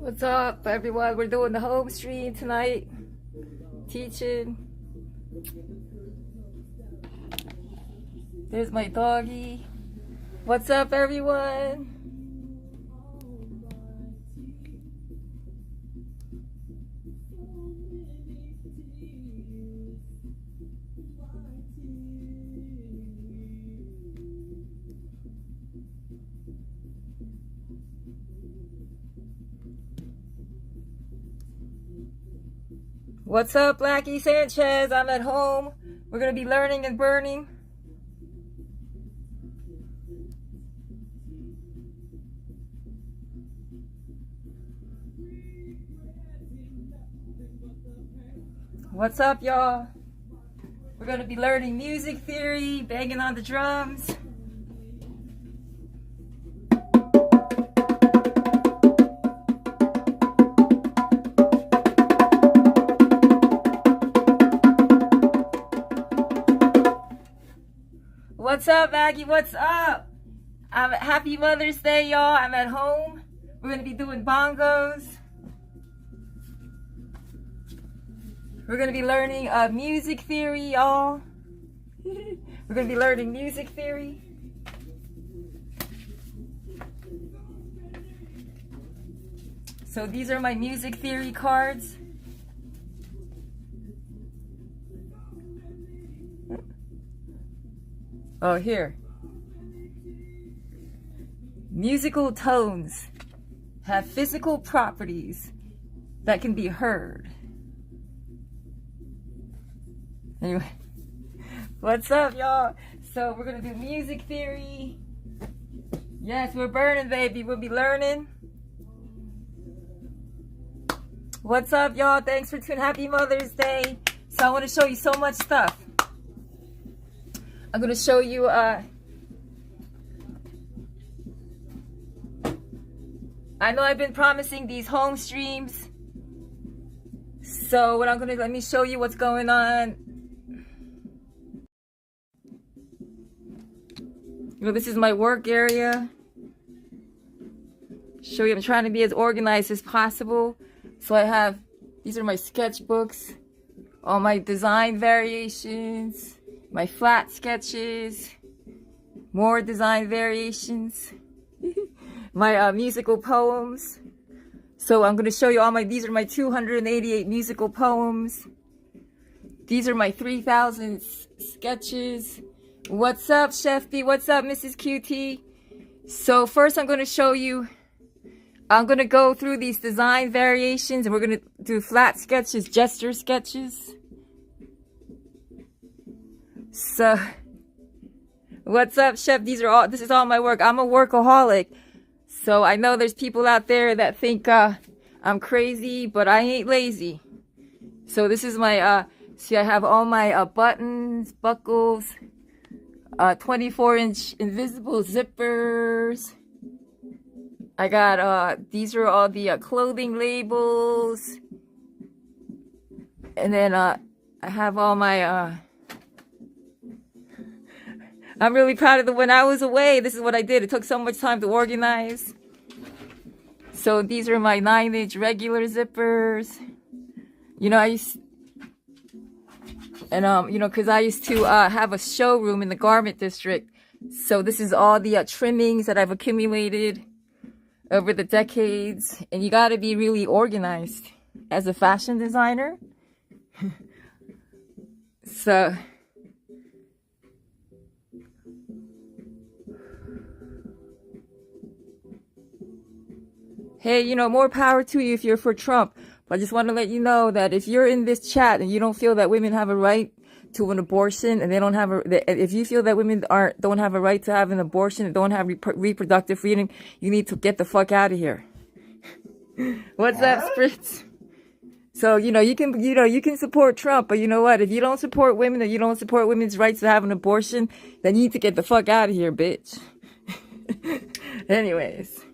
What's up, everyone? We're doing the home stream tonight, teaching. There's my doggy. What's up, everyone? What's up, Blackie Sanchez? I'm at home. We're going to be learning and burning. What's up, y'all? We're going to be learning music theory, banging on the drums. What's up, Maggie? What's up? Happy Mother's Day, y'all. I'm at home. We're going to be doing bongos. We're going to be learning music theory, y'all. We're going to be learning music theory. So these are my music theory cards. Oh, here. Musical tones have physical properties that can be heard. Anyway, what's up, y'all? So we're gonna do music theory. Yes, we're burning, baby. We'll be learning. What's up, y'all? Thanks for tuning. Happy Mother's Day. So I want to show you so much stuff. I'm going to show you I know I've been promising these home streams. So what I'm going to, let me show you what's going on. You know, this is my work area. Show you, I'm trying to be as organized as possible. So I have, these are my sketchbooks, all my design variations, my flat sketches, more design variations, my musical poems. So I'm going to show you all my, these are my 288 musical poems. These are my 3,000 sketches. What's up, Chef B? What's up, Mrs. QT? So first I'm going to show you, I'm going to go through these design variations and we're going to do flat sketches, gesture sketches. So, what's up, Chef? This is all my work. I'm a workaholic. So I know there's people out there that think I'm crazy, but I ain't lazy. So this is my, see, I have all my buttons, buckles, 24-inch invisible zippers. I got, these are all the clothing labels. And then I have all my, I'm really proud of when I was away, this is what I did. It took so much time to organize. So these are my 9-inch regular zippers. You know, you know, cause I used to have a showroom in the garment district. So this is all the trimmings that I've accumulated over the decades. And you gotta be really organized as a fashion designer. So, hey, you know, more power to you if you're for Trump. But I just want to let you know that if you're in this chat and you don't feel that women have a right to an abortion, and they don't have if you feel that women don't have a right to have an abortion and don't have reproductive freedom, you need to get the fuck out of here. What's up, Spritz? So, you know, you can support Trump, but you know what? If you don't support women and you don't support women's rights to have an abortion, then you need to get the fuck out of here, bitch. Anyways.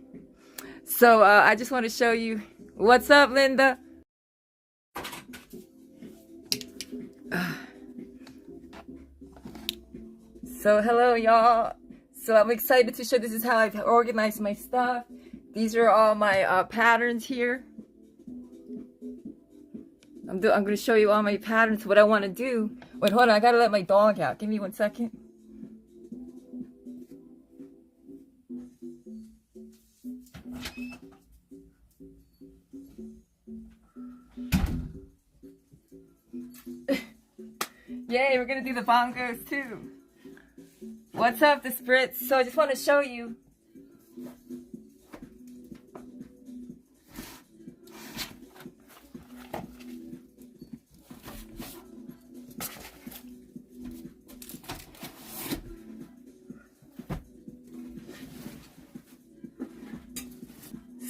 So, I just want to show you. What's up, Linda? So, hello, y'all. So, I'm excited to show this is how I've organized my stuff. These are all my patterns here. I'm going to show you all my patterns, what I want to do. Wait, hold on, I got to let my dog out. Give me 1 second. Yay, we're going to do the bongos too. What's up, the spritz? So I just want to show you.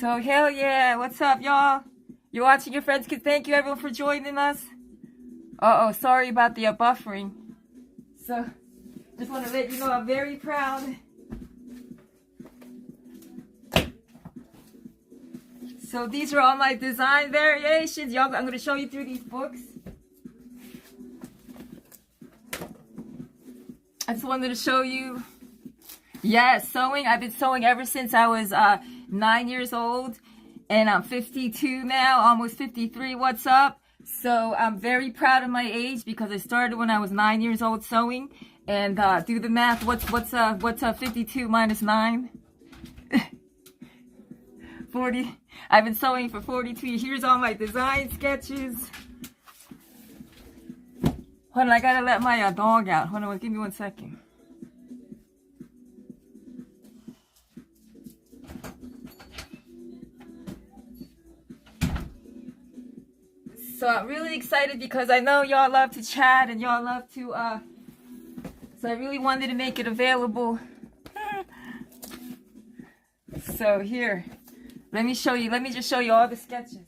So hell yeah, what's up y'all? You're watching Your Friends Kids. Thank you everyone for joining us. Uh-oh, sorry about the buffering. So, just want to let you know I'm very proud. So these are all my design variations. Y'all, I'm going to show you through these books. I just wanted to show you. Yes, sewing. I've been sewing ever since I was 9 years old. And I'm 52 now, almost 53. What's up? So I'm very proud of my age because I started when I was 9 years old sewing. And do the math. What's 52 minus 9? 40. I've been sewing for 42 years. Here's all my design sketches. Hold on, I gotta let my dog out. Hold on, give me 1 second. So I'm really excited because I know y'all love to chat and y'all love to, so I really wanted to make it available. So here, let me just show you all the sketches.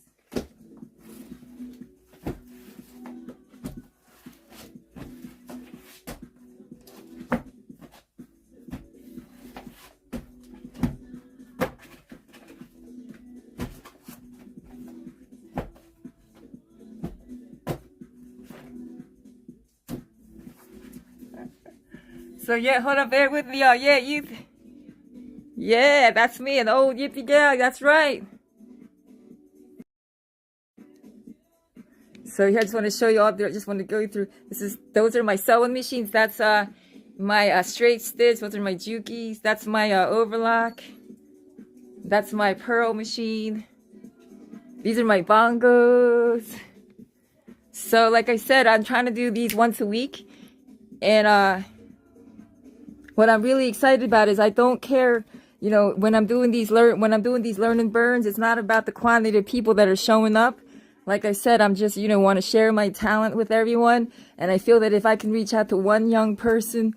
So yeah, hold on, bear with me, y'all. Yeah, that's me, an old yippee gal. That's right. So yeah, I just want to show you all. Just want to go through. Those are my sewing machines. That's my straight stitch. Those are my jukies. That's my overlock. That's my purl machine. These are my bongos. So like I said, I'm trying to do these once a week, and what I'm really excited about is I don't care, you know, when I'm doing these learn and burns, it's not about the quantity of people that are showing up. Like I said, I'm just, want to share my talent with everyone. And I feel that if I can reach out to one young person,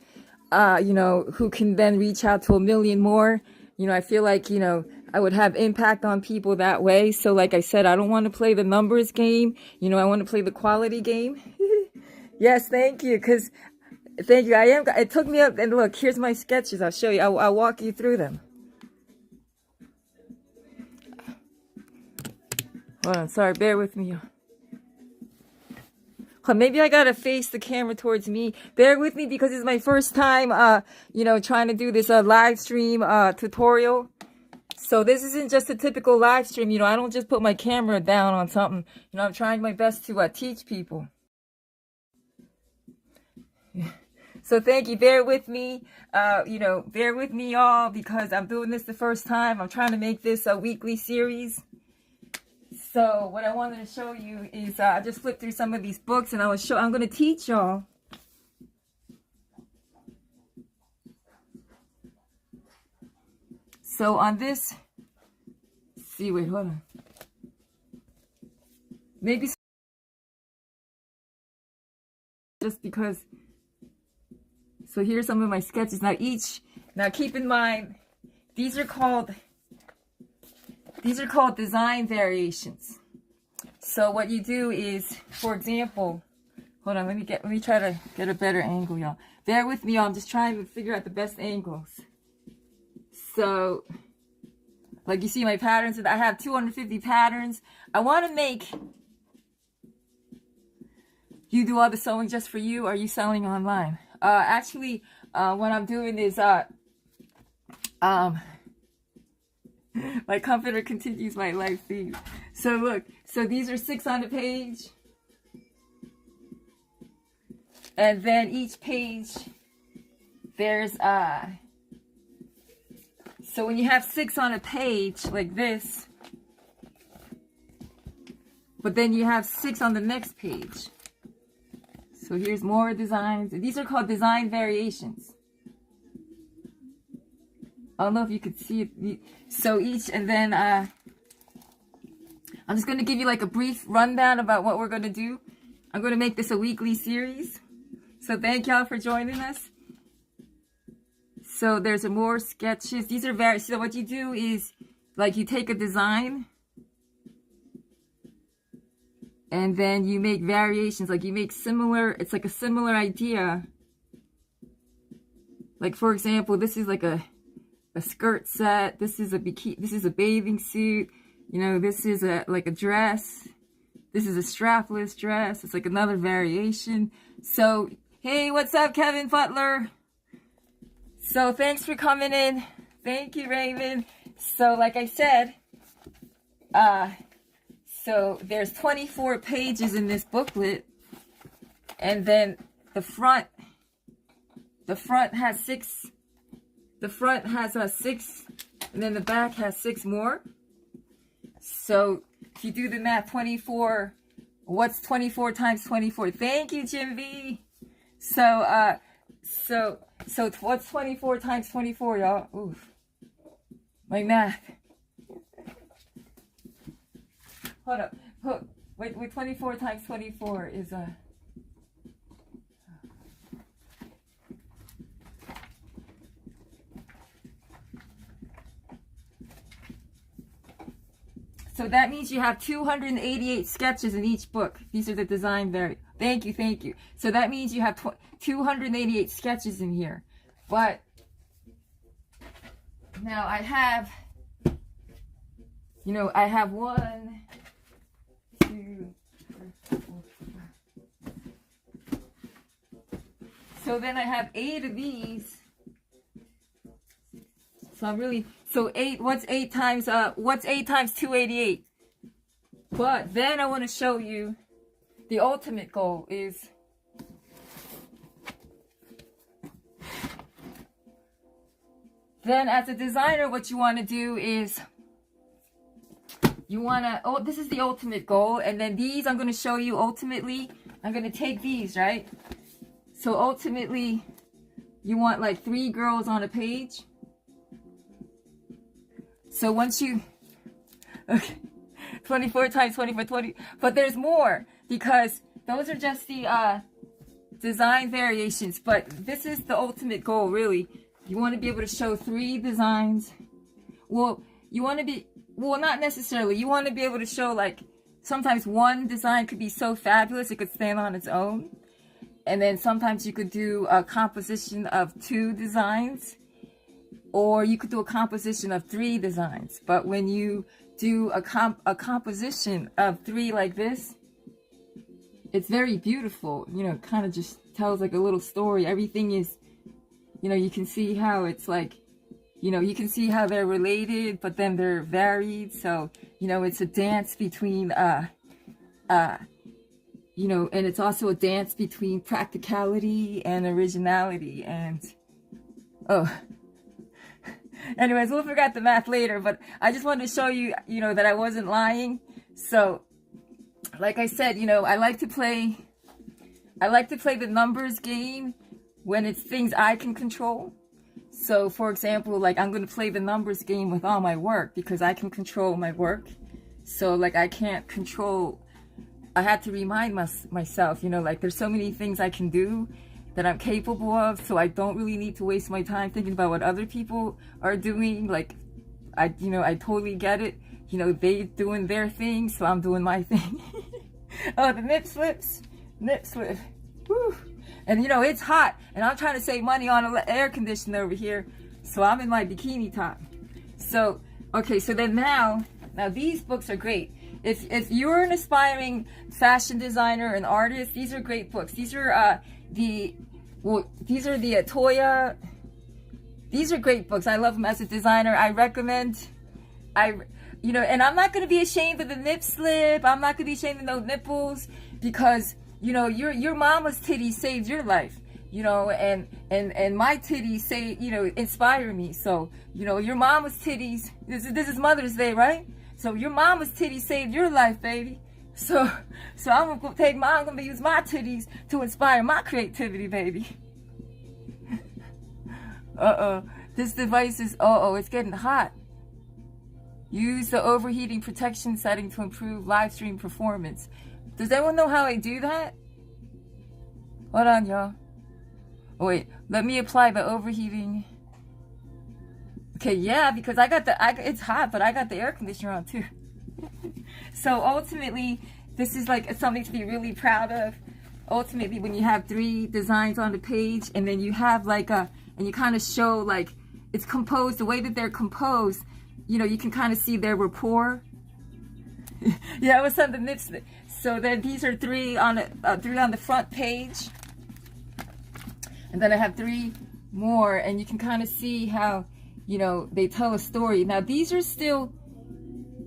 who can then reach out to a million more, I feel like, I would have impact on people that way. So like I said, I don't want to play the numbers game. I want to play the quality game. Yes, thank you. Thank you. It took me up, and look, here's my sketches. I'll show you. I'll walk you through them. Hold on, sorry, bear with me. Maybe I gotta face the camera towards me. Bear with me because it's my first time, trying to do this live stream tutorial. So this isn't just a typical live stream. I don't just put my camera down on something. I'm trying my best to teach people. So thank you. Bear with me. Bear with me, y'all, because I'm doing this the first time. I'm trying to make this a weekly series. So what I wanted to show you is I just flipped through some of these books, and I'm going to teach y'all. So on this, wait, hold on. Maybe just because. So here's some of my sketches. Now keep in mind, these are called design variations. So what you do is, for example, hold on, let me try to get a better angle, y'all. Bear with me, y'all. I'm just trying to figure out the best angles. So, like you see my patterns, I have 250 patterns. I want to make you do all the sewing just for you, or are you selling online? Actually, what I'm doing is, My comforter continues my life theme. So look, so these are 6 on the page. And then each page, there's, so when you have 6 on a page, like this, but then you have 6 on the next page. So here's more designs. These are called design variations. I don't know if you could see it. So each, and then I'm just going to give you like a brief rundown about what we're going to do. I'm going to make this a weekly series. So thank y'all for joining us. So there's more sketches. These are very, so what you do is like you take a design and then you make variations, like you make similar, it's like a similar idea. Like for example, this is like a skirt set. This is a bikini, this is a bathing suit. You know, this is like a dress. This is a strapless dress. It's like another variation. So, hey, what's up, Kevin Butler? So thanks for coming in. Thank you, Raymond. So like I said, so there's 24 pages in this booklet, and then the front has 6. The front has 6, and then the back has 6 more. So if you do the math, 24. What's 24 times 24? Thank you, Jim V. So what's 24 times 24, y'all? Oof. My math. Hold up. Wait, 24 times 24 is so that means you have 288 sketches in each book. These are the design thank you. So that means you have 288 sketches in here. But now I have, you know, I have 1, 2, 3, 4, 5. So then I have 8 of these. So I'm really, so 8, what's 8 times 288? But then I want to show you the ultimate goal is then as a designer, what you want to do is you want to, oh, this is the ultimate goal. And then these, I'm going to show you ultimately, I'm going to take these, right? So ultimately, you want like 3 girls on a page. So once you, okay, 24 times 24, 20, but there's more because those are just the design variations. But this is the ultimate goal, really. You want to be able to show 3 designs. Well, you want to be, well, not necessarily. You want to be able to show like, sometimes one design could be so fabulous it could stand on its own. And then sometimes you could do a composition of 2 designs. Or you could do a composition of 3 designs. But when you do a composition of 3 like this, it's very beautiful. You know, kind of just tells like a little story. Everything is, you know, you can see how it's like, you know, you can see how they're related, but then they're varied. So, you know, it's a dance between, you know, and it's also a dance between practicality and originality. And, oh, anyways, we'll figure out the math later, but I just wanted to show you, you know, that I wasn't lying. So, like I said, you know, I like to play the numbers game when it's things I can control. So, for example, like I'm going to play the numbers game with all my work because I can control my work. So, like I can't control, I had to remind myself, you know, like there's so many things I can do that I'm capable of, so I don't really need to waste my time thinking about what other people are doing. Like, I totally get it. You know, they doing their thing, so I'm doing my thing. Oh, the nip slip. Woo. And you know, it's hot, and I'm trying to save money on an air conditioner over here, so I'm in my bikini top. So, okay, so then now these books are great. If you're an aspiring fashion designer and artist, these are great books. These are the Toya. These are great books. I love them as a designer. I recommend And I'm not going to be ashamed of the nip slip. I'm not going to be ashamed of no nipples, because, your mama's titties saved your life, and my titties say, inspire me. So, your mama's titties, this is Mother's Day, right? So your mama's titties saved your life, baby. So I'm going to use my titties to inspire my creativity, baby. This device is, it's getting hot. Use the overheating protection setting to improve live stream performance. Does anyone know how I do that? Hold on, y'all. Oh, wait, let me apply the overheating. Okay, yeah, because it's hot, but I got the air conditioner on too. So ultimately, this is like something to be really proud of. Ultimately, when you have 3 designs on the page, and then you have and you kind of show it's composed, the way that they're composed, you can kind of see their rapport. Yeah, it was something nips. So then these are 3 on the front page, and then I have 3 more, and you can kind of see how they tell a story. Now these are still,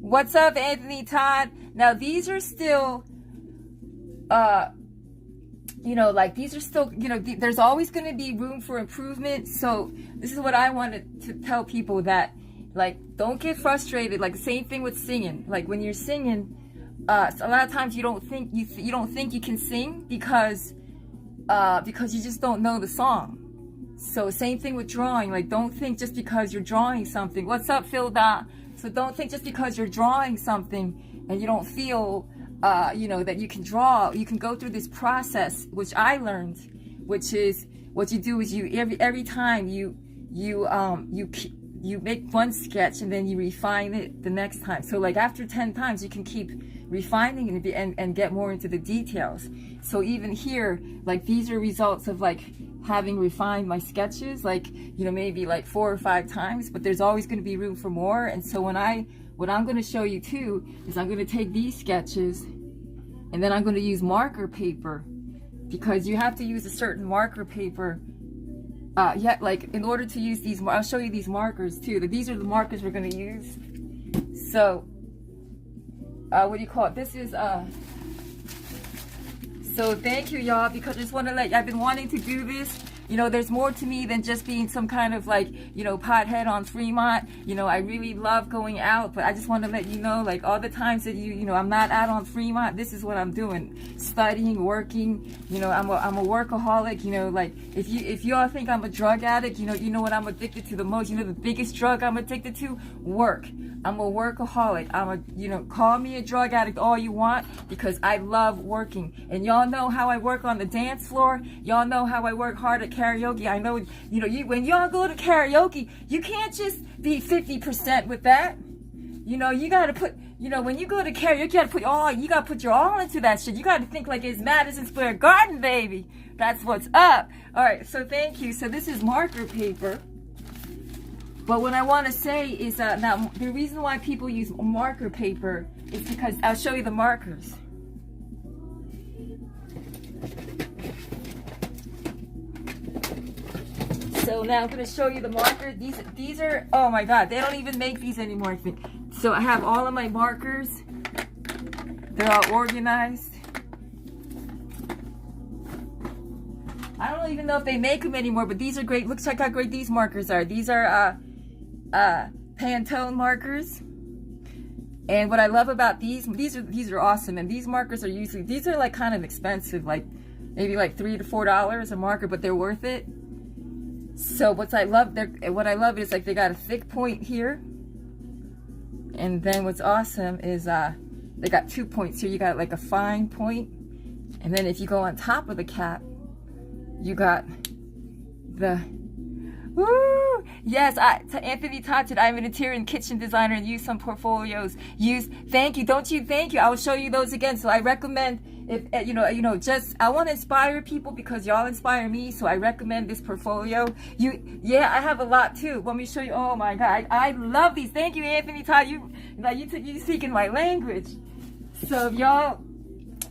what's up, Anthony Todd? Now these are still these are still, there's always going to be room for improvement. So this is what I wanted to tell people, that don't get frustrated. The same thing with singing. When you're singing, a lot of times you don't think you can sing because you just don't know the song. So same thing with drawing. Don't think just because you're drawing something. What's up, Phil Da? So don't think just because you're drawing something and you don't feel that you can draw. You can go through this process, which I learned, which is what you do is you every time you make one sketch and then you refine it the next time. So after 10 times you can keep refining and get more into the details. So even here, these are results of having refined my sketches, maybe 4 or 5 times, but there's always going to be room for more. And so what I'm going to show you too is I'm going to take these sketches and then I'm going to use marker paper, because you have to use a certain marker paper. In order to use these, I'll show you these markers too. These are the markers we're going to use. So, what do you call it? This is, so thank you, y'all, because I just want to I've been wanting to do this. There's more to me than just being some kind of pothead on Fremont. I really love going out, but I just want to let you know, all the times that I'm not out on Fremont, this is what I'm doing: studying, working. I'm a workaholic. If you all think I'm a drug addict, you know what I'm addicted to the most. The biggest drug I'm addicted to? Work. I'm a workaholic. Call me a drug addict all you want, because I love working. And y'all know how I work on the dance floor. Y'all know how I work hard at karaoke. I know, when y'all go to karaoke, you can't just be 50% with that. You gotta put, when you go to karaoke, you gotta put your all into that shit. You gotta think like it's Madison Square Garden, baby. That's what's up. All right, so thank you. So this is marker paper. But what I want to say is now the reason why people use marker paper is because I'll show you the markers. So now I'm going to show you the marker. These are, oh my God, they don't even make these anymore, I think. So I have all of my markers. They're all organized. I don't even know if they make them anymore, but these are great. Looks like how great these markers are. These are Pantone markers. And what I love about these are awesome. And these markers are usually, these are kind of expensive, maybe $3 to $4 a marker, but they're worth it. So what I love is they got a thick point here. And then what's awesome is they got 2 points here. You got a fine point. And then if you go on top of the cap, you got the, woo! Yes, to Anthony Todd, I'm an interior and kitchen designer and use some portfolios. Thank you, thank you. I will show you those again. So I recommend, if I want to inspire people because y'all inspire me. So I recommend this portfolio. Yeah, I have a lot too. Let me show you. Oh my God, I love these. Thank you, Anthony Todd. You speaking my language. So y'all,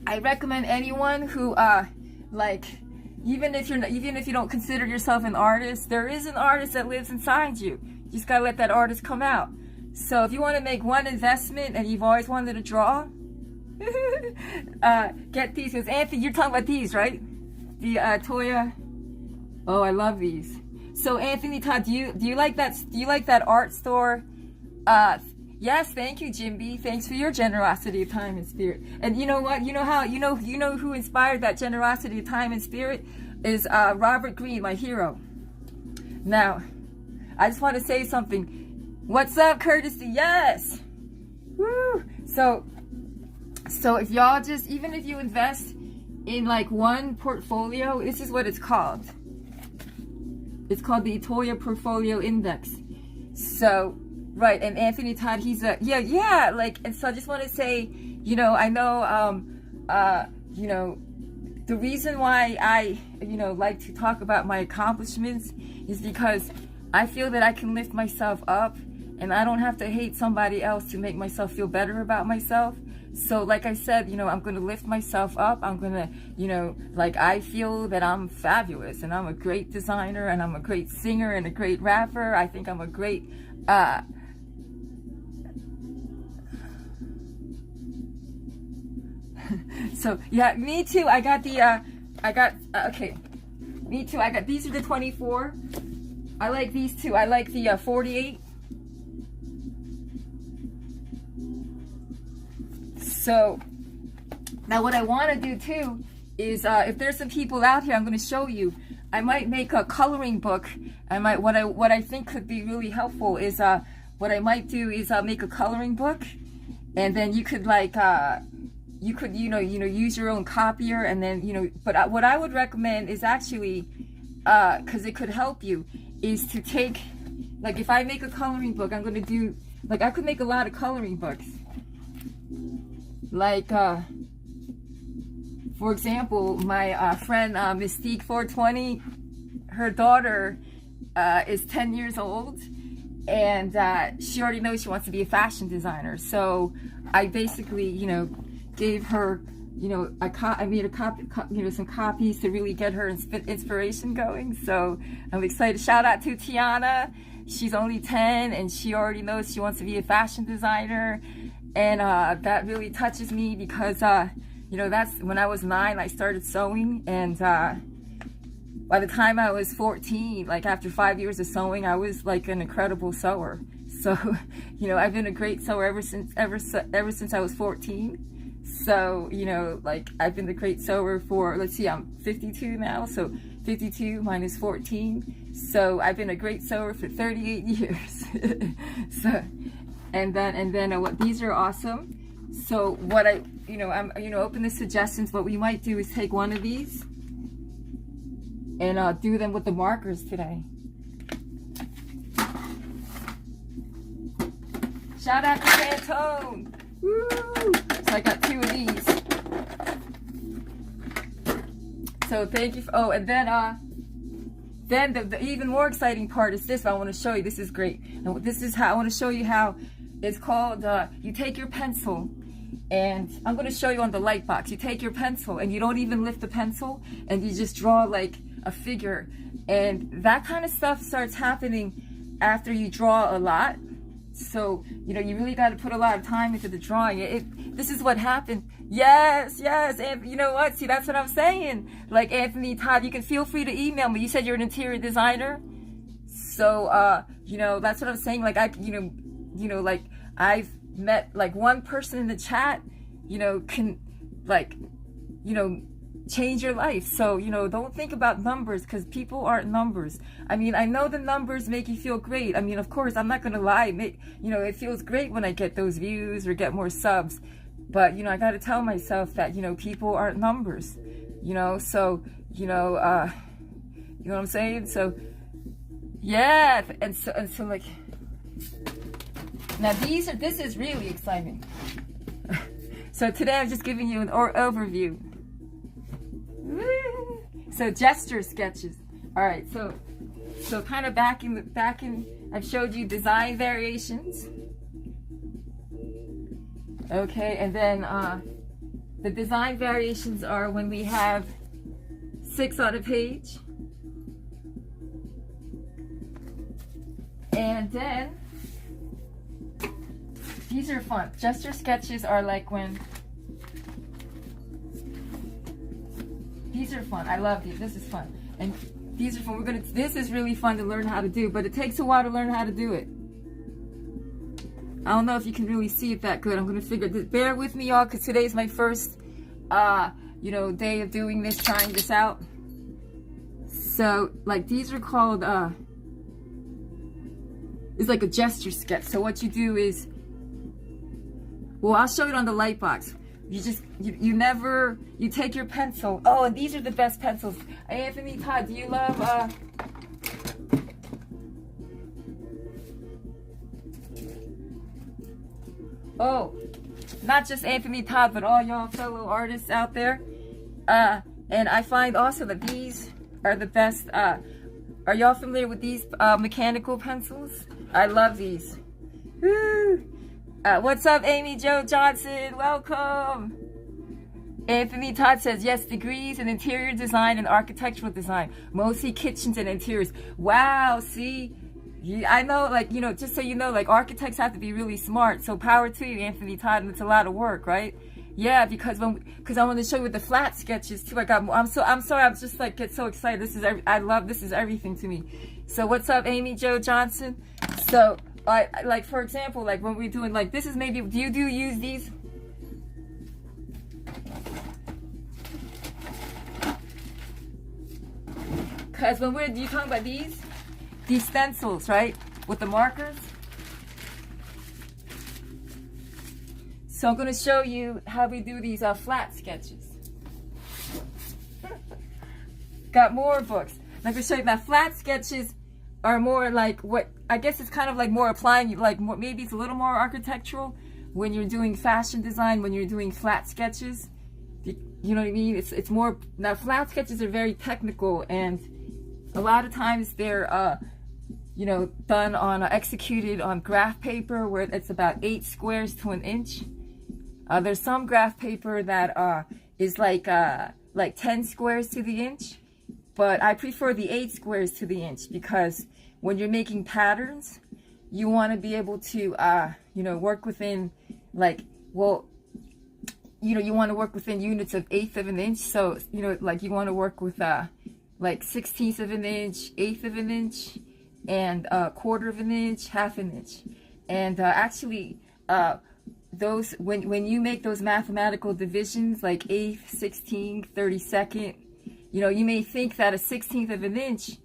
I recommend anyone who even if you don't consider yourself an artist, there is an artist that lives inside you. You just gotta let that artist come out. So if you want to make one investment and you've always wanted to draw, get these. Because Anthony, you're talking about these, right? The Toya. Oh, I love these. So Anthony Todd, do you like that? Do you like that art store? Yes, thank you, Jimby. Thanks for your generosity of time and spirit. And you know what? You know who inspired that generosity of time and spirit is Robert Greene, my hero. Now, I just want to say something. What's up, Courtesy? Yes. Woo. So if y'all just, even if you invest in like one portfolio, this is what it's called. It's called the Toya Portfolio Index. So, right, and Anthony Todd, he's a, yeah, like, and so I just want to say, you know, I know, you know, the reason why I, you know, like to talk about my accomplishments is because I feel that I can lift myself up and I don't have to hate somebody else to make myself feel better about myself. So like I said, you know, I'm going to lift myself up. I'm going to, you know, like I feel that I'm fabulous and I'm a great designer and I'm a great singer and a great rapper. I think I'm a great, so yeah, me too. I got the, okay. Me too. I got, these are the 24. I like these two. I like the 48. So now what I want to do too is if there's some people out here, I'm going to show you. I might make a coloring book. I might, what I think could be really helpful is what I might do is make a coloring book, and then you could like you could you know use your own copier, and then you know. But what I would recommend is actually because it could help you is to take, like, if I make a coloring book, I'm going to do, like, I could make a lot of coloring books. Like, for example, my friend Mystique 420, her daughter is 10 years old, and she already knows she wants to be a fashion designer. So I basically, you know, gave her, you know, I made a copy, you know, some copies to really get her inspiration going. So I'm excited. Shout out to Tiana. She's only 10, and she already knows she wants to be a fashion designer. And that really touches me because, you know, that's when I was 9, I started sewing. And by the time I was 14, like after 5 years of sewing, I was like an incredible sewer. So, you know, I've been a great sewer ever since I was 14. So, you know, like I've been the great sewer for, let's see, I'm 52 now. So 52 minus 14. So I've been a great sewer for 38 years. So. And then what, these are awesome. So what I'm, open to suggestions. What we might do is take one of these and do them with the markers today. Shout out to Pantone. Woo! So I got 2 of these. So thank you. And then the even more exciting part is this. I want to show you. This is great. And this is how I want to show you how. It's called, you take your pencil, and I'm going to show you on the light box. You take your pencil, and you don't even lift the pencil, and you just draw like a figure. And that kind of stuff starts happening after you draw a lot. So, you know, you really got to put a lot of time into the drawing. This is what happened. Yes, and you know what? See, that's what I'm saying. Like, Anthony Todd, you can feel free to email me. You said you're an interior designer. So, you know, that's what I'm saying. Like, like I've met like one person in the chat, you know, can like, you know, change your life. So, you know, don't think about numbers, because people aren't numbers. I mean, I know the numbers make you feel great. I mean, of course, I'm not going to lie. You know, it feels great when I get those views or get more subs. But, you know, I got to tell myself that, you know, people aren't numbers, you know. So, you know what I'm saying? So, yeah. And so like, now this is really exciting. So today I'm just giving you an overview. So gesture sketches. All right, so kind of back in I've showed you design variations. Okay, and then the design variations are when we have 6 on a page. And then these are fun. Gesture sketches are like when, these are fun. I love these. This is fun. And these are fun. This is really fun to learn how to do, but it takes a while to learn how to do it. I don't know if you can really see it that good. I'm gonna figure this. Bear with me, y'all, because today's my first, you know, day of doing this, trying this out. So, like, these are called, it's like a gesture sketch. So what you do is, well, I'll show it on the light box. You just, you take your pencil. Oh, and these are the best pencils. Anthony Todd, do you love, oh, not just Anthony Todd, but all y'all fellow artists out there. And I find also that these are the best. Are y'all familiar with these mechanical pencils? I love these. Woo! What's up, Amy Jo Johnson? Welcome. Anthony Todd says, yes, degrees in interior design and architectural design. Mostly kitchens and interiors. Wow, see? I know, like, you know, just so you know, like, architects have to be really smart. So power to you, Anthony Todd, and it's a lot of work, right? Yeah, because I want to show you with the flat sketches too. I'm sorry, I'm just like get so excited. This is everything to me. So what's up, Amy Jo Johnson? So like for example, like when we're doing like this is maybe do you use these? Because when you talking about these stencils, right, with the markers. So I'm going to show you how we do these flat sketches. Got more books. I'm going to show you that flat sketches are more like what, I guess it's kind of like more applying, like more, maybe it's a little more architectural when you're doing fashion design, when you're doing flat sketches. You know what I mean? It's more, now flat sketches are very technical and a lot of times they're, you know, done on, executed on graph paper where it's about 8 squares to an inch. There's some graph paper that is like 10 squares to the inch, but I prefer the 8 squares to the inch because when you're making patterns, you want to be able to, you know, work within like, well, you know, you want to work within units of 1/8 of an inch. So, you know, like you want to work with like 1/16 of an inch, 1/8 of an inch, and 1/4 of an inch, 1/2 an inch. And actually, those when you make those mathematical divisions like 1/8, 16th, 32nd, you know, you may think that a 1/16 of an inch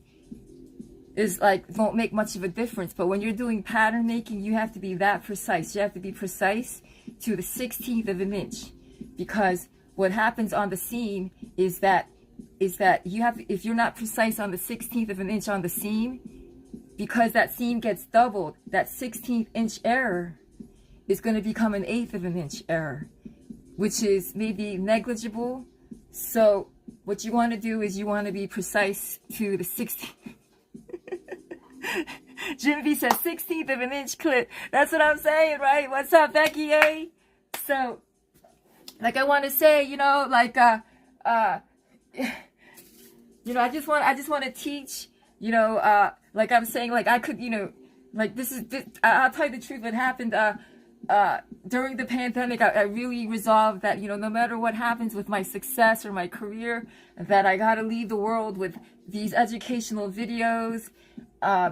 is like won't make much of a difference, but when you're doing pattern making, you have to be that precise. You have to be precise to the 1/16 of an inch, because what happens on the seam is that you have, if you're not precise on the 1/16 of an inch on the seam, because that seam gets doubled, that 1/16 inch error is going to become an 1/8 of an inch error, which is maybe negligible. So what you want to do is you want to be precise to the 16th. Jim B says 1/16 of an inch clip. That's what I'm saying, right? What's up, Becky A? So, like, I want to say, you know, like, you know, I just want to teach, you know, like I'm saying, like I could, you know, like I'll tell you the truth. What happened during the pandemic, I really resolved that, you know, no matter what happens with my success or my career, that I got to leave the world with these educational videos,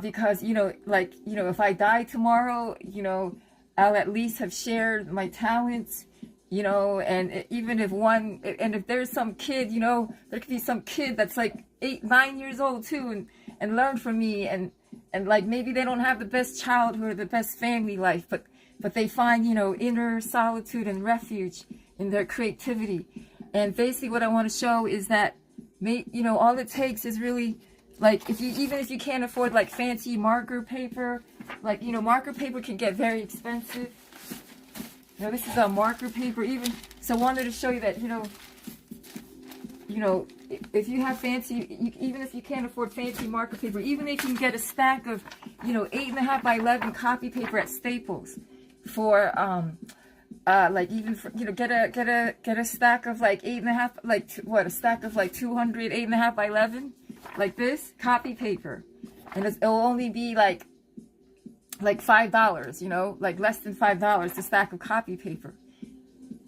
because, you know, like, you know, if I die tomorrow, you know, I'll at least have shared my talents, you know, and even if if there's some kid, you know, there could be some kid that's like 8, 9 years old too, and learn from me, and like maybe they don't have the best childhood or the best family life, but they find, you know, inner solitude and refuge in their creativity. And basically what I want to show is that, you know, all it takes is really, like, even if you can't afford like fancy marker paper, like, you know, marker paper can get very expensive. You know, this is a marker paper even. So I wanted to show you that, you know, if you have fancy, even if you can't afford fancy marker paper, even if you can get a stack of, you know, 8.5 by 11 copy paper at Staples for, like even for, you know, get a stack of like 8.5, like a stack of like 200 8.5 by 11, like this copy paper, and it'll only be like like $5, you know, like less than $5 a stack of copy paper.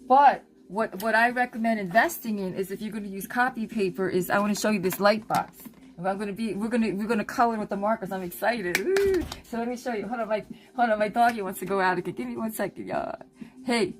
But what I recommend investing in is, if you're going to use copy paper, is I want to show you this light box. We're gonna color with the markers. I'm excited. Ooh. So let me show you. Hold on, my doggy wants to go out again. Give me 1 second, y'all. Hey.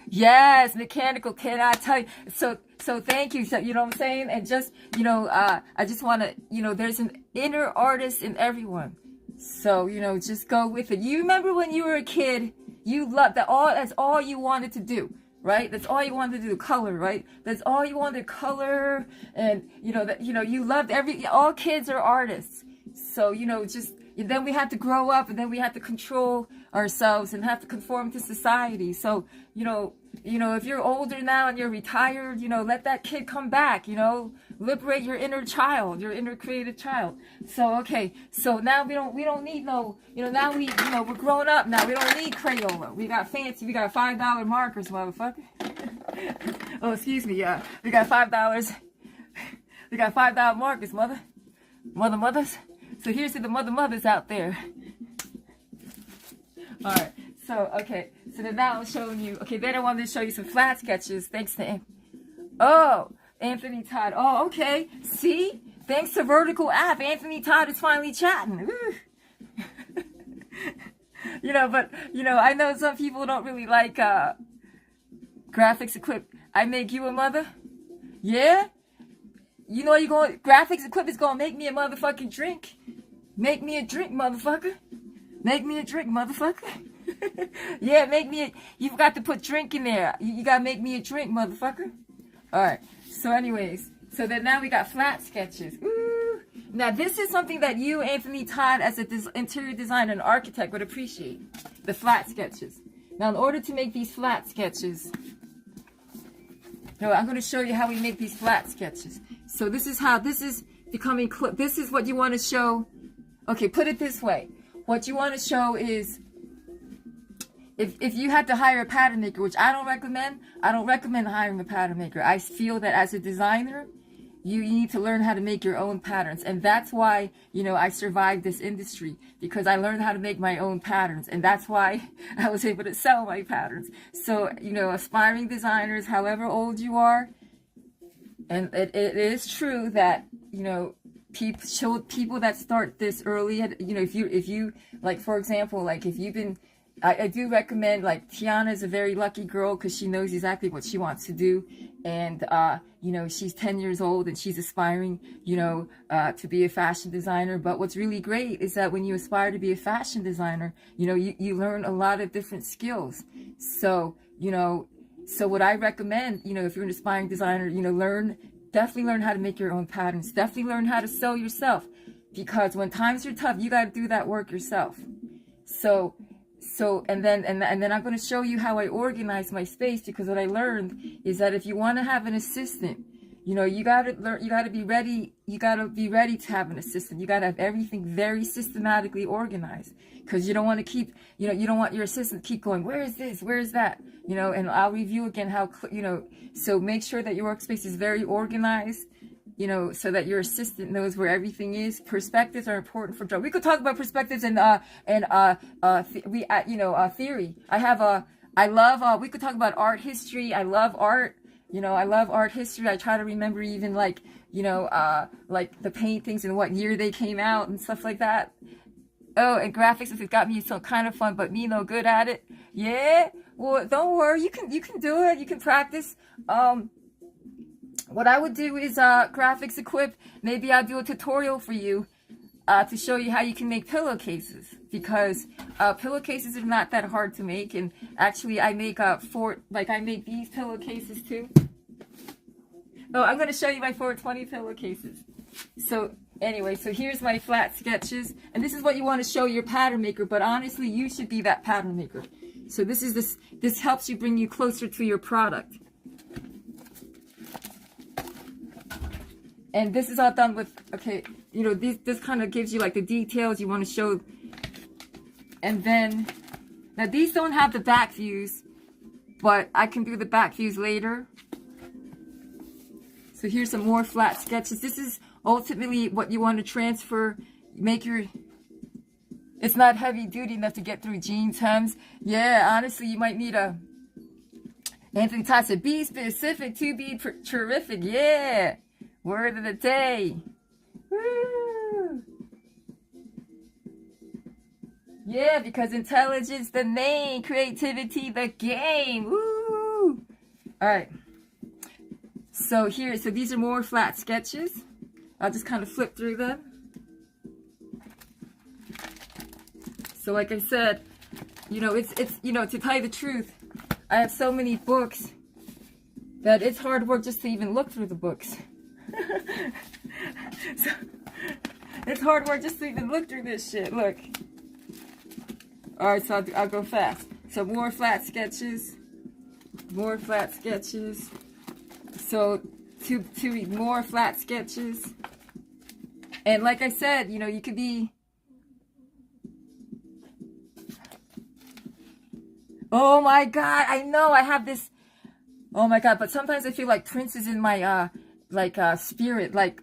Yes, mechanical. Can I tell you? So thank you. So, you know what I'm saying? And just, you know, I just want to, you know, there's an inner artist in everyone. So, you know, just go with it. You remember when you were a kid, you loved that that's all you wanted to do, right? That's all you wanted to do, color, right? That's all you wanted to color. And, you know, that, you know, you loved all kids are artists. So, you know, just, then we had to grow up, and then we had to control ourselves and have to conform to society. So, you know, if you're older now and you're retired, you know, let that kid come back, you know, liberate your inner child, your inner creative child. So, okay. So now we don't need no, you know, now we're grown up now. We don't need Crayola. We got $5 markers, motherfucker. Oh, excuse me. Yeah. We got $5. We got $5 markers, mothers. So here's to the mothers out there. All right. So, okay. So then now I'm showing you. Okay, then I wanted to show you some flat sketches. Thanks to Anthony Todd. Oh, okay. See? Thanks to Vertical App, Anthony Todd is finally chatting. You know, but, you know, I know some people don't really like graphics equipped. I make you a mother? Yeah? You know graphics equipped is gonna make me a motherfucking drink. Make me a drink, motherfucker. Make me a drink, motherfucker. Yeah, you've got to put drink in there. You gotta make me a drink, motherfucker. Alright, so anyways, so then now we got flat sketches. Ooh. Now this is something that you, Anthony Todd, as an interior designer and architect would appreciate. The flat sketches. Now in order to make these flat sketches, I'm going to show you how we make these flat sketches. So this is becoming, this is what you want to show. Okay, put it this way. What you want to show is, if you had to hire a pattern maker, which I don't recommend hiring a pattern maker. I feel that as a designer, you need to learn how to make your own patterns. And that's why, you know, I survived this industry, because I learned how to make my own patterns. And that's why I was able to sell my patterns. So, you know, aspiring designers, however old you are, and it is true that, you know, people that start this early, you know, if you like, for example, like if you've been, I do recommend, like, Tiana is a very lucky girl because she knows exactly what she wants to do. And, you know, she's 10 years old and she's aspiring, you know, to be a fashion designer. But what's really great is that when you aspire to be a fashion designer, you know, you learn a lot of different skills. So, you know, so what I recommend, you know, if you're an aspiring designer, you know, definitely learn how to make your own patterns. Definitely learn how to sew yourself, because when times are tough, you got to do that work yourself. So and then I'm going to show you how I organize my space, because what I learned is that if you want to have an assistant, you know, you got to be ready to have an assistant. You got to have everything very systematically organized, because you don't want to keep, you know, you don't want your assistant to keep going, where is this, where is that, you know. And I'll review again how, you know, so make sure that your workspace is very organized, you know, so that your assistant knows where everything is. Perspectives are important for job. We could talk about perspectives and theory. We could talk about art history. I love art. You know, I love art history. I try to remember even, like, you know, like the paintings and what year they came out and stuff like that. Oh, and graphics, if it got me some kind of fun, but me no good at it. Yeah. Well, don't worry. You can do it. You can practice. What I would do is graphics equipped. Maybe I'll do a tutorial for you to show you how you can make pillowcases, because pillowcases are not that hard to make. And actually, I make I make these pillowcases too. Oh, I'm going to show you my 420 pillowcases. So anyway, so here's my flat sketches, and this is what you want to show your pattern maker. But honestly, you should be that pattern maker. So this helps you bring you closer to your product. And this is all done with, okay, you know, this kind of gives you like the details you want to show. And then, now these don't have the back views, but I can do the back views later. So here's some more flat sketches. This is ultimately what you want to transfer, make your, It's not heavy duty enough to get through jeans, hems. Yeah, honestly, you might need a... Anthony Todd said, be specific to be terrific. Yeah. Word of the day. Woo. Yeah, because intelligence the main, creativity the game. Woo. All right. So these are more flat sketches. I'll just kind of flip through them. So like I said, it's to tell you the truth, I have so many books that it's hard work just to even look through the books. So, it's hard work just to even look through this shit. Look. Alright, so I'll go fast. So more flat sketches. More flat sketches. So to read more flat sketches. And like I said, you could be... Oh my God, I know I have this... Oh my God, but sometimes I feel like Prince is in my, spirit. Like,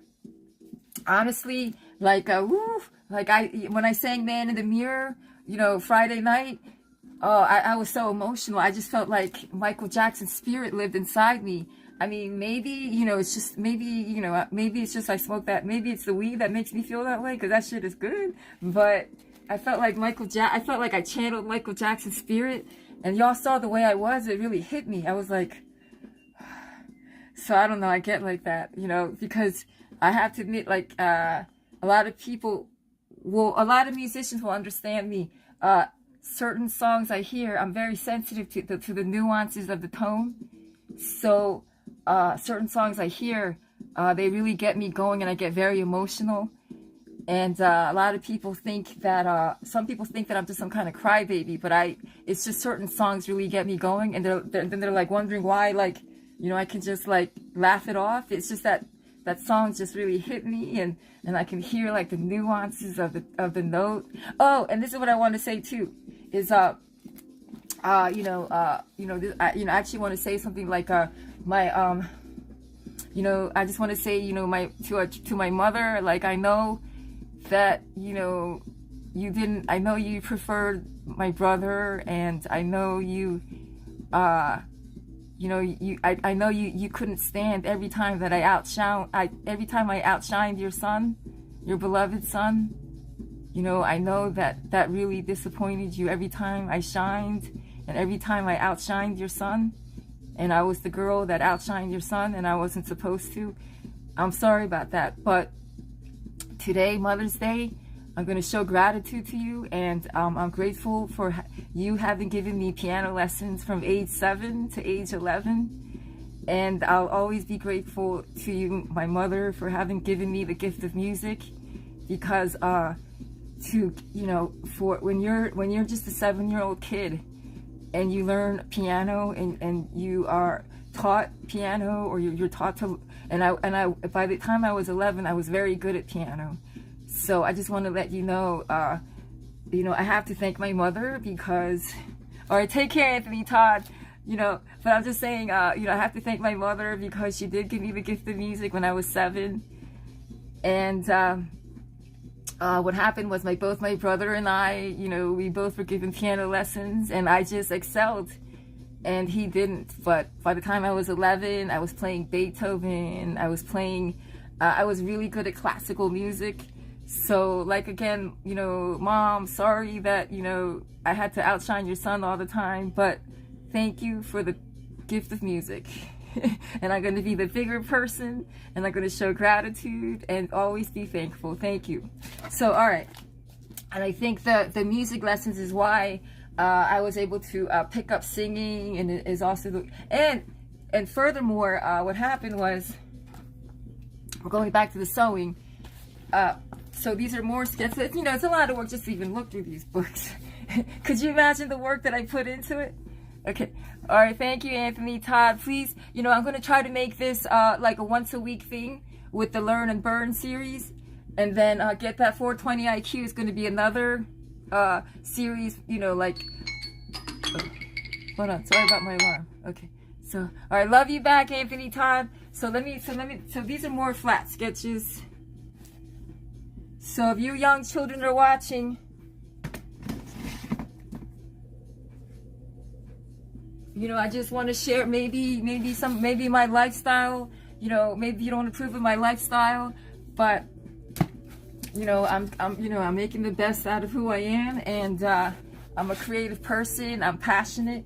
honestly, woo, when I sang Man in the Mirror, Friday night, oh, I was so emotional. I just felt like Michael Jackson's spirit lived inside me. I mean, maybe, it's just, maybe it's just I smoke that, maybe it's the weed that makes me feel that way, because that shit is good. But I felt like I felt like I channeled Michael Jackson's spirit, and y'all saw the way I was. It really hit me. I was like, so I don't know, I get like that, because I have to admit, a lot of musicians will understand me. Certain songs I hear, I'm very sensitive to the nuances of the tone. So, certain songs I hear, they really get me going, and I get very emotional. And a lot of people think that, some people think that I'm just some kind of crybaby, but it's just certain songs really get me going, and they're like wondering why, I can just laugh it off. It's just that song just really hit me, and I can hear the nuances of the note. Oh, and this is what I want to say too, is I actually want to say something I just want to say, to my mother, I know that, I know you preferred my brother, and I know you, I know you couldn't stand every time that I outshined your son, your beloved son. I know that really disappointed you every time I shined, and every time I outshined your son, and I was the girl that outshined your son, and I wasn't supposed to. I'm sorry about that, but today, Mother's Day, I'm going to show gratitude to you, and I'm grateful for you having given me piano lessons from age 7 to age 11, and I'll always be grateful to you, my mother, for having given me the gift of music, because for when you're just a 7-year-old kid, and you learn piano, and you are taught piano, or you're taught to, and I by the time I was 11, I was very good at piano. So I just want to let you know, I have to thank my mother, because, all right, take care, Anthony Todd, but I'm just saying, I have to thank my mother, because she did give me the gift of music when I was 7. And what happened was both my brother and I, we both were given piano lessons, and I just excelled, and he didn't. But by the time I was 11, I was playing Beethoven, I was really good at classical music. So, again, Mom, sorry that, I had to outshine your son all the time, but thank you for the gift of music. And I'm going to be the bigger person, and I'm going to show gratitude and always be thankful. Thank you. So, all right. And I think the music lessons is why I was able to pick up singing, and it is also and furthermore, what happened was, we're going back to the sewing. So these are more sketches. It's a lot of work just to even look through these books. Could you imagine the work that I put into it? Okay. All right. Thank you, Anthony Todd. Please, I'm going to try to make this like a once-a-week thing with the Learn and Burn series. And then Get That 420 IQ is going to be another series, oh, hold on. Sorry about my alarm. Okay. So, all right. Love you back, Anthony Todd. So these are more flat sketches. So if you young children are watching, I just want to share maybe my lifestyle. Maybe you don't approve of my lifestyle, but I'm making the best out of who I am, and I'm a creative person. I'm passionate.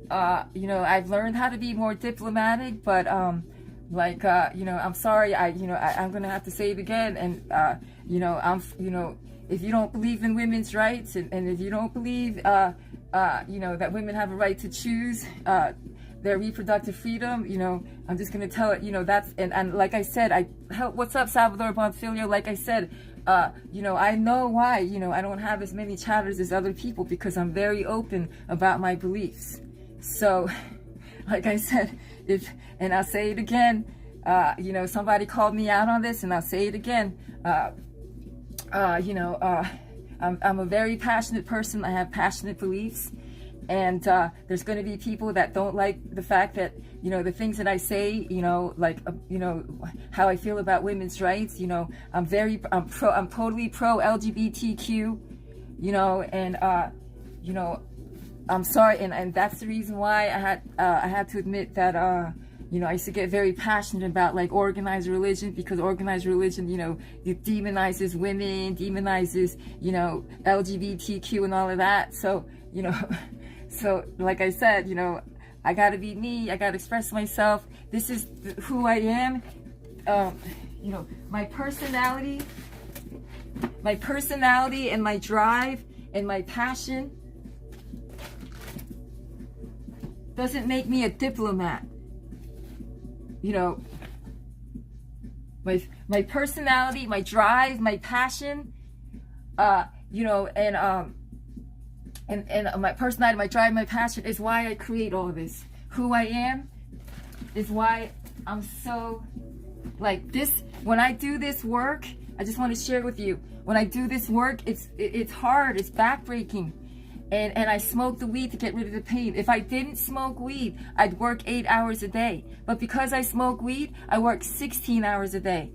I've learned how to be more diplomatic, but I'm sorry. I'm gonna have to say it again, and if you don't believe in women's rights, and if you don't believe that women have a right to choose their reproductive freedom, I'm just gonna tell it, that's, and like I said, what's up, Salvador Bonfilio? Like I said, I know why, I don't have as many chatters as other people, because I'm very open about my beliefs. So, like I said, and I'll say it again, somebody called me out on this, and I'll say it again, I'm a very passionate person. I have passionate beliefs, and there's going to be people that don't like the fact that the things that I say, how I feel about women's rights. I'm totally pro LGBTQ, and I'm sorry, and that's the reason why I had to admit that I used to get very passionate about like organized religion, because organized religion, it demonizes women, demonizes, LGBTQ and all of that. So, so like I said, I gotta be me, I gotta express myself. This is who I am. My personality and my drive and my passion doesn't make me a diplomat. My personality, my drive, my passion, and my personality, my drive, my passion is why I create all of this. Who I am is why I'm so like this. When I do this work, I just want to share with you. When I do this work, it's hard, it's backbreaking. And I smoke the weed to get rid of the pain. If I didn't smoke weed, I'd work 8 hours a day. But because I smoke weed, I work 16 hours a day.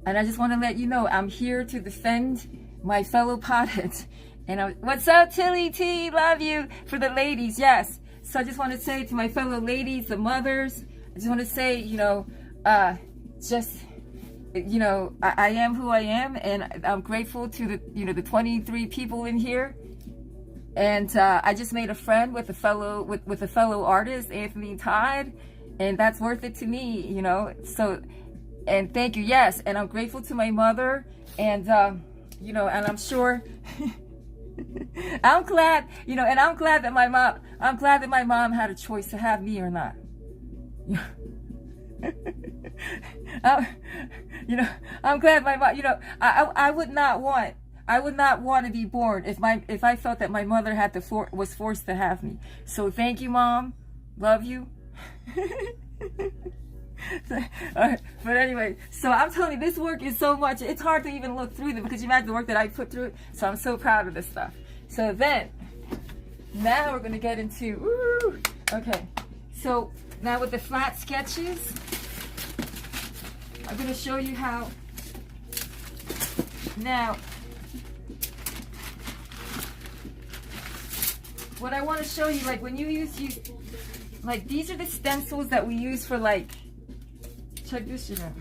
And I just want to let you know, I'm here to defend my fellow potheads. And what's up, Tilly T? Love you. For the ladies, yes. So I just want to say to my fellow ladies, the mothers, I just want to say, I am who I am, and I'm grateful to the 23 people in here. And I just made a friend with a fellow artist, Anthony Todd, and that's worth it to me, So, and thank you, yes. And I'm grateful to my mother, and and I'm sure, I'm glad, and I'm glad that my mom had a choice to have me or not. I'm glad my mom. I would not want to be born if I felt that my mother was forced to have me. So thank you, Mom. Love you. But anyway, so I'm telling you, this work is so much. It's hard to even look through them, because you imagine the work that I put through it. So I'm so proud of this stuff. So then, now we're gonna get into. Okay. So now with the flat sketches, I'm gonna show you how. Now, what I want to show you, like when you use like these are the stencils that we use for like, check this shit out.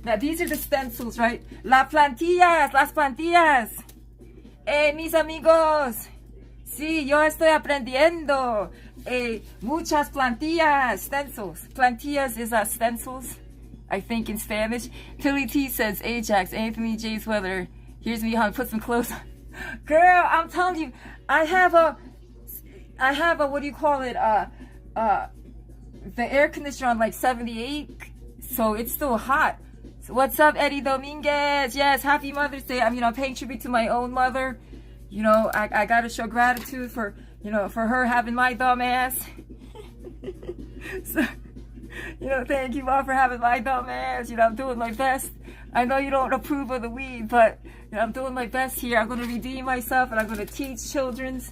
Now these are the stencils, right? Las plantillas. Mis amigos. Sí, yo estoy aprendiendo. Muchas plantillas, stencils. Plantillas is stencils, I think, in Spanish. Tilly T says Ajax, Anthony J's weather. Here's me, put some clothes on. Girl, I'm telling you, I have a, what do you call it? The air conditioner on like 78, so it's still hot. So what's up, Eddie Dominguez? Yes, happy Mother's Day. I'm paying tribute to my own mother. I gotta show gratitude for, for her having my dumb ass. So, thank you, Mom, for having my dumb ass. I'm doing my best. I know you don't approve of the weed, but I'm doing my best here. I'm going to redeem myself, and I'm going to teach children's,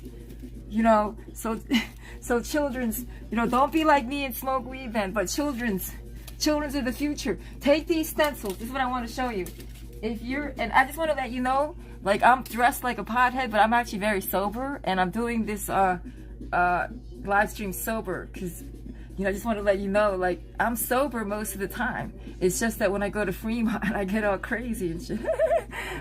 so children's, don't be like me and smoke weed then, but children's of the future. Take these stencils. This is what I want to show you. And I just want to let you know like I'm dressed like a pothead, but I'm actually very sober, and I'm doing this live stream sober because, you know, I just want to let you know, like, I'm sober most of the time. It's just that when I go to Fremont, I get all crazy and shit.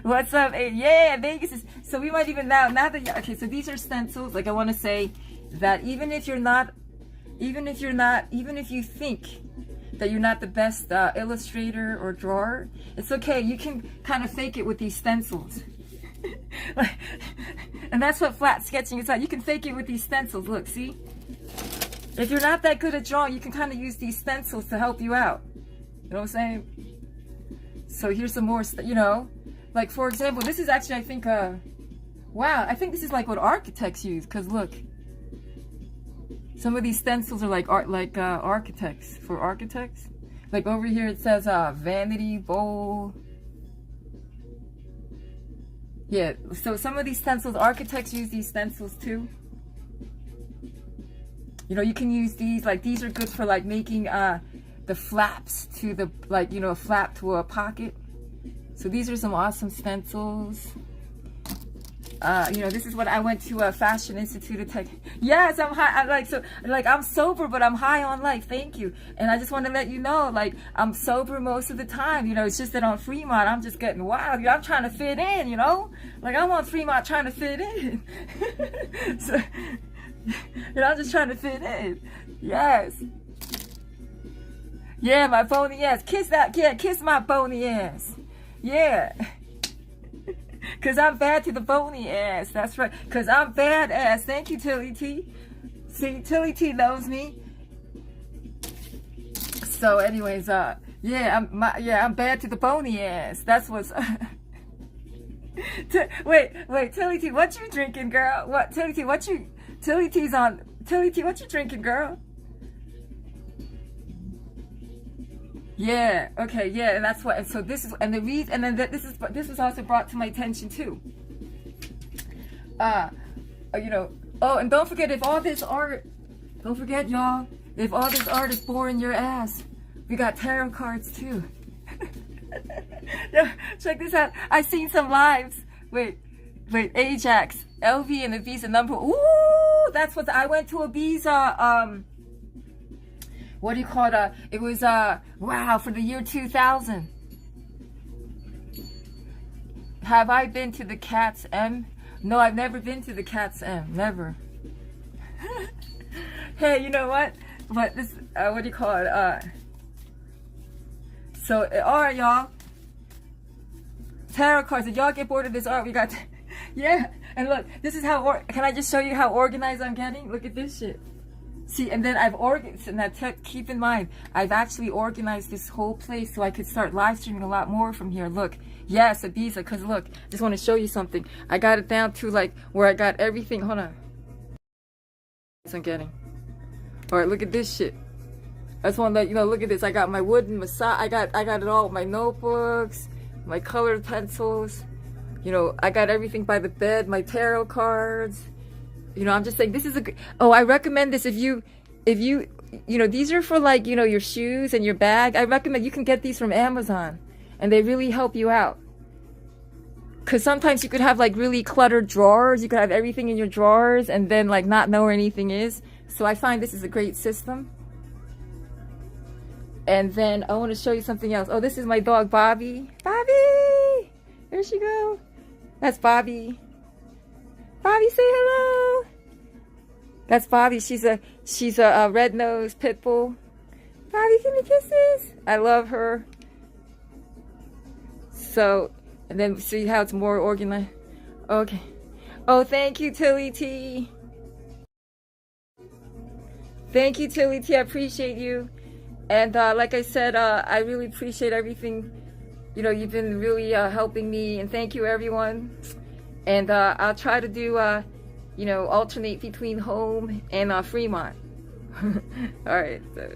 What's up? Hey, yeah, Vegas is, so we might even now that, okay, so these are stencils. Like, I want to say that even if you think that you're not the best illustrator or drawer, it's okay. You can kind of fake it with these stencils. And that's what flat sketching is like. You can fake it with these stencils. Look, see? If you're not that good at drawing, you can kind of use these stencils to help you out. You know what I'm saying? So here's some more, you know, like for example, this is actually, I think, wow, I think this is like what architects use. Cause look, some of these stencils are like architects, for architects. Like over here it says vanity bowl. Yeah, so some of these stencils, architects use these stencils too. You know, you can use these, like these are good for like making the flaps to the, like, you know, a flap to a pocket. So these are some awesome stencils. You know, this is what I went to a Fashion Institute of Tech. Yes, I'm high. I'm sober, but I'm high on life. Thank you. And I just want to let you know, like, I'm sober most of the time. You know, it's just that on Fremont, I'm just getting wild. I'm trying to fit in, you know? Like, I'm on Fremont trying to fit in. So, you know, I'm just trying to fit in. Yes. Yeah, my bony ass. Kiss that. Yeah, kiss my bony ass. Yeah. Cause I'm bad to the bony ass. That's right. Cause I'm badass. Thank you, Tilly T. See, Tilly T knows me. So, anyways, yeah, I'm bad to the bony ass. That's what's. Wait, Tilly T, what you drinking, girl? What, Tilly T, what you? Tilly T's on. Tilly T, what you drinking, girl? Yeah. Okay. Yeah. And that's what. And so this is, and the reason, and then this was also brought to my attention too. You know. Oh, and don't forget, if all this art, don't forget, y'all, if all this art is boring your ass, we got tarot cards too. Yeah, check this out. I seen some lives. Wait, Ajax, LV, and the Visa number. Ooh, that's what I went to a Visa. What do you call it? It was, wow, for the year 2000. Have I been to the Cat's M? No, I've never been to the Cat's M. Never. Hey, you know what? But this, what do you call it? So, all right, y'all. Tarot cards. Did y'all get bored of this art? We got, yeah. And look, this is how, can I just show you how organized I'm getting? Look at this shit. See, and then I've organized, and keep in mind, I've actually organized this whole place so I could start live streaming a lot more from here. Look, yes, Ibiza, because look, just want to show you something. I got it down to like where I got everything. Hold on. I'm getting. All right, look at this shit. I just want to let you know, look at this. I got my wooden massage. I got it all with my notebooks, my colored pencils. You know, I got everything by the bed, my tarot cards. You know, I'm just saying, this is I recommend this if you know, these are for like, you know, your shoes and your bag. I recommend you can get these from Amazon and they really help you out. Cause sometimes you could have like really cluttered drawers. You could have everything in your drawers and then like not know where anything is. So I find this is a great system. And then I want to show you something else. Oh, this is my dog, Bobby. Bobby! There she go. That's Bobby. Bobby, say hello. That's Bobby. She's a red-nosed pit bull. Bobby, give me kisses. I love her. So, and then see how it's more organized. Okay. Oh, thank you, Tilly T. Thank you, Tilly T. I appreciate you. And like I said, I really appreciate everything. You know, you've been really helping me. And thank you, everyone. And I'll try to do, you know, alternate between home and Fremont. All right. So,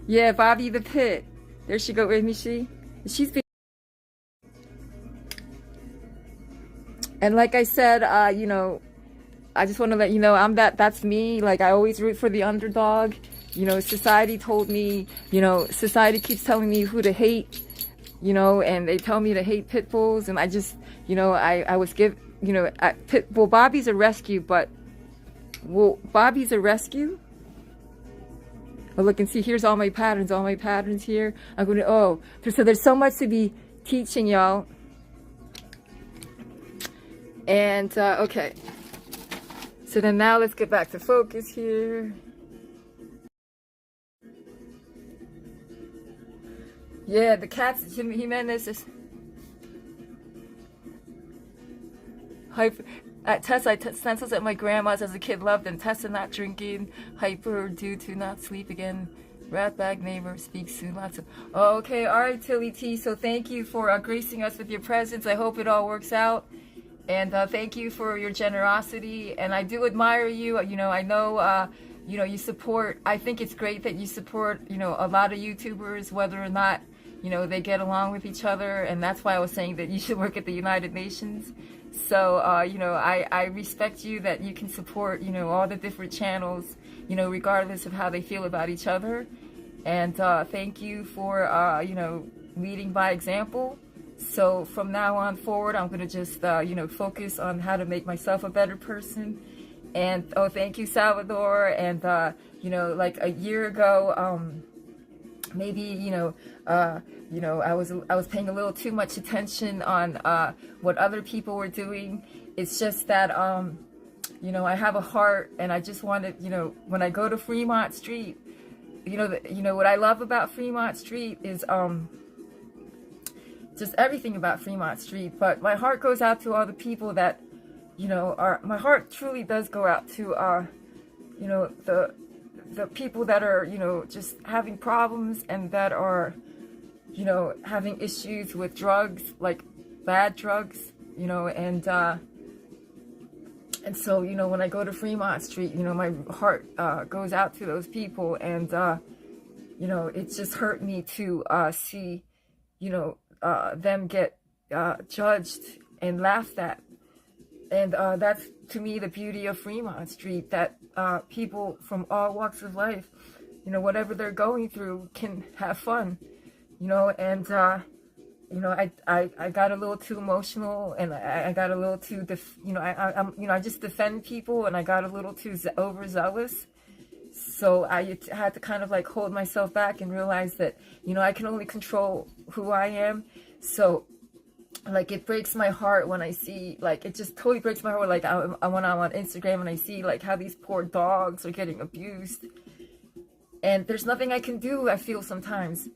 yeah, Bobby the Pit. There she go. Let me see. She's been. And like I said, you know, I just want to let you know that's me. Like, I always root for the underdog. you know, society told me, you know, society keeps telling me who to hate, you know, and they tell me to hate pit bulls, and I just, you know, I was you know, well, Bobby's a rescue, but, well, Bobby's a rescue? Oh, look and see, here's all my patterns here. I'm going to, oh, so there's so much to be teaching y'all. And, okay. So then now let's get back to focus here. Yeah, the cats, Jimenez is hyper. Tessa, stencils at my grandma's as a kid loved them. Tessa not drinking, hyper due to not sleep again. Rat bag neighbor speaks soon. Lots of. Oh, okay, all right, Tilly T. So thank you for gracing us with your presence. I hope it all works out. And thank you for your generosity. And I do admire you. You know, I know, you know, you support. I think it's great that you support, you know, a lot of YouTubers, whether or not, you know, they get along with each other. And that's why I was saying that you should work at the United Nations. So, you know, I respect you that you can support, you know, all the different channels, you know, regardless of how they feel about each other. And thank you for, you know, leading by example. So from now on forward, I'm going to just, you know, focus on how to make myself a better person. And, oh, thank you, Salvador. And, you know, like a year ago, maybe, you know, I was paying a little too much attention on what other people were doing. It's just that, you know, I have a heart, and I just wanted, you know, when I go to Fremont Street, you know, what I love about Fremont Street is just everything about Fremont Street. But my heart goes out to all the people that, you know, my heart truly does go out to, you know, the people that are, you know, just having problems and that are, you know, having issues with drugs, like bad drugs, you know, and so, you know, when I go to Fremont Street, you know, my heart goes out to those people. And, you know, it just hurt me to see, you know, them get judged and laughed at. And that's, to me, the beauty of Fremont Street, that people from all walks of life, you know, whatever they're going through, can have fun, you know. And you know, I got a little too emotional, and I got a little too, you know, I just defend people, and I got a little too overzealous. So I had to kind of like hold myself back and realize that, you know, I can only control who I am. So, like, it breaks my heart when I see, like, it just totally breaks my heart. Like, when I'm on Instagram and I see, like, how these poor dogs are getting abused. And there's nothing I can do, I feel sometimes.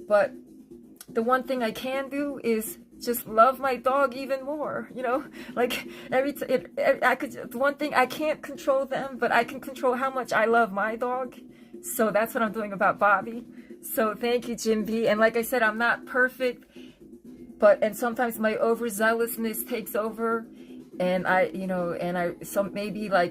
But the one thing I can do is just love my dog even more, you know? Like, the one thing, I can't control them, but I can control how much I love my dog. So that's what I'm doing about Bobby. So thank you, Jim B. And like I said, I'm not perfect, and sometimes my overzealousness takes over, and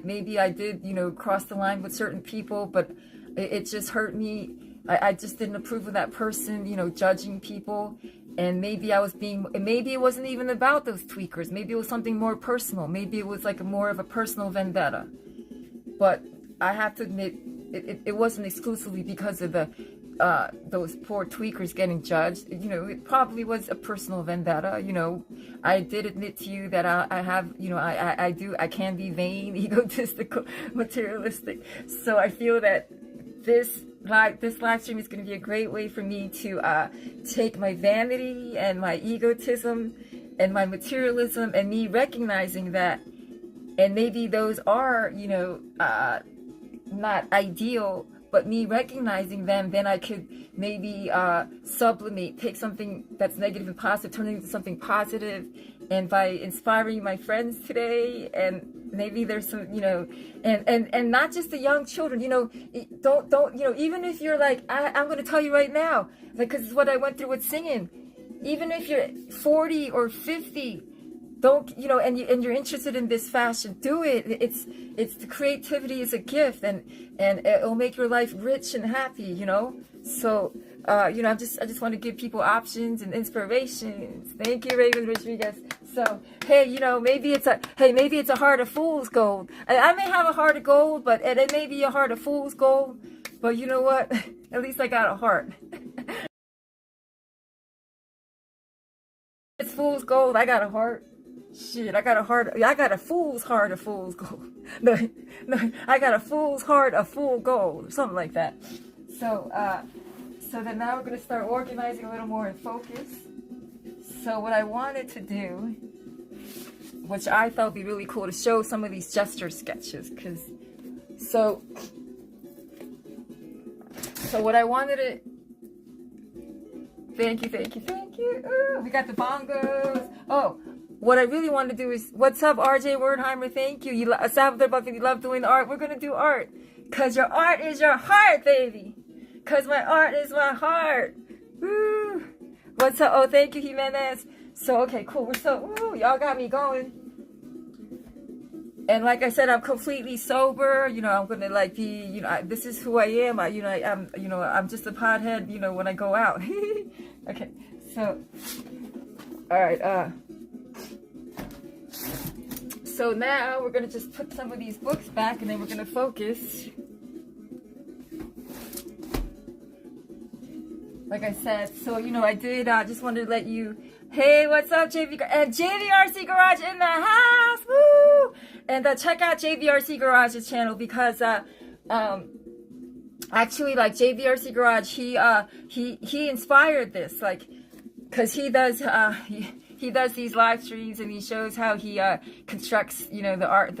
maybe I did, you know, cross the line with certain people, but it just hurt me. I just didn't approve of that person, you know, judging people. And maybe maybe it wasn't even about those tweakers. Maybe it was something more personal. Maybe it was like more of a personal vendetta. But I have to admit, it wasn't exclusively because of those poor tweakers getting judged. You know, it probably was a personal vendetta. You know, I did admit to you that I have, you know, I can be vain, egotistical, materialistic. So I feel that this live stream is going to be a great way for me to take my vanity and my egotism and my materialism, and me recognizing that, and maybe those are, you know, not ideal, but me recognizing them, then I could maybe sublimate, take something that's negative and positive, turn it into something positive. And by inspiring my friends today, and maybe there's some, you know, and not just the young children, you know, don't, you know, even if you're like, I'm going to tell you right now, like, because it's what I went through with singing. Even if you're 40 or 50, don't, you know, and you're interested in this fashion, do it. It's the creativity is a gift, and it'll make your life rich and happy, you know. So, you know, I just want to give people options and inspirations. Thank you, Raven Rodriguez. So, hey, you know, maybe it's a heart of fool's gold. I may have a heart of gold, but it may be a heart of fool's gold. But you know what? At least I got a heart. It's fool's gold. I got a heart. Shit, I got a heart. I got a fool's heart of fool's gold. No, no, I got a fool's heart of full gold. Something like that. So, so then now we're going to start organizing a little more in focus. So what I wanted to do, which I thought would be really cool, to show some of these gesture sketches. So what I wanted to... Thank you. Ooh, we got the bongos. Oh, what I really want to do is, what's up, RJ Wordheimer? Thank you. Salvador Buffett, you love doing art. We're going to do art. Because your art is your heart, baby. Because my art is my heart. Woo. What's up? Oh, thank you, Jimenez. So, okay, cool. Y'all got me going. And like I said, I'm completely sober. You know, I'm going to like be, you know, this is who I am. I'm just a pothead, you know, when I go out. Okay, so, all right. So now we're going to just put some of these books back and then we're going to focus. Like I said, so, you know, I did, just wanted to let you, hey, what's up, and JVRC Garage in the house, woo! And check out JVRC Garage's channel because, actually, like, JVRC Garage, he inspired this, like, because he does, he does these live streams and he shows how he constructs, you know, the art,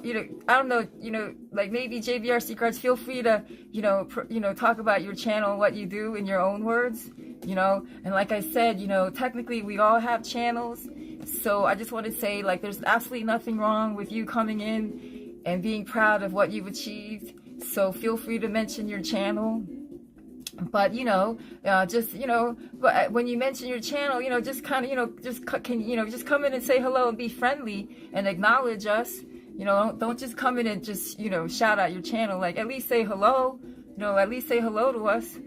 you know, I don't know, you know, like maybe JVRC Cards, feel free to, you know, talk about your channel and what you do in your own words, you know. And like I said, you know, technically we all have channels. So I just want to say, like, there's absolutely nothing wrong with you coming in and being proud of what you've achieved. So feel free to mention your channel. But, you know, just, you know, but when you mention your channel, you know, just kind of, you know, just come in and say hello and be friendly and acknowledge us. You know, don't just come in and just, you know, shout out your channel. Like, at least say hello. You know, at least say hello to us.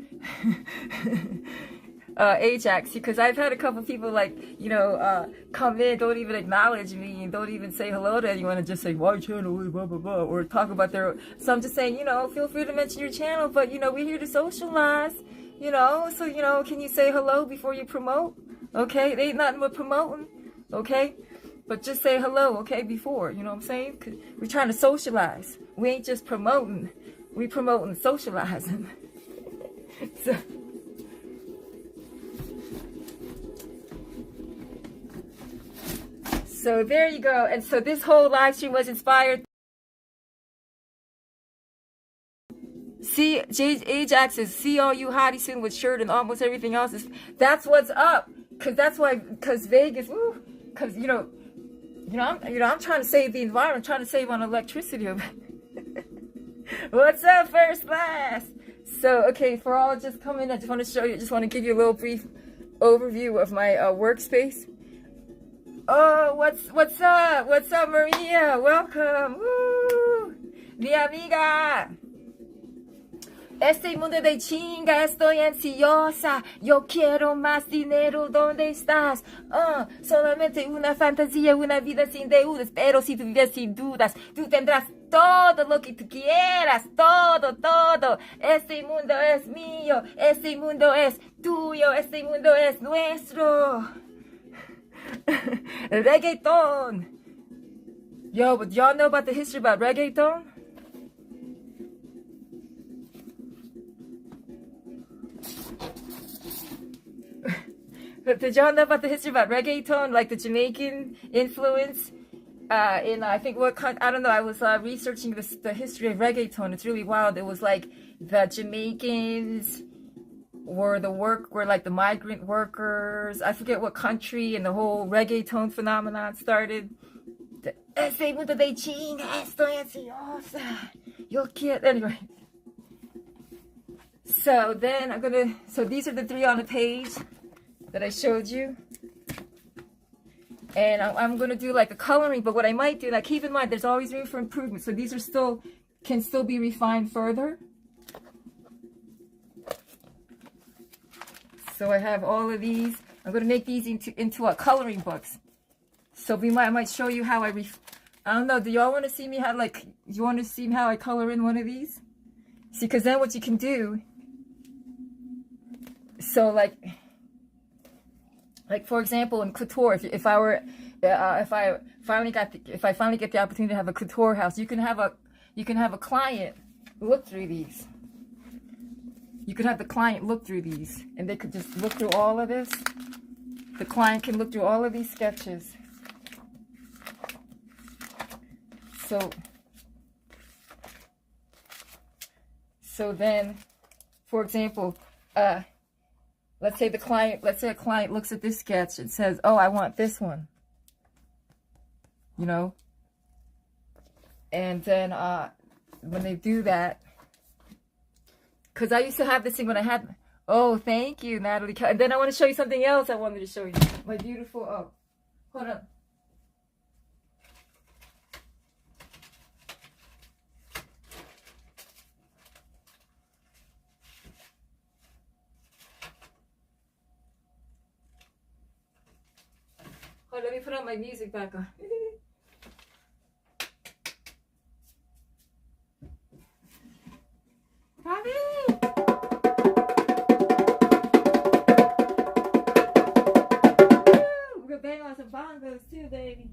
Ajax, because I've had a couple people, like, you know, come in, don't even acknowledge me and don't even say hello to anyone and just say, my channel, blah, blah, blah, or talk about their... So I'm just saying, you know, feel free to mention your channel, but, you know, we're here to socialize, you know, so, you know, can you say hello before you promote? Okay, there ain't nothing but promoting, okay? But just say hello, okay, before, you know what I'm saying? 'Cause we're trying to socialize. We ain't just promoting. We promoting socializing. So there you go. And so this whole live stream was inspired. See, Ajax is see all you hotties soon with shirt and almost everything else. That's what's up. Because Vegas, woo, because, you know, I'm trying to save the environment. I'm trying to save on electricity. What's up, first class? So, okay, for all just coming, I just want to show you, just want to give you a little brief overview of my workspace. Oh, what's up? What's up, Maria? Welcome. Woo! Mi amiga. Este mundo de chinga, estoy ansiosa. Yo quiero más dinero, ¿dónde estás? Solamente una fantasía, una vida sin deudas. Pero si tú vives sin dudas, tú tendrás todo lo que tú quieras. Todo, todo. Este mundo es mío. Este mundo es tuyo. Este mundo es nuestro. Reggaeton. Yo, but y'all know about the history about reggaeton? Did y'all know about the history about reggaeton, like the Jamaican influence in I think what country? I don't know. I was researching the history of reggaeton. It's really wild. It was like the Jamaicans were like the migrant workers. I forget what country, and the whole reggaeton phenomenon started. Ese mundo de chinga, estoy ansiosa. Yo quiero. Anyway. So then so these are the three on the page that I showed you. And I'm going to do like a coloring, but what I might do, like, keep in mind, there's always room for improvement. So these are can still be refined further. So I have all of these. I'm going to make these into a coloring books. So I might show you how I don't know, do y'all want to see me how, like, you want to see how I color in one of these? See, because then what you can do, so like for example, in couture, if I finally get the opportunity to have a couture house, you can have a client look through these. You could have the client look through these, and they could just look through all of this. The client can look through all of these sketches. So then, for example, let's say a client looks at this sketch and says, "Oh, I want this one," you know. And then when they do that, because I used to have this thing when I had. Oh, thank you, Natalie. And then I want to show you something else. I wanted to show you my beautiful. Oh, hold on. Oh, let me put on my music back on. Bobby! We're gonna bang on some bongos too, baby.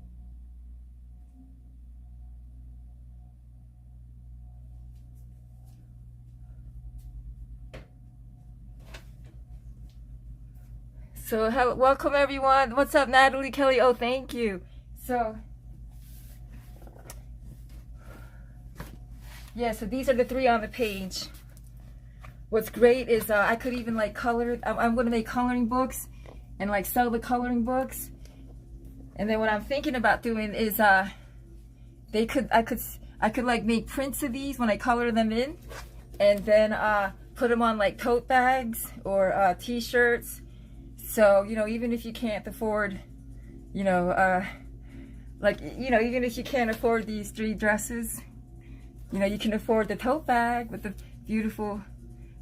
So, welcome everyone. What's up, Natalie Kelly? Oh, thank you. So, yeah, so these are the 3 on the page. What's great is I could even like color. I'm going to make coloring books and like sell the coloring books. And then what I'm thinking about doing is I could like make prints of these when I color them in, and then put them on like tote bags or t-shirts. So, you know, even if you can't afford, you know, even if you can't afford these 3 dresses, you know, you can afford the tote bag with the beautiful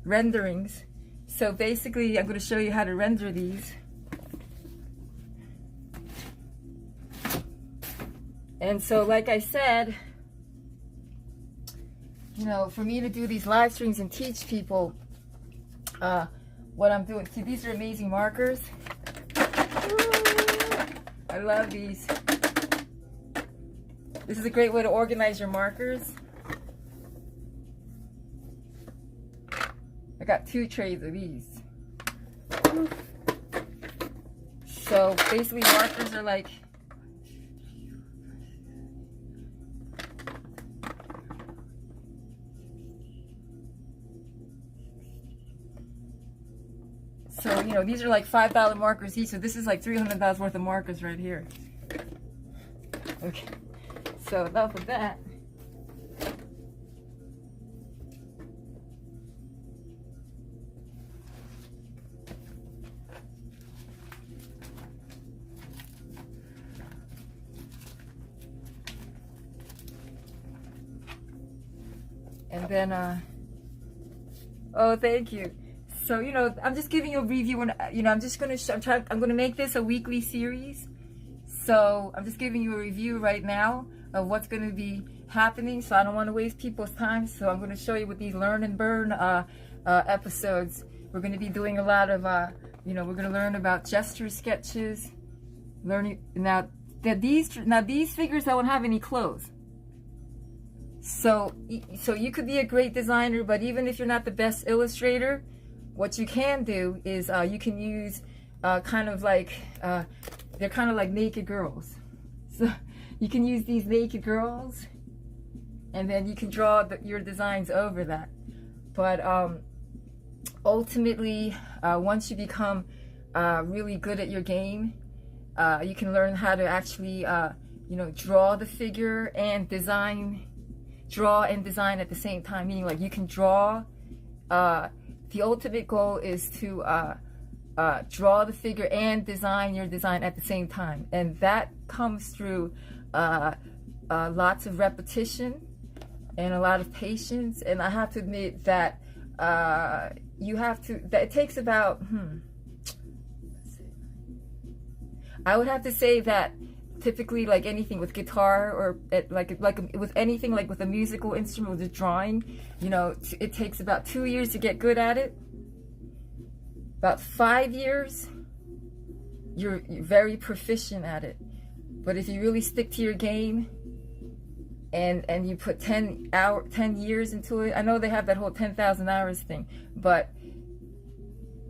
renderings. So basically, I'm going to show you how to render these. And so, like I said, you know, for me to do these live streams and teach people, what I'm doing. See, these are amazing markers. I love these. This is a great way to organize your markers. I got 2 trays of these. So basically markers are like, so, you know, these are like $5 markers each. So this is like $300 worth of markers right here. Okay. So enough of that. And then, oh, thank you. So, you know, I'm just giving you a review, and you know, I'm going to make this a weekly series. So I'm just giving you a review right now of what's going to be happening. So I don't want to waste people's time. So I'm going to show you with these learn and burn episodes. We're going to be doing a lot of, you know, we're going to learn about gesture sketches. Learning now that these figures don't have any clothes. So you could be a great designer, but even if you're not the best illustrator, what you can do is you can use kind of like, they're kind of like naked girls. So you can use these naked girls, and then you can draw your designs over that. But ultimately, once you become really good at your game, you can learn how to actually, you know, draw the figure and design at the same time. Meaning, like, you can draw. The ultimate goal is to draw the figure and design your design at the same time, and that comes through lots of repetition and a lot of patience. And I have to admit that it takes about I would have to say that typically like anything with guitar or like with anything like with a musical instrument with drawing, you know, it takes about 2 years to get good at it. About 5 years, you're very proficient at it. But if you really stick to your game and you put 10 years into it, I know they have that whole 10,000 hours thing, but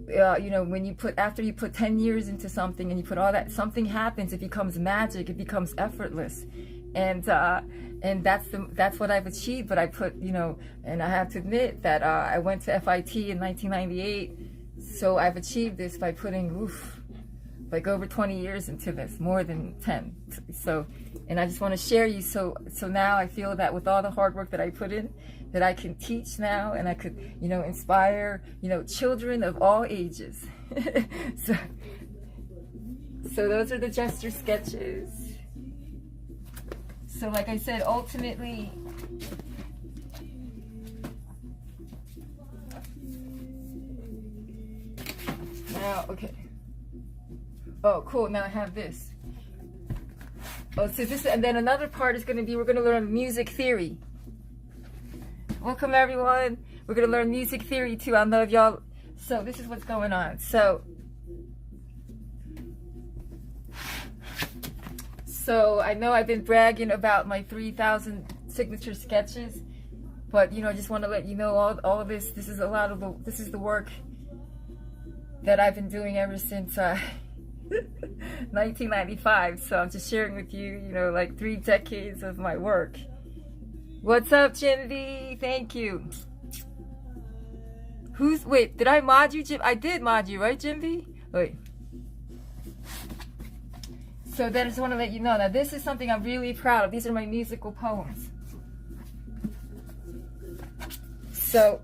you know, after you put 10 years into something and you put all that, something happens. It becomes magic. It becomes effortless, and that's what I've achieved. But I put, you know, and I have to admit that I went to FIT in 1998, so I've achieved this by putting like over 20 years into this, more than 10. So, and I just want to share you. So now I feel that with all the hard work that I put in, that I can teach now, and I could, you know, inspire, you know, children of all ages. So those are the gesture sketches. So like I said, ultimately, now, okay. Oh, cool. Now I have this. Oh, so this, and then another part is going to be, we're going to learn music theory. Welcome, everyone. We're going to learn music theory, too. I know if y'all... So this is what's going on. So I know I've been bragging about my 3,000 signature sketches, but, you know, I just want to let you know all of this. This is a lot of this is the work that I've been doing ever since 1995. So I'm just sharing with you, you know, like 3 decades of my work. What's up, Jim V? Thank you. Wait, did I mod you, Jim? I did mod you, right, Jim V? Wait. So then I just want to let you know, now this is something I'm really proud of. These are my musical poems. So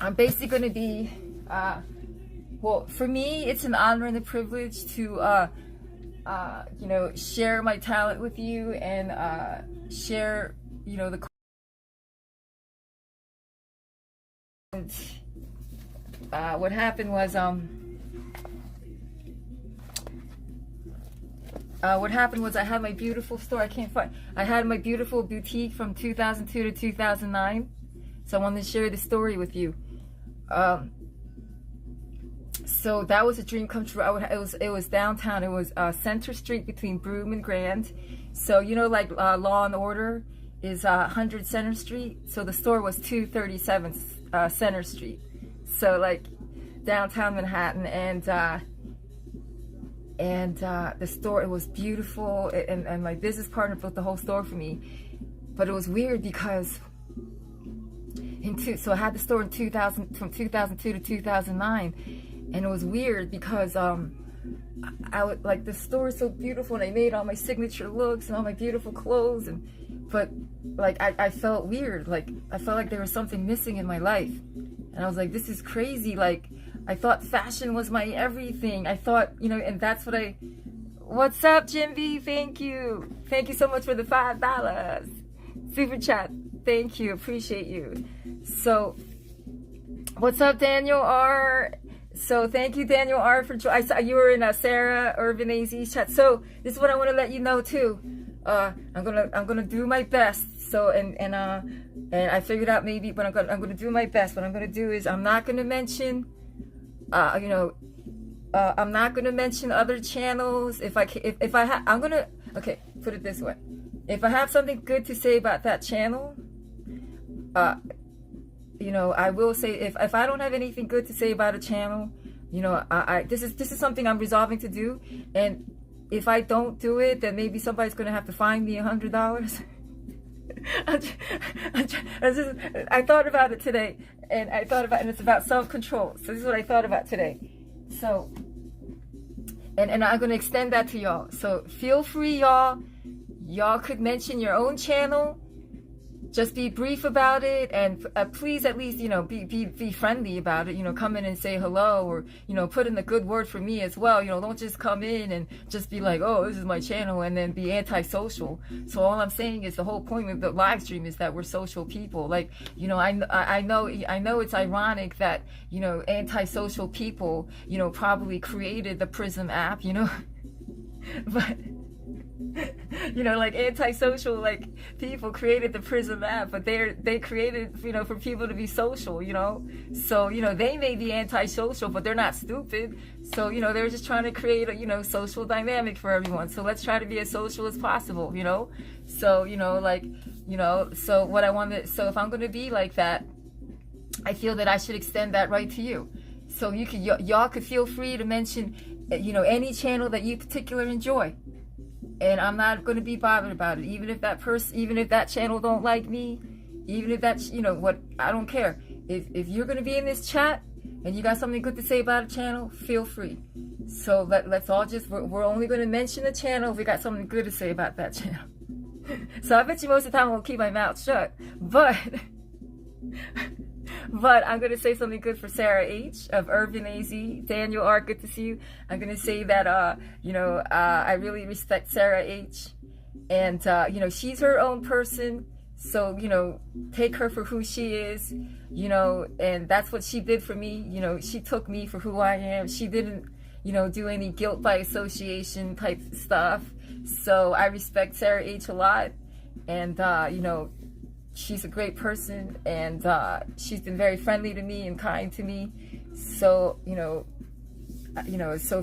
I'm basically going to be, well, for me, it's an honor and a privilege to, you know, share my talent with you and share, you know, what happened was, I had my beautiful store. I had my beautiful boutique from 2002 to 2009. So I wanted to share the story with you. So that was a dream come true. It was downtown. It was Center Street between Broome and Grand. So, you know, like Law and Order is 100 Center Street. So the store was 237 Center Street. So like downtown Manhattan, and the store, it was beautiful, and my business partner built the whole store for me. But it was weird because so I had the store in 2000, from 2002 to 2009, and it was weird because I would, like, the store is so beautiful, and I made all my signature looks and all my beautiful clothes, but like I felt weird. Like I felt like there was something missing in my life, and I was like, this is crazy. Like I thought fashion was my everything. I thought, you know, and that's what What's up, Jim B? Thank you so much for the $5 super chat. Thank you, appreciate you. So what's up, Daniel R? So thank you, Daniel R, for I saw you were in Sarah Urban AZ's chat. So this is what I want to let you know too. I'm gonna do my best. So and I figured out maybe, but I'm gonna do my best. What I'm gonna do is I'm not gonna mention, you know, I'm not gonna mention other channels. I'm gonna, okay, put it this way. If I have something good to say about that channel, you know, I will say. If I don't have anything good to say about a channel, you know, this is something I'm resolving to do, and if I don't do it, then maybe somebody's gonna have to fine me $100. I thought about it today, and it's about self-control. So this is what I thought about today. So, and I'm gonna extend that to y'all. So feel free, y'all. Y'all could mention your own channel. Just be brief about it, and please at least, you know, be friendly about it. You know, come in and say hello, or, you know, put in a good word for me as well. You know, don't just come in and just be like, oh, this is my channel, and then be antisocial. So all I'm saying is the whole point of the live stream is that we're social people. Like, you know, I know it's ironic that, you know, antisocial people, you know, probably created the Prism app, you know, You know, like antisocial, like people created the Prism app, but they created, you know, for people to be social, you know. So, you know, they may be antisocial, but they're not stupid. So, you know, they're just trying to create a, you know, social dynamic for everyone. So let's try to be as social as possible, you know. So, you know, like, you know, so what I wanted, so if I'm going to be like that, I feel that I should extend that right to you. So you could, y'all could feel free to mention, you know, any channel that you particularly enjoy. And I'm not going to be bothered about it. Even if that channel don't like me, even if that's, you know, what, I don't care. If you're going to be in this chat and you got something good to say about a channel, feel free. So let's all just, we're only going to mention the channel if we got something good to say about that channel. So I bet you most of the time I will keep my mouth shut. But I'm going to say something good for Sarah H. of Urban AZ. Daniel R., good to see you. I'm going to say that, you know, I really respect Sarah H. And, you know, she's her own person. So, you know, take her for who she is, you know, and that's what she did for me. You know, she took me for who I am. She didn't, you know, do any guilt by association type stuff. So I respect Sarah H. a lot. And, you know, she's a great person, and she's been very friendly to me and kind to me. So, you know, so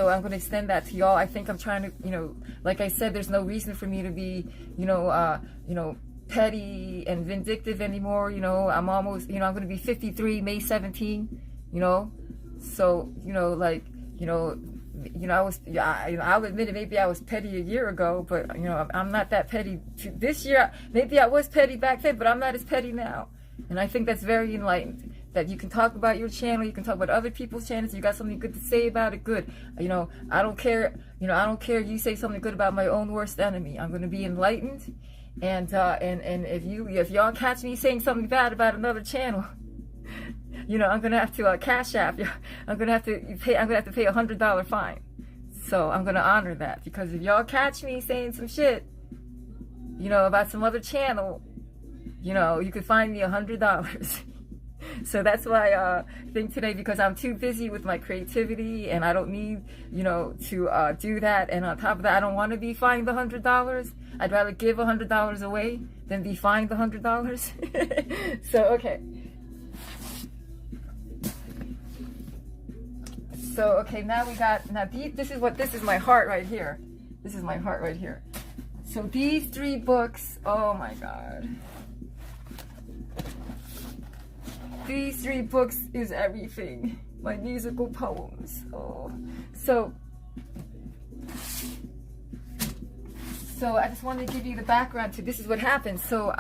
I'm going to extend that to y'all. I think I'm trying to, you know, like I said, there's no reason for me to be, you know, petty and vindictive anymore. You know, I'm almost, you know, I'm going to be 53 May 17, you know. So, you know, like, you know, I'll admit it, maybe I was petty a year ago, but, you know, I'm not that petty this year. Maybe I was petty back then, but I'm not as petty now. And I think that's very enlightened, that you can talk about your channel, you can talk about other people's channels, you got something good to say about it, good. You know, I don't care, you know, I don't care if you say something good about my own worst enemy. I'm going to be enlightened. And if y'all catch me saying something bad about another channel, you know, I'm gonna have to cash app. I'm gonna have to pay $100 fine. So I'm gonna honor that, because if y'all catch me saying some shit, you know, about some other channel, you know, you could find me $100. So that's why I think today, because I'm too busy with my creativity and I don't need, you know, to do that. And on top of that, I don't want to be fined $100. I'd rather give $100 away than be fined $100. So okay. So, okay, now we got, this is my heart right here. This is my heart right here. So these 3 books, oh my God. These 3 books is everything. My musical poems. Oh. So I just wanted to give you the background to, this is what happened. So,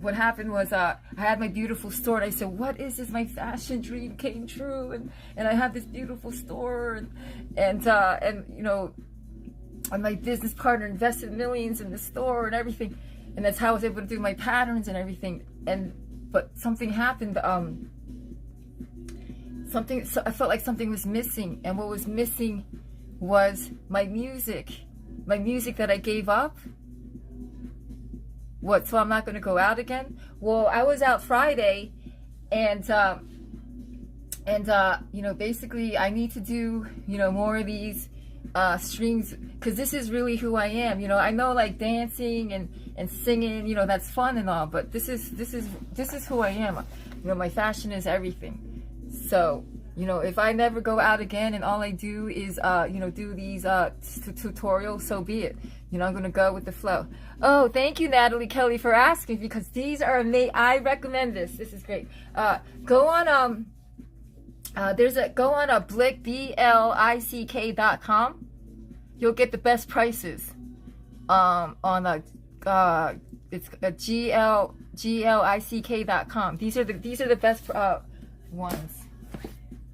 what happened was I had my beautiful store, and I said, what is this? My fashion dream came true, and I have this beautiful store, and you know, and my business partner invested millions in the store and everything, and that's how I was able to do my patterns and everything. But something happened. I felt like something was missing, and what was missing was my music that I gave up. What, so I'm not going to go out again? Well, I was out Friday, and you know, basically I need to do, you know, more of these streams, because this is really who I am. You know, I know, like, dancing and singing, you know, that's fun and all, but this is who I am. You know, my fashion is everything. So, you know, if I never go out again and all I do is, you know, do these tutorials, so be it. You know, I'm going to go with the flow. Oh, thank you, Natalie Kelly, for asking, because these are amazing. I recommend this. This is great. Go on, go on Blick, BLICK.com. You'll get the best prices. On it's GLICK.com. These are the best ones.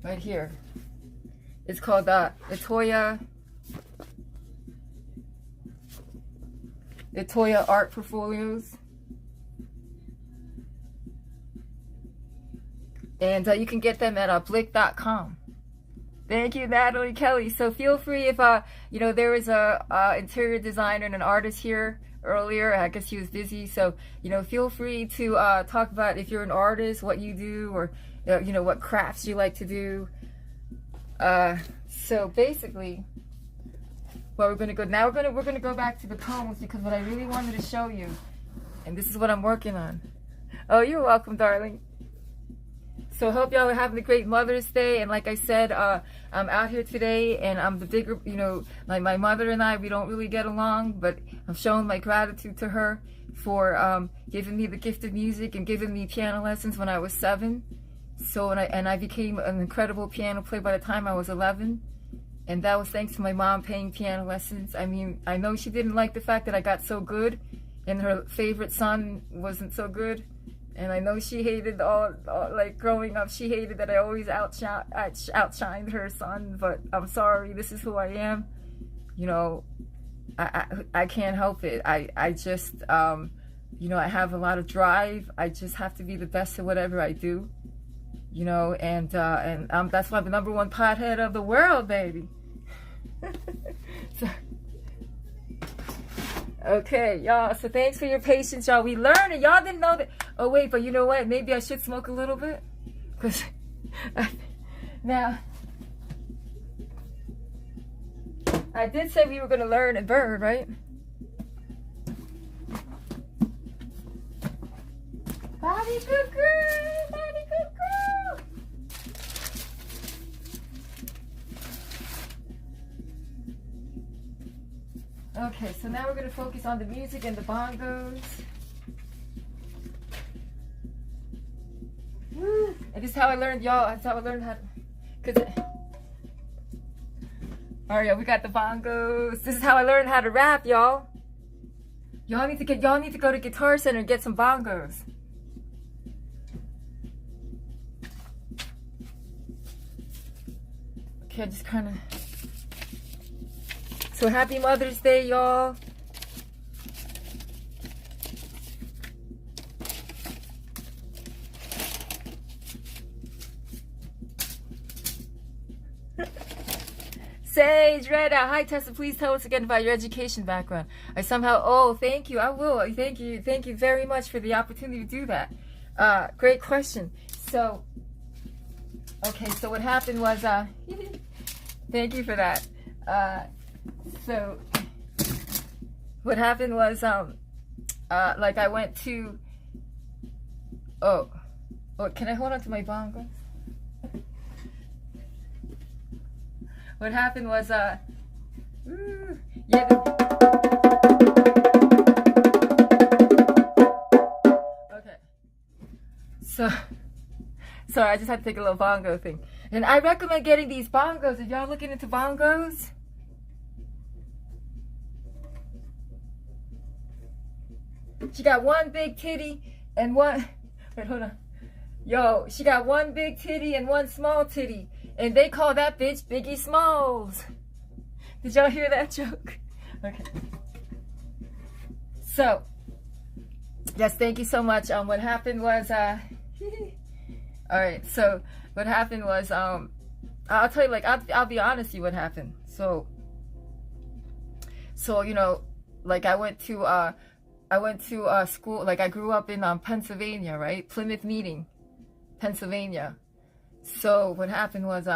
Right here. It's called Latoya Art Portfolios. And you can get them at blick.com. Thank you, Natalie Kelly. So feel free, if you know, there was a interior designer and an artist here earlier. I guess he was busy, so, you know, feel free to talk about, if you're an artist, what you do, or you know, what crafts you like to do. So basically, Well, we're gonna go now. We're gonna go back to the poems because what I really wanted to show you, and this is what I'm working on. Oh, you're welcome, darling. So hope y'all are having a great Mother's Day. And like I said, I'm out here today, and I'm the bigger, you know, like my mother and I, we don't really get along, but I'm showing my gratitude to her for giving me the gift of music and giving me piano lessons when I was 7. So and I became an incredible piano player by the time I was 11. And that was thanks to my mom paying piano lessons. I mean, I know she didn't like the fact that I got so good and her favorite son wasn't so good. And I know she hated all like growing up, she hated that I always outshined her son. But I'm sorry, this is who I am. You know, I can't help it. I just, you know, I have a lot of drive. I just have to be the best at whatever I do. You know, and that's why I'm the #1 pothead of the world, baby. So, okay, y'all. So thanks for your patience, y'all. We learned, and y'all didn't know that. Oh wait, but you know what? Maybe I should smoke a little bit, cause now I did say we were gonna learn and burn, right? Bobby, good girl. Bobby, good girl. Okay, so now we're going to focus on the music and the bongos. Woo. And this is how I learned, y'all. That's how I learned how to... Alright, we got the bongos. This is how I learned how to rap, y'all. Y'all need to go to Guitar Center and get some bongos. Okay, I just kind of... So happy Mother's Day, y'all. Sage Red out. Hi Tessa, please tell us again about your education background. I somehow, oh, thank you. I will. Thank you very much for the opportunity to do that. Great question. So, okay, so what happened was, thank you for that. So what happened was, like I went to, oh, can I hold on to my bongos? What happened was, yeah, okay. So, sorry, I just had to take a little bongo thing. And I recommend getting these bongos. If y'all looking into bongos, she got one big titty and one, wait, hold on. Yo, she got one big titty and one small titty. And they call that bitch Biggie Smalls. Did y'all hear that joke? Okay. So, yes, thank you so much. What happened was, all right, so what happened was, I'll tell you, like, I'll be honest with you what happened. So, you know, like I went to school, like I grew up in Pennsylvania, right? Plymouth Meeting, Pennsylvania. So what happened was,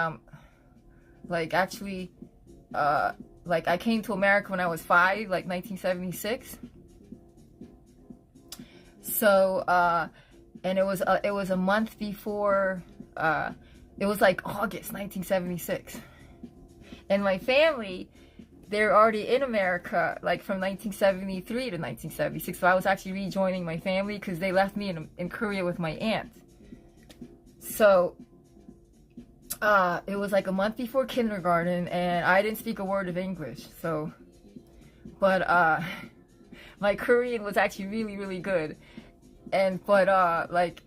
like actually, like I came to America when I was 5, like 1976. So, and it was a month before, it was like August 1976. And my family, they're already in America, like from 1973 to 1976. So I was actually rejoining my family because they left me in Korea with my aunt. So, it was like a month before kindergarten, and I didn't speak a word of English. So, but my Korean was actually really, really good. But like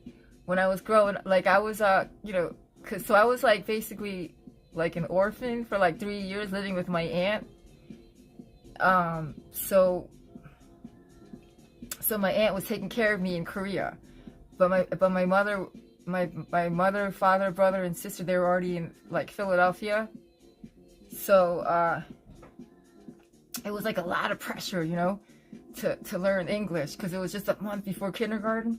when I was growing, like I was, you know, so I was like basically like an orphan for like 3 years living with my aunt. So my aunt was taking care of me in Korea, but my mother, my mother, father, brother, and sister, they were already in like Philadelphia. So it was like a lot of pressure, you know, to learn English because it was just a month before kindergarten.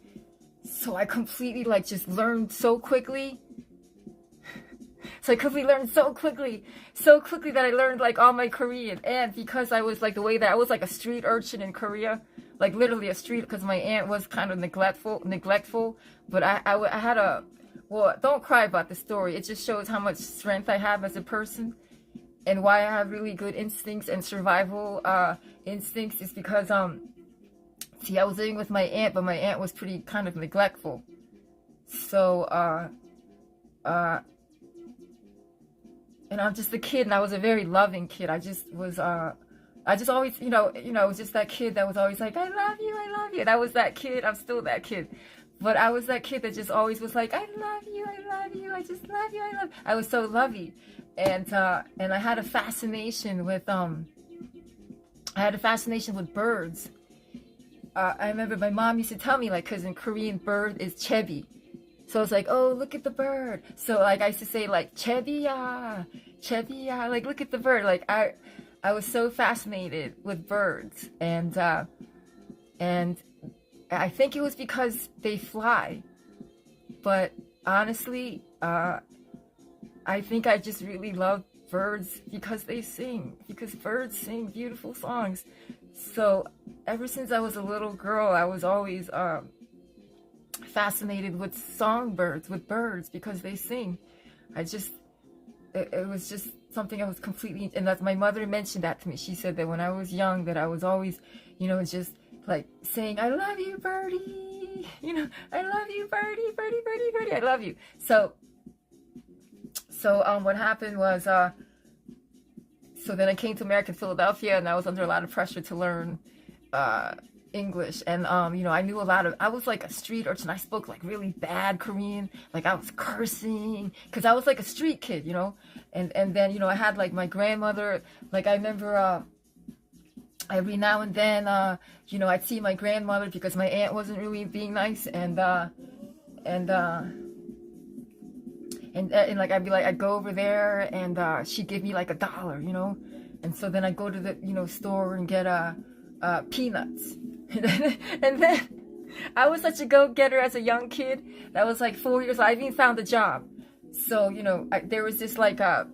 So I completely like just learned so quickly. So I quickly learned so quickly that I learned like all my Korean. And because I was like the way that I was like a street urchin in Korea, like literally a street, because my aunt was kind of neglectful. But I had a, well, don't cry about the story. It just shows how much strength I have as a person and why I have really good instincts and survival instincts is because, see, I was living with my aunt, but my aunt was pretty kind of neglectful. So, and I'm just a kid, and I was a very loving kid. I just was, I just always, was just that kid that was always like, I love you, I love you. And I was that kid. I'm still that kid. But I was that kid that just always was like, I love you, I just love you, I love you. I was so lovey. And I had a fascination with, birds. I remember my mom used to tell me, like, because in Korean, bird is chebi. So it's like, oh, look at the bird. So like I used to say like chebiya, like look at the bird. Like I was so fascinated with birds, and I think it was because they fly. But honestly, I think I just really love birds because they sing, because birds sing beautiful songs. So ever since I was a little girl, I was always fascinated with songbirds, with birds, because they sing. It was just something I was completely, and that's, my mother mentioned that to me. She said that when I was young, that I was always, just like saying, I love you, birdie, I love you, birdie, birdie, birdie, birdie, I love you. So what happened was, so then I came to America, Philadelphia, and I was under a lot of pressure to learn English, and I knew a lot of, I was like a street urchin. I spoke like really bad Korean, like I was cursing because I was like a street kid, and then I had like my grandmother, like I remember every now and then I'd see my grandmother because my aunt wasn't really being nice, and like I'd go over there, and she'd give me like $1, and so then I'd go to the store and get peanuts. And then I was such a go-getter as a young kid. That was like 4 years old. I even found a job. So there was this like it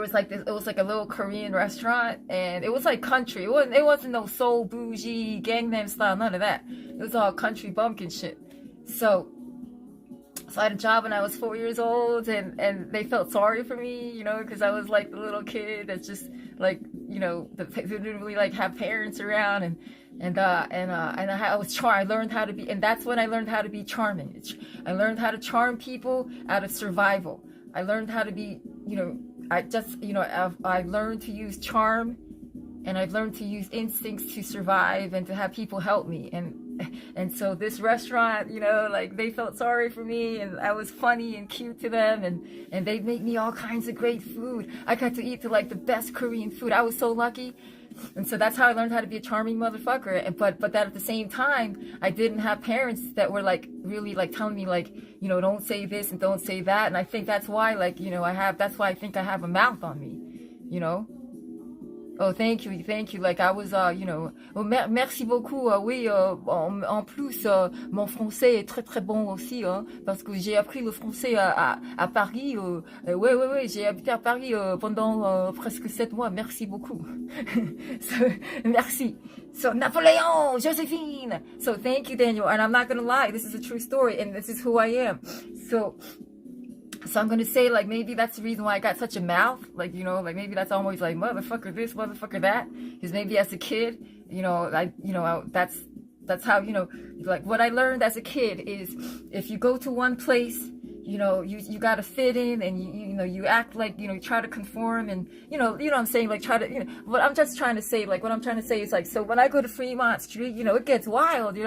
was like a little Korean restaurant, and it was like country. It wasn't no Seoul bougie Gangnam style, none of that. It was all country bumpkin shit. So I had a job when I was 4 years old, and they felt sorry for me, because I was like the little kid that's just like, they didn't really like have parents around, I learned how to be, and that's when I learned how to be charming. I learned how to charm people out of survival. I learned how to be, I learned to use charm, and I've learned to use instincts to survive and to have people help me. And so this restaurant, like they felt sorry for me, and I was funny and cute to them, and they made me all kinds of great food. I got to eat like the best Korean food. I was so lucky. And so that's how I learned how to be a charming motherfucker. But that at the same time, I didn't have parents that were like really like telling me like, don't say this and don't say that. And I think that's why that's why I think I have a mouth on me, Oh, thank you. Like I was, oh, merci beaucoup. Oui, en plus, mon français est très très bon aussi, parce que j'ai appris le français à Paris. Ouais, j'ai habité à Paris pendant presque 7 mois. Merci beaucoup. Merci. So Napoleon, Josephine. So thank you, Daniel. And I'm not gonna lie, this is a true story, and this is who I am. So I'm going to say, like, maybe that's the reason why I got such a mouth. Like, like maybe that's always like, motherfucker this, motherfucker that. Because maybe as a kid, that's how, like what I learned as a kid is if you go to one place, you got to fit in, and you act like, try to conform, and, what I'm saying, like try to, what I'm just trying to say, like what I'm trying to say is like, so when I go to Fremont Street, it gets wild,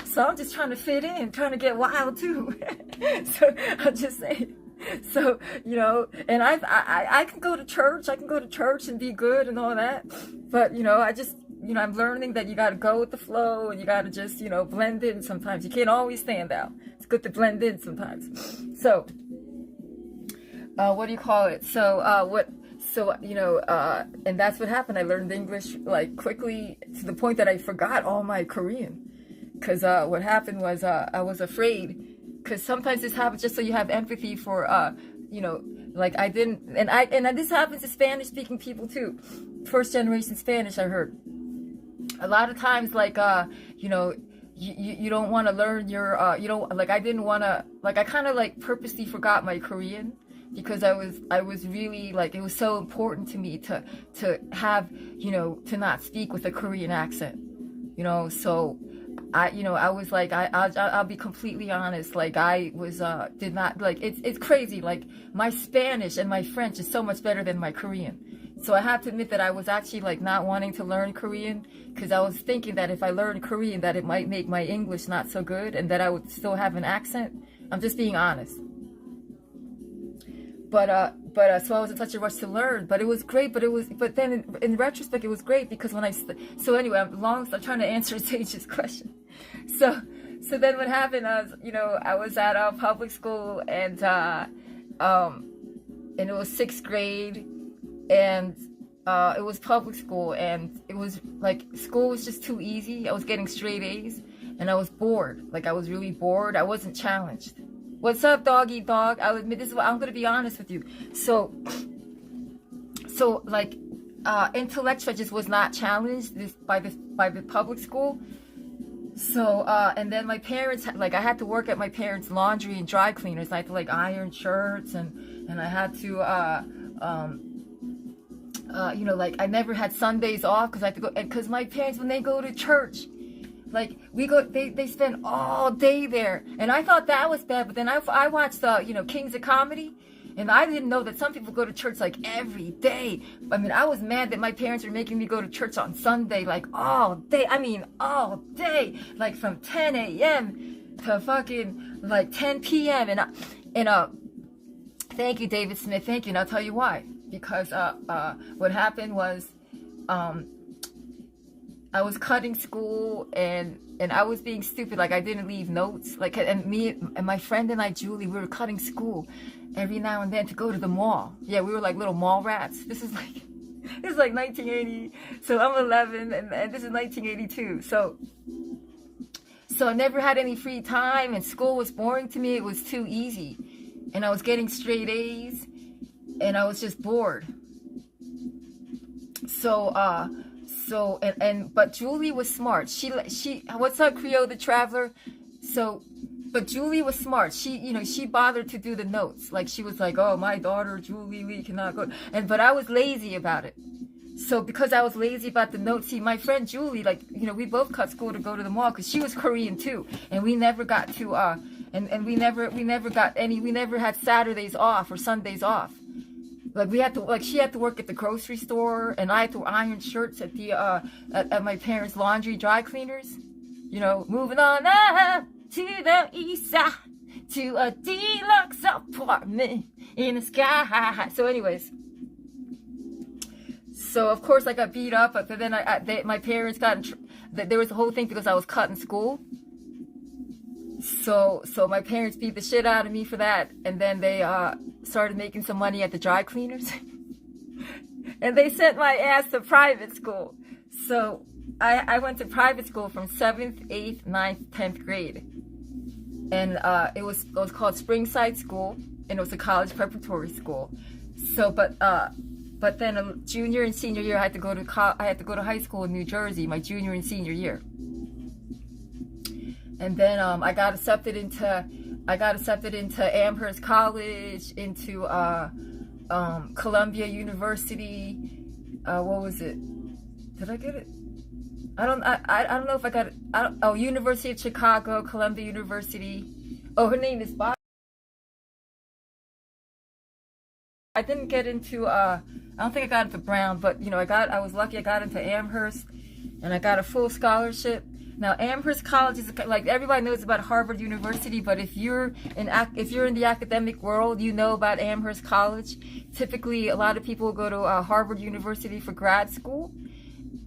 so I'm just trying to fit in, trying to get wild too. So I'm just saying. So, and I can go to church. I can go to church and be good and all that. But, I just, I'm learning that you got to go with the flow, and you got to just, blend in sometimes. You can't always stand out. It's good to blend in sometimes. So, what do you call it? So, and that's what happened. I learned English like quickly to the point that I forgot all my Korean. Because what happened was I was afraid. Because sometimes this happens just so you have empathy for, Like I didn't, and this happens to Spanish speaking people too. First generation Spanish, I heard. A lot of times, like, you know, you don't want to learn your, you don't, like, I didn't want to, like, I kind of, like, purposely forgot my Korean because I was really, like, it was so important to me to have, you know, to not speak with a Korean accent, you know, so you know, I was like, I'll be completely honest, like, I was, did not, like, it's crazy, like, my Spanish and my French is so much better than my Korean. So I have to admit that I was actually like not wanting to learn Korean because I was thinking that if I learned Korean that it might make my English not so good and that I would still have an accent. I'm just being honest. But so I was in such a rush to learn, but it was great. But then in retrospect, it was great because when so anyway, I'm trying to answer Sage's question. So then what happened was, you know, I was at a public school and it was 6th grade. And it was public school, and it was like school was just too easy. I was getting straight A's, and I was bored. Like I was really bored. I wasn't challenged. What's up, doggy dog? I'll admit this is what I'm gonna be honest with you. So like intellectual just was not challenged by the public school. So and then my parents, like I had to work at my parents' laundry and dry cleaners. I had to like iron shirts, and I had to you know, like I never had Sundays off because I had to go, because my parents, when they go to church, like they spend all day there, and I thought that was bad. But then I watched you know, Kings of Comedy, and I didn't know that some people go to church like every day. I mean, I was mad that my parents were making me go to church on Sunday, like all day. I mean, all day, like from 10 a.m. to fucking like 10 p.m. And thank you, David Smith. Thank you, and I'll tell you why. Because what happened was I was cutting school and I was being stupid. Like I didn't leave notes. Like, and me and my friend and I, Julie, we were cutting school every now and then to go to the mall. Yeah, we were like little mall rats. This is like 1980. So I'm 11 and this is 1982. So I never had any free time and school was boring to me. It was too easy. And I was getting straight A's. And I was just bored. But Julie was smart. She what's up, Creole the Traveler? But Julie was smart. She bothered to do the notes. Like she was like, oh, my daughter Julie Lee cannot go. But I was lazy about it. So because I was lazy about the notes, my friend Julie, like, you know, we both cut school to go to the mall because she was Korean too, and we never got to and we never had Saturdays off or Sundays off. Like she had to work at the grocery store, and I had to iron shirts at the at my parents' laundry dry cleaners. You know, moving on to the east side to a deluxe apartment in the sky. So, anyways, so of course I got beat up, but then my parents got there was a whole thing because I was cutting school. So my parents beat the shit out of me for that, and then they started making some money at the dry cleaners, and they sent my ass to private school. So I went to private school from 7th, 8th, 9th, 10th grade, and it was called Springside School, and it was a college preparatory school. So but then a junior and senior year I had to go to high school in New Jersey, my junior and senior year. And then I got accepted into Amherst College, into Columbia University. What was it? Did I get it? I don't know if I got it. University of Chicago, Columbia University. Oh, her name is Bob. I didn't get into I don't think I got into Brown, but you know, I was lucky I got into Amherst, and I got a full scholarship. Now, Amherst College is like everybody knows about Harvard University, but if you're in the academic world, you know about Amherst College. Typically, a lot of people go to Harvard University for grad school,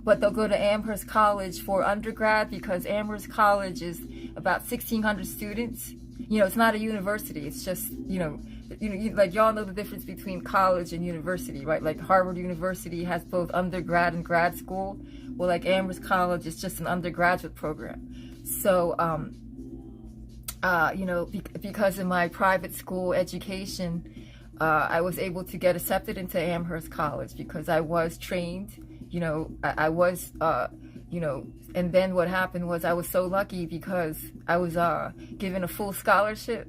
but they'll go to Amherst College for undergrad because Amherst College is about 1,600 students. You know, it's not a university. It's just, like y'all know the difference between college and university, right? Like Harvard University has both undergrad and grad school. Well, like Amherst College is just an undergraduate program. So, because of my private school education, I was able to get accepted into Amherst College because I was trained, I was, and then what happened was I was so lucky because I was given a full scholarship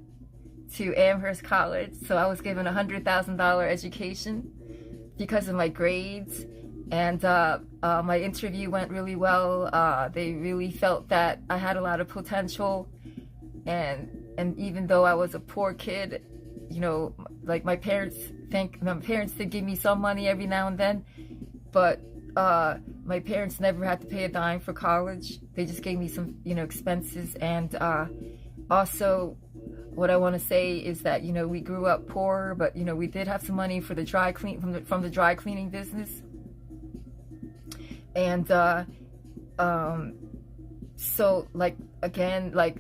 to Amherst College. So I was given $100,000 education because of my grades. And my interview went really well. They really felt that I had a lot of potential. And even though I was a poor kid, like my parents did give me some money every now and then, but my parents never had to pay a dime for college. They just gave me some, expenses. And also, what I want to say is that, we grew up poor, but, we did have some money for the dry clean from the dry cleaning business. And so, like, again, like,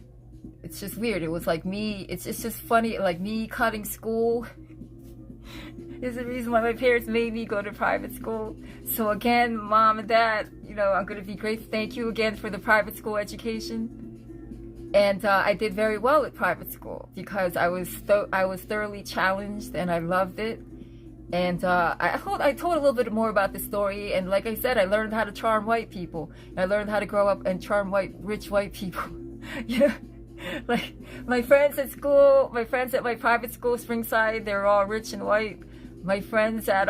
it's just weird. It was like me, it's just funny, like me cutting school is the reason why my parents made me go to private school. So again, Mom and Dad, I'm going to be grateful. Thank you again for the private school education. And I did very well at private school because I was thoroughly challenged and I loved it. And I told a little bit more about the story. And like I said, I learned how to charm white people. I learned how to grow up and charm rich white people. Like my friends at school, my friends at my private school, Springside, they're all rich and white. My friends at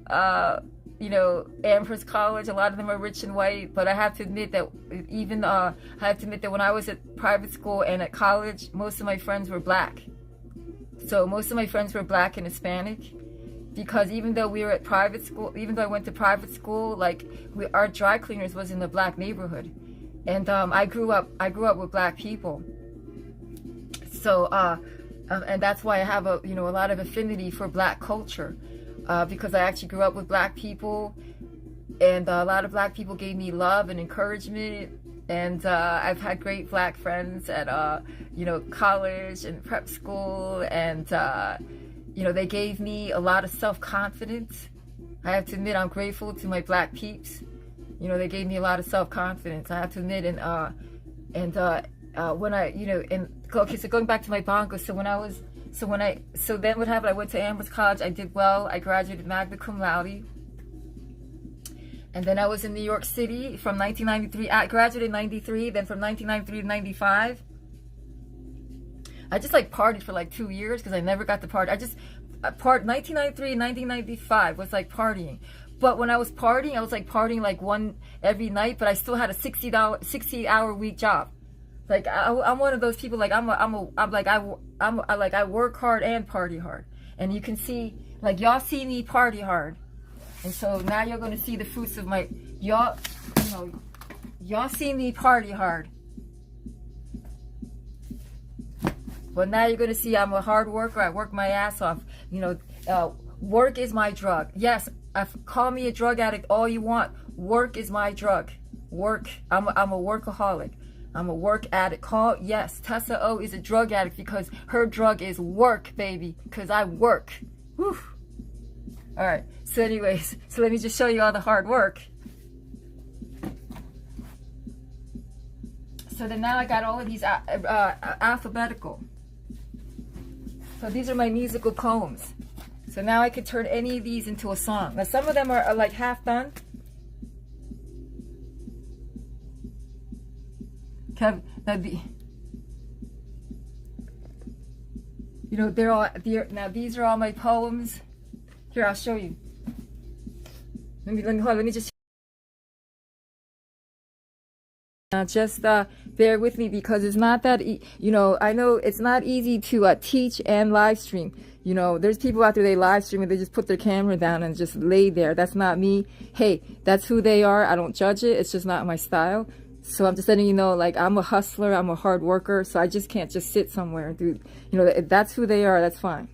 Amherst College, a lot of them are rich and white. But I have to admit that when I was at private school and at college, most of my friends were black. So most of my friends were black and Hispanic. Because even though we were at private school, even though I went to private school, like our dry cleaners was in the black neighborhood. And I grew up with black people, so and that's why I have a lot of affinity for black culture, because I actually grew up with black people, and a lot of black people gave me love and encouragement, and I've had great black friends at college and prep school, and they gave me a lot of self-confidence. I have to admit I'm grateful to my black peeps. They gave me a lot of self-confidence, I have to admit. And when okay, so going back to my bongo, so then what happened, I went to Amherst College, I did well, I graduated magna cum laude. And then I was in New York City from 1993, I graduated in 93, then from 1993 to 95. I just like partied for like 2 years because I never got to party. 1993 and 1995 was like partying. But when I was partying, I was like partying like one every night, but I still had a 60-hour week job. Like I'm one of those people. Like I work hard and party hard. And you can see, like, y'all see me party hard, and so now you're gonna see the fruits of my y'all see me party hard. But now you're gonna see I'm a hard worker. I work my ass off. Work is my drug. Yes. Call me a drug addict all you want. Work is my drug. Work. I'm a workaholic. I'm a work addict. Yes, Tessa O is a drug addict because her drug is work, baby. Because I work. Whew. All right. So anyways, so let me just show you all the hard work. So then now I got all of these alphabetical. So these are my musical poems. So now I could turn any of these into a song. Now some of them are like half done. Now these are all my poems. Here, I'll show you. Let me just. Just bear with me because it's not that, I know it's not easy to teach and live stream. There's people out there, they live stream and they just put their camera down and just lay there. That's not me. Hey, that's who they are. I don't judge it. It's just not my style. So I'm just letting you know, like, I'm a hustler. I'm a hard worker. So I just can't just sit somewhere and do, if that's who they are, that's fine.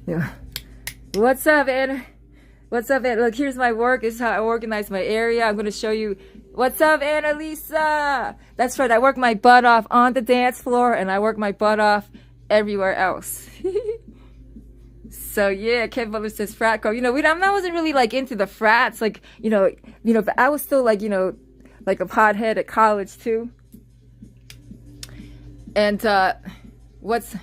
Yeah. What's up, Anna? What's up, Anna? Look, here's my work. This is how I organize my area. I'm going to show you. What's up, Annalisa? That's right. I work my butt off on the dance floor, and I work my butt off everywhere else. So yeah, Ken Butler says frat girl. I wasn't really like into the frats, like, but I was still like, like a pothead at college too. And what's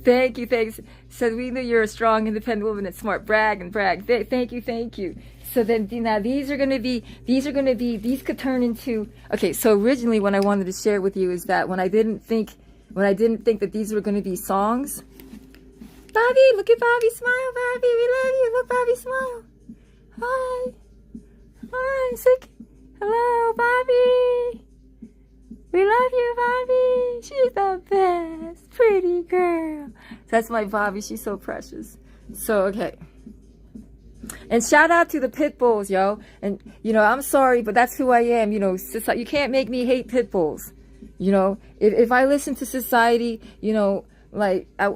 Thank you, thanks. So we knew you're a strong, independent woman and smart. Brag and brag. Thank you, thank you. So then now these could turn into, okay, so originally what I wanted to share with you is that when I didn't think that these were going to be songs. Bobby, look at Bobby, smile, Bobby, we love you. Look, Bobby, smile. Hi. Hi, sick. Hello, Bobby. We love you, Bobby. She's the best. Pretty girl. That's my Bobby. She's so precious. So, okay. And shout out to the pit bulls, yo. And, you know, I'm sorry, but that's who I am. You know, you can't make me hate pit bulls. You know, if I listen to society, you know, like, I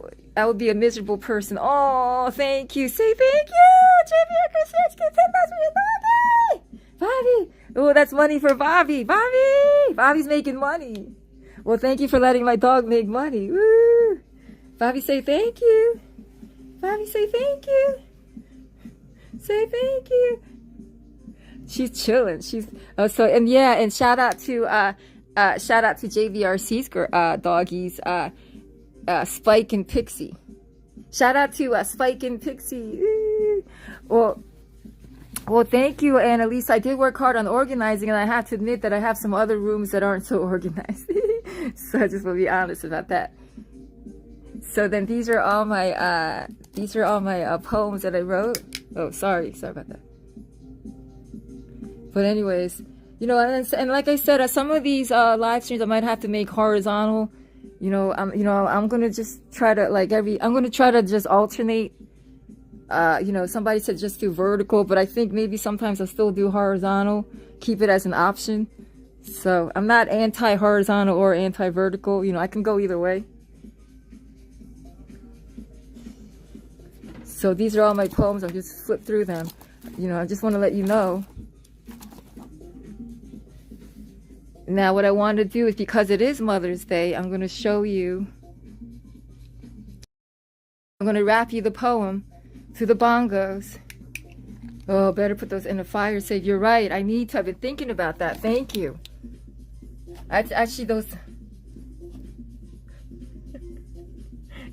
would be a miserable person. Oh, thank you. Say thank you. JB Chris, get Bobby. Bobby. Oh, that's money for Bobby. Bobby's making money. Well, thank you for letting my dog make money. Woo. Bobby, say thank you. Bobby, say thank you. Say thank you. She's chilling. She's and shout out to JVRC's doggies, Spike and Pixie. Shout out to Spike and Pixie. Well, thank you, Annalise. I did work hard on organizing, and I have to admit that I have some other rooms that aren't so organized. So I just want to be honest about that. So then these are all my poems that I wrote. Oh, sorry about that. But anyways, you know, and like I said, some of these live streams I might have to make horizontal. I'm gonna just try to just alternate. You know, somebody said just do vertical, but I think maybe sometimes I'll still do horizontal, keep it as an option. So I'm not anti-horizontal or anti-vertical. You know, I can go either way. So these are all my poems. I'll just flip through them. You know, I just want to let you know. Now, what I want to do is, because it is Mother's Day, I'm going to show you. I'm going to rap you the poem to the bongos. Oh, better put those in the fire. Say, you're right. I need to. I've been thinking about that. Thank you. Actually, those.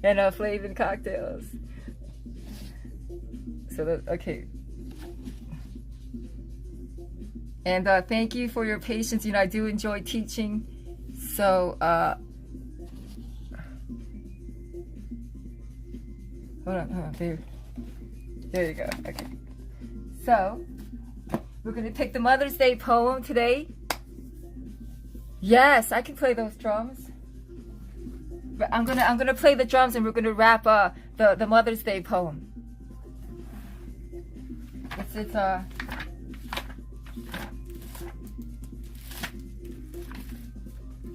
And flavored cocktails. So, okay. And thank you for your patience. You know, I do enjoy teaching. So, hold on, there you go. Okay. So, we're going to pick the Mother's Day poem today. Yes, I can play those drums. But I'm gonna play the drums, and we're gonna rap the Mother's Day poem. It's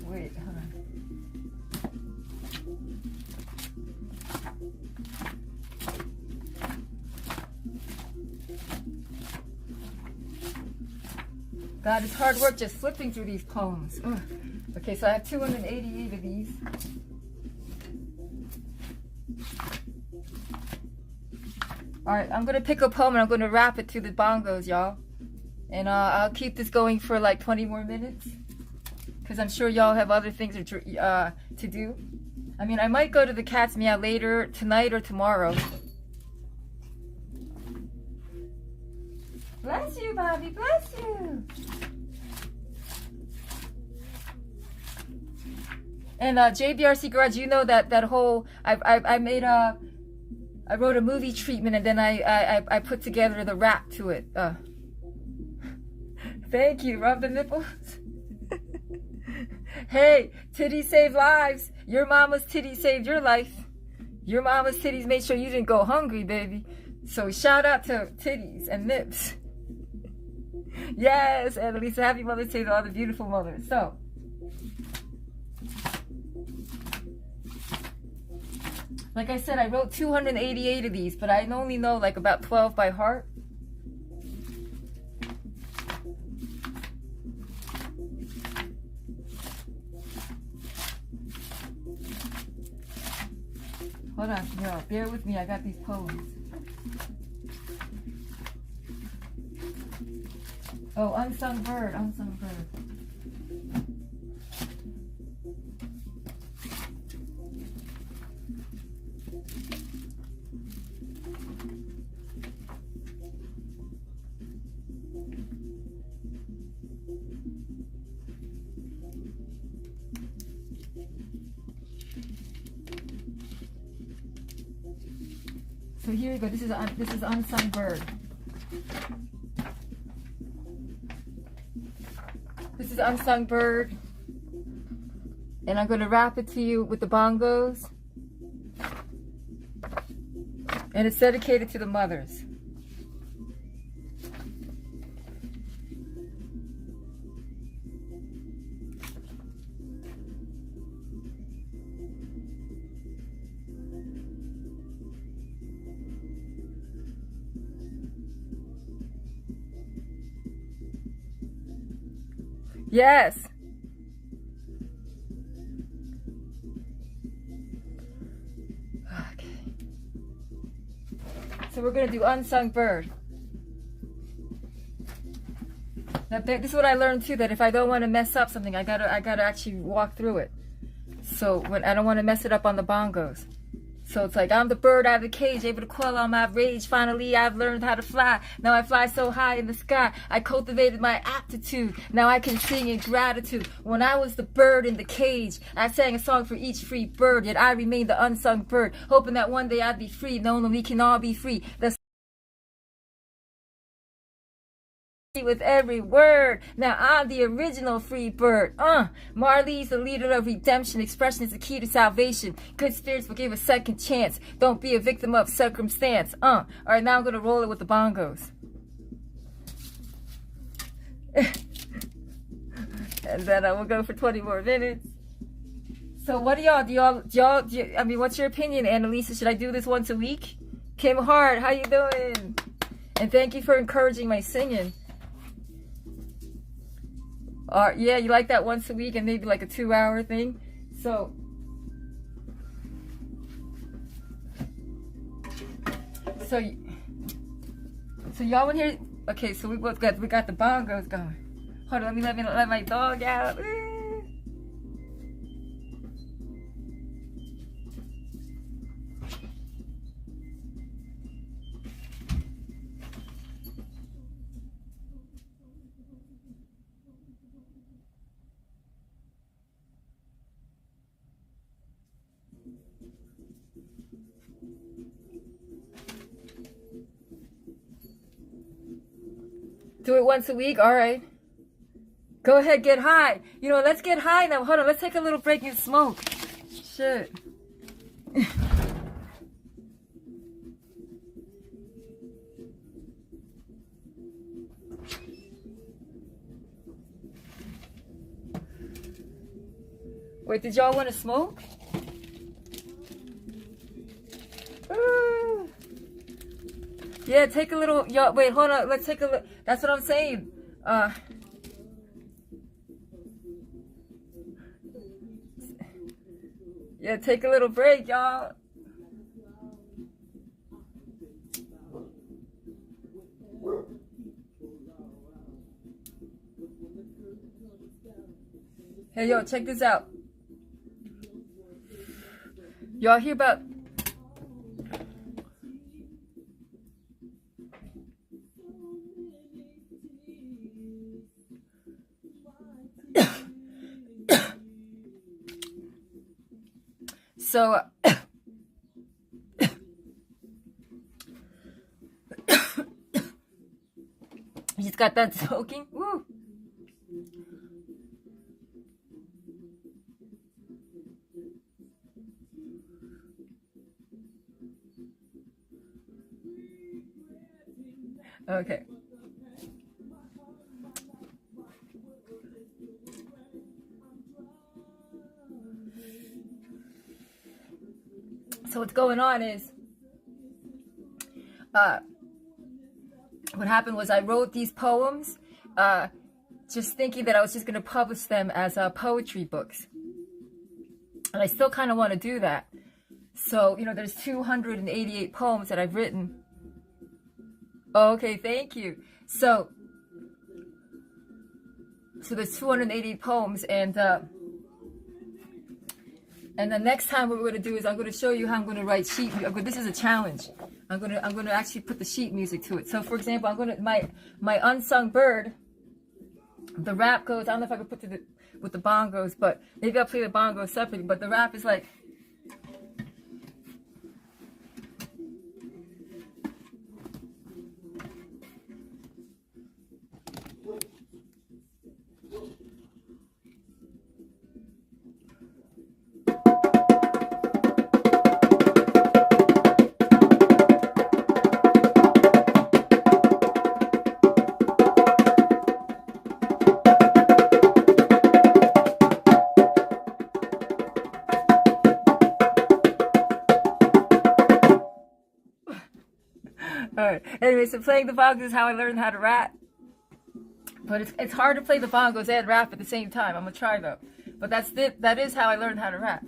wait, hold on. God, it's hard work just flipping through these poems. Ugh. Okay, so I have 288 of these. Alright, I'm gonna pick a poem and I'm gonna rap it to the bongos, y'all. And I'll keep this going for like 20 more minutes, because I'm sure y'all have other things to do. I mean, I might go to the Cat's Meow later tonight or tomorrow. Bless you, Bobby, bless you. And JBRC Garage, you know that whole I wrote a movie treatment, and then I put together the rap to it. Thank you. Rub the nipples. Hey, titties save lives. Your mama's titties saved your life. Your mama's titties made sure you didn't go hungry, baby. So shout out to titties and nips. Yes, and Lisa, happy Mother's Day to all the beautiful mothers. So, like I said, I wrote 288 of these, but I only know like about 12 by heart. Hold on, y'all, bear with me, I got these poems. Oh, unsung bird, unsung bird. So here you go. This is Unsung Bird. This is Unsung Bird. And I'm going to rap it to you with the bongos. And it's dedicated to the mothers. Yes. Okay. So we're gonna do Unsung Bird. Now this is what I learned too, that if I don't want to mess up something, I gotta actually walk through it. So when I don't want to mess it up on the bongos. So it's like, I'm the bird out of the cage, able to quell all my rage. Finally, I've learned how to fly. Now I fly so high in the sky. I cultivated my aptitude. Now I can sing in gratitude. When I was the bird in the cage, I sang a song for each free bird. Yet I remained the unsung bird, hoping that one day I'd be free, knowing that we can all be free. With every word. Now I'm the original free bird. Marley's the leader of redemption. Expression is the key to salvation. Good spirits will give a second chance. Don't be a victim of circumstance. All right, now I'm gonna roll it with the bongos. And then we'll go for 20 more minutes. So what do y'all, I mean, what's your opinion, Annalisa? Should I do this once a week? Kim Hart, how you doing? And thank you for encouraging my singing. Yeah, you like that once a week and maybe like a 2-hour thing. So y'all want to hear? Okay, so we got the bongos going. Hold on, let my dog out. Do it once a week? All right. Go ahead, get high. You know, let's get high now. Hold on, let's take a little break and smoke. Shit. Wait, did y'all want to smoke? Yeah, take a little. Yo, wait, hold on. Let's take a look. That's what I'm saying. Yeah, take a little break, y'all. Hey, yo, check this out. Y'all hear about? So, you just got done smoking? Woo! Okay. So what's going on is, what happened was I wrote these poems, just thinking that I was just going to publish them as poetry books. And I still kind of want to do that. So, you know, there's 288 poems that I've written. Okay, thank you. So there's 288 poems, and the next time what we're going to do is I'm going to show you how I'm going to write sheet music. This is a challenge. I'm going to actually put the sheet music to it. So for example, I'm going to my unsung bird. The rap goes. I don't know if I could put to with the bongos, but maybe I'll play the bongos separately. But the rap is like. Anyway, so playing the bongos is how I learned how to rap. But it's hard to play the bongos and rap at the same time. I'm gonna try though. But that is how I learned how to rap.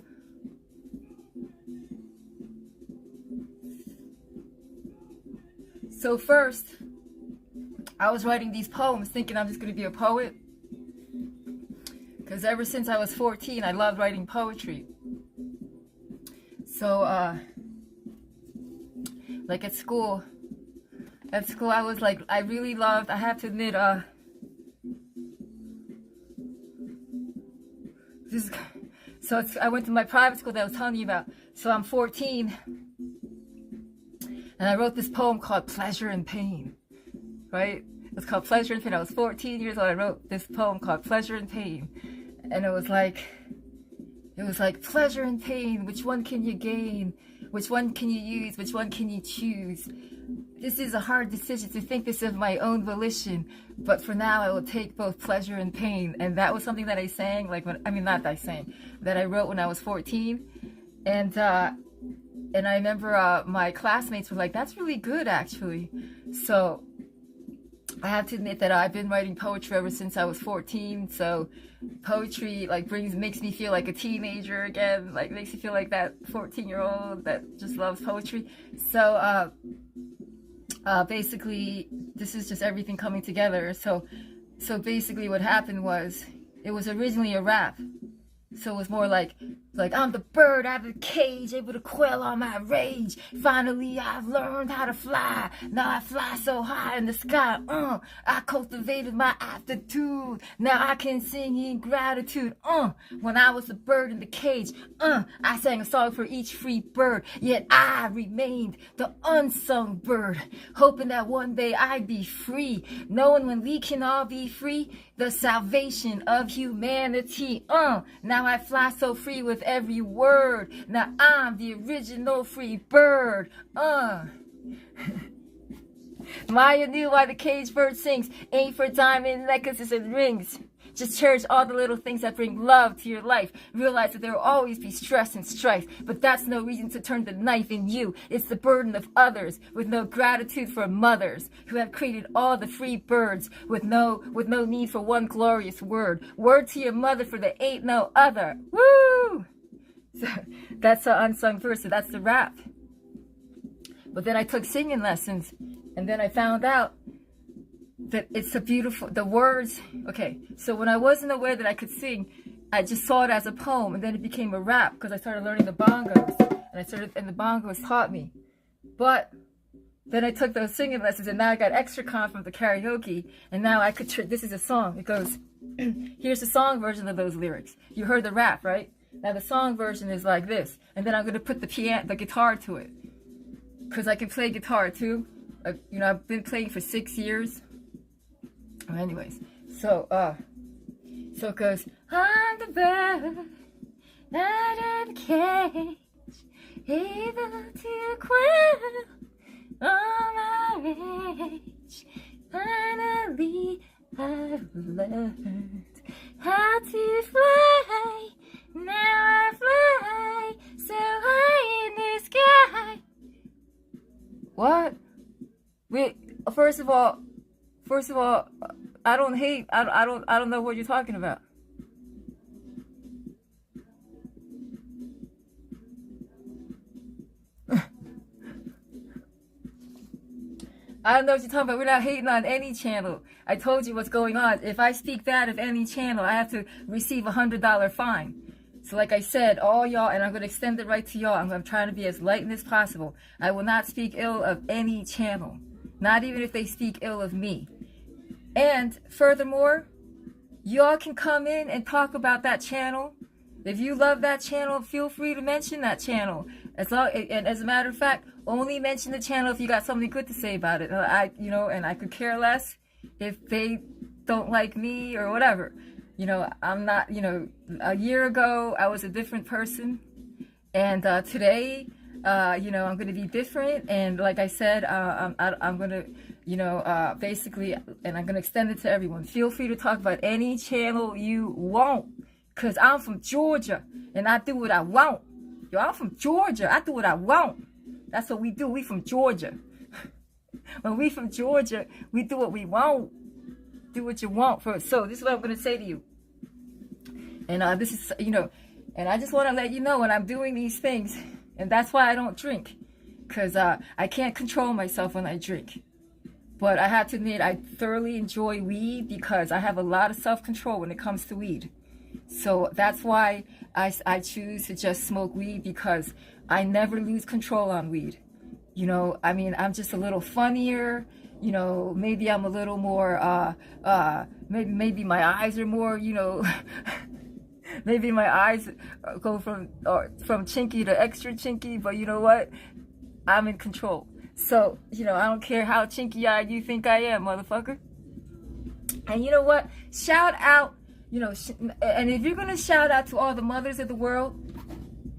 So first, I was writing these poems thinking I'm just gonna be a poet. Because ever since I was 14, I loved writing poetry. So, like at school I was like, I really loved, I have to admit, I went to my private school that I was telling you about. So I'm 14, and I wrote this poem called Pleasure and Pain, right? It's called Pleasure and Pain. I was 14 years old. I wrote this poem called Pleasure and Pain. And it was like pleasure and pain. Which one can you gain? Which one can you use? Which one can you choose? This is a hard decision to think this of my own volition. But for now, I will take both pleasure and pain. And that was something that I sang, that I wrote when I was 14. And I remember my classmates were like, that's really good, actually. So I have to admit that I've been writing poetry ever since I was 14. So poetry makes me feel like a teenager again, like makes me feel like that 14-year-old that just loves poetry. So basically this is just everything coming together. So basically what happened was, it was originally a rap. So it was more like I'm the bird out of the cage, able to quell all my rage. Finally, I've learned how to fly. Now I fly so high in the sky. I cultivated my aptitude. Now I can sing in gratitude. When I was the bird in the cage, I sang a song for each free bird. Yet I remained the unsung bird, hoping that one day I'd be free. Knowing when we can all be free, the salvation of humanity. Now I fly so free with every word. Now I'm the original free bird. Maya knew why the cage bird sings. Ain't for diamond necklaces and rings. Just cherish all the little things that bring love to your life. Realize that there will always be stress and strife, but that's no reason to turn the knife in you. It's the burden of others, with no gratitude for mothers who have created all the free birds, with no need for one glorious word. Word to your mother, for there ain't no other. Woo! So that's the unsung verse. So that's the rap. But then I took singing lessons, and then I found out that it's the words. Okay, so when I wasn't aware that I could sing, I just saw it as a poem, and then it became a rap because I started learning the bongos, and the bongos taught me. But then I took those singing lessons, and now I got extra con from the karaoke, and now I could. This is a song. It goes, here's the song version of those lyrics. You heard the rap, right? Now the song version is like this, and then I'm gonna put the guitar to it, because I can play guitar too. I've been playing for 6 years. Anyways, so it goes, I'm the bird out of the cage, able to quell all my rage. Finally, I've learned how to fly. Now I fly so high in the sky. What? Wait, first of all, I don't hate. I don't know what you're talking about. I don't know what you're talking about. We're not hating on any channel. I told you what's going on. If I speak bad of any channel, I have to receive a $100 fine. So like I said, all y'all, and I'm going to extend it right to y'all. I'm trying to be as light as possible. I will not speak ill of any channel. Not even if they speak ill of me. And furthermore, y'all can come in and talk about that channel. If you love that channel, feel free to mention that channel. And as a matter of fact, only mention the channel if you got something good to say about it. And I could care less if they don't like me or whatever. I'm not, a year ago, I was a different person. And today, I'm going to be different. And like I said, I'm going to, basically, and I'm going to extend it to everyone. Feel free to talk about any channel you want. Because I'm from Georgia, and I do what I want. Yo, I'm from Georgia. I do what I want. That's what we do. We from Georgia. When we from Georgia, we do what we want. Do what you want first. So this is what I'm going to say to you. And this is, and I just want to let you know when I'm doing these things, and that's why I don't drink, because I can't control myself when I drink. But I have to admit, I thoroughly enjoy weed because I have a lot of self-control when it comes to weed. So that's why I choose to just smoke weed, because I never lose control on weed. I mean, I'm just a little funnier. Maybe I'm a little more, maybe my eyes are more, maybe my eyes go from chinky to extra chinky, but you know what? I'm in control. So, I don't care how chinky-eyed you think I am, motherfucker. And you know what? Shout out, and if you're going to shout out to all the mothers of the world,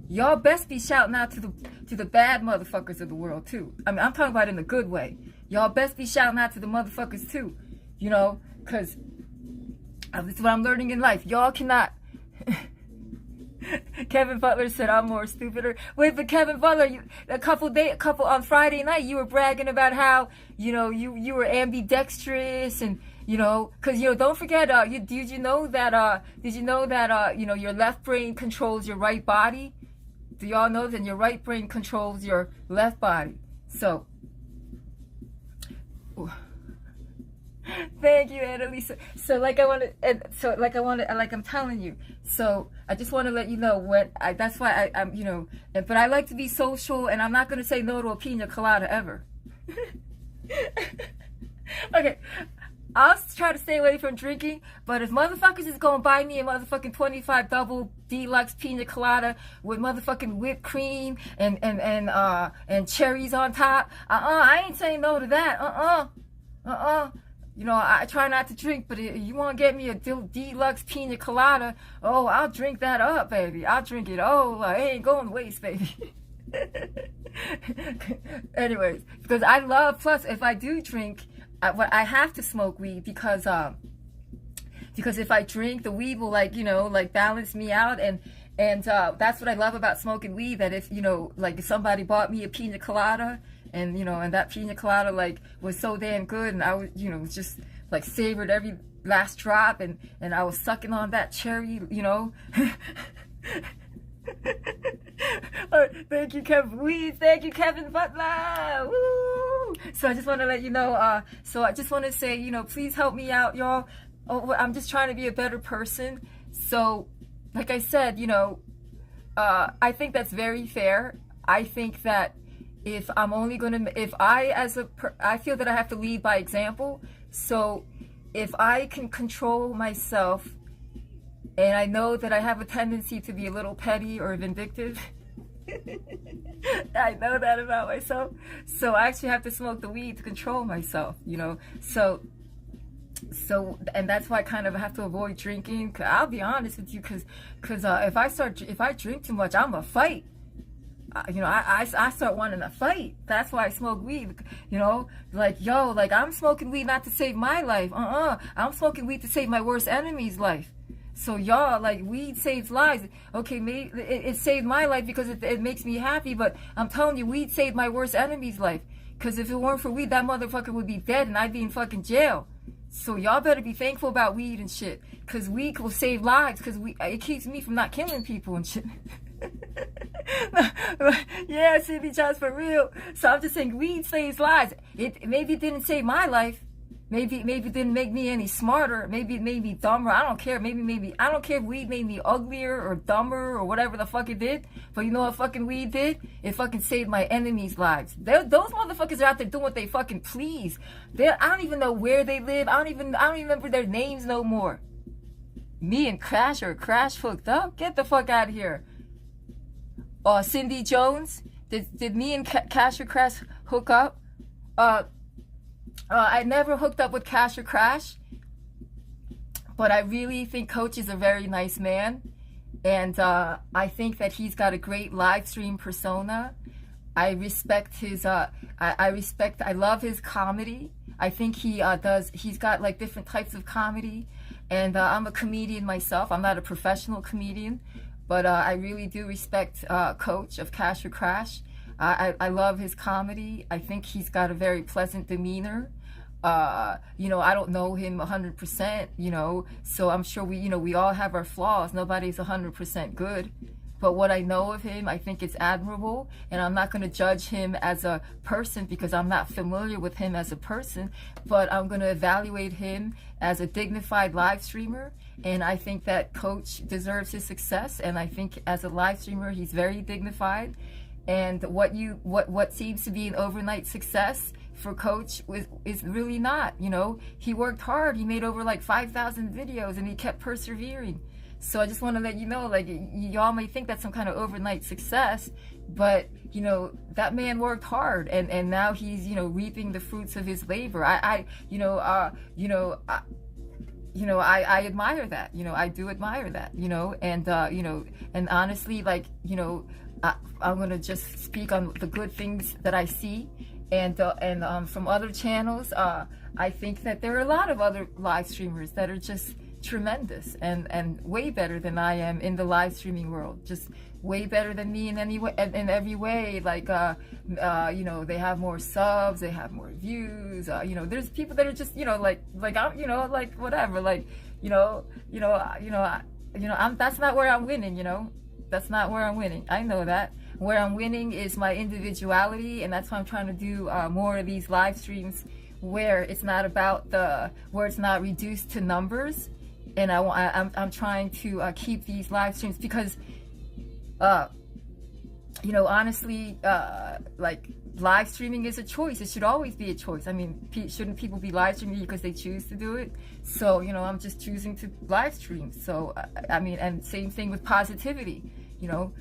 y'all best be shouting out to the bad motherfuckers of the world, too. I mean, I'm talking about in a good way. Y'all best be shouting out to the motherfuckers, too. Because this is what I'm learning in life. Y'all cannot... Kevin Butler said I'm more stupider. Wait, but Kevin Butler, on Friday night, you were bragging about how you were ambidextrous, and because don't forget, did you know that your left brain controls your right body? Do y'all know that your right brain controls your left body? So, thank you, Annalisa. So I'm telling you. So I just want to let you know that's why I'm, but I like to be social, and I'm not going to say no to a pina colada ever. Okay. I'll try to stay away from drinking, but if motherfuckers is gonna buy me a motherfucking 25 double deluxe pina colada with motherfucking whipped cream and cherries on top, I ain't saying no to that. I try not to drink, but if you want to get me a deluxe pina colada, I'll drink that up, baby. I'll drink it. It ain't going to waste, baby. Anyways, because plus if I do drink, I have to smoke weed because if I drink, the weed will balance me out, and that's what I love about smoking weed, that if if somebody bought me a pina colada, and and that pina colada was so damn good, and I was just savored every last drop, and I was sucking on that cherry. Thank you, Kevin Weed. Thank you, Kevin Butler. Woo! So I just want to let you know. So I just want to say, please help me out, y'all. I'm just trying to be a better person. So, like I said, I think that's very fair. I think that I feel that I have to lead by example. So if I can control myself, and I know that I have a tendency to be a little petty or vindictive, I know that about myself. So I actually have to smoke the weed to control myself, So, and that's why I kind of have to avoid drinking. I'll be honest with you, because if I drink too much, I'm a fight. I start wanting to fight. That's why I smoke weed. I'm smoking weed not to save my life. I'm smoking weed to save my worst enemy's life. So y'all, weed saves lives. Okay, maybe it saved my life because it makes me happy, but I'm telling you, weed saved my worst enemy's life. Because if it weren't for weed, that motherfucker would be dead and I'd be in fucking jail. So y'all better be thankful about weed and shit. Because weed will save lives, because it keeps me from not killing people and shit. Yeah, Cindy John's for real. So I'm just saying, weed saves lives. Maybe it didn't save my life. Maybe it didn't make me any smarter. Maybe it made me dumber. I don't care. Maybe I don't care if weed made me uglier or dumber or whatever the fuck it did. But you know what fucking weed did? It fucking saved my enemies' lives. Those motherfuckers are out there doing what they fucking please. I don't even know where they live. I don't even remember their names no more. Me and Crash hooked up. Get the fuck out of here. Cindy Jones, did me and Cash or Crash hook up? I never hooked up with Cash or Crash, but I really think Coach is a very nice man, and I think that he's got a great live stream persona. I respect his, I love his comedy. I think he's got different types of comedy, and I'm a comedian myself. I'm not a professional comedian, but I really do respect Coach of Cash or Crash. I love his comedy. I think he's got a very pleasant demeanor. I don't know him 100%, so I'm sure we all have our flaws. Nobody's 100% good. But what I know of him, I think it's admirable, and I'm not going to judge him as a person because I'm not familiar with him as a person, but I'm going to evaluate him as a dignified live streamer, and I think that Coach deserves his success, and I think as a live streamer, he's very dignified, and what seems to be an overnight success for Coach is really not. He worked hard. He made over like 5,000 videos, and he kept persevering. So I just want to let you know, like, y'all may think that's some kind of overnight success, but that man worked hard, and now he's reaping the fruits of his labor. I admire that. I do admire that. And honestly, like, I'm gonna just speak on the good things that I see, and from other channels. I think that there are a lot of other live streamers that are just tremendous and way better than I am in the live streaming world, just way better than me in every way. Like they have more subs, they have more views. There's people that are just like I'm like whatever, like that's not where I'm winning. That's not where I'm winning. I know that. Where I'm winning is my individuality, and that's why I'm trying to do more of these live streams where it's not where it's not reduced to numbers. And I'm trying to keep these live streams because, honestly, like, live streaming is a choice. It should always be a choice. I mean, shouldn't people be live streaming because they choose to do it? So, I'm just choosing to live stream. So, and same thing with positivity. You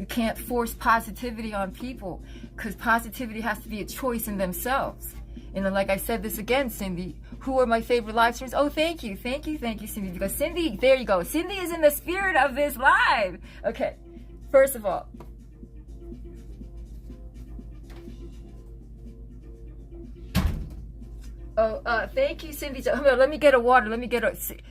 can't force positivity on people because positivity has to be a choice in themselves. And then, like I said this again, Cindy, who are my favorite live streamers? Oh, thank you, Cindy. Because Cindy, there you go. Cindy is in the spirit of this live. Okay, first of all, thank you, Cindy. Let me get a water.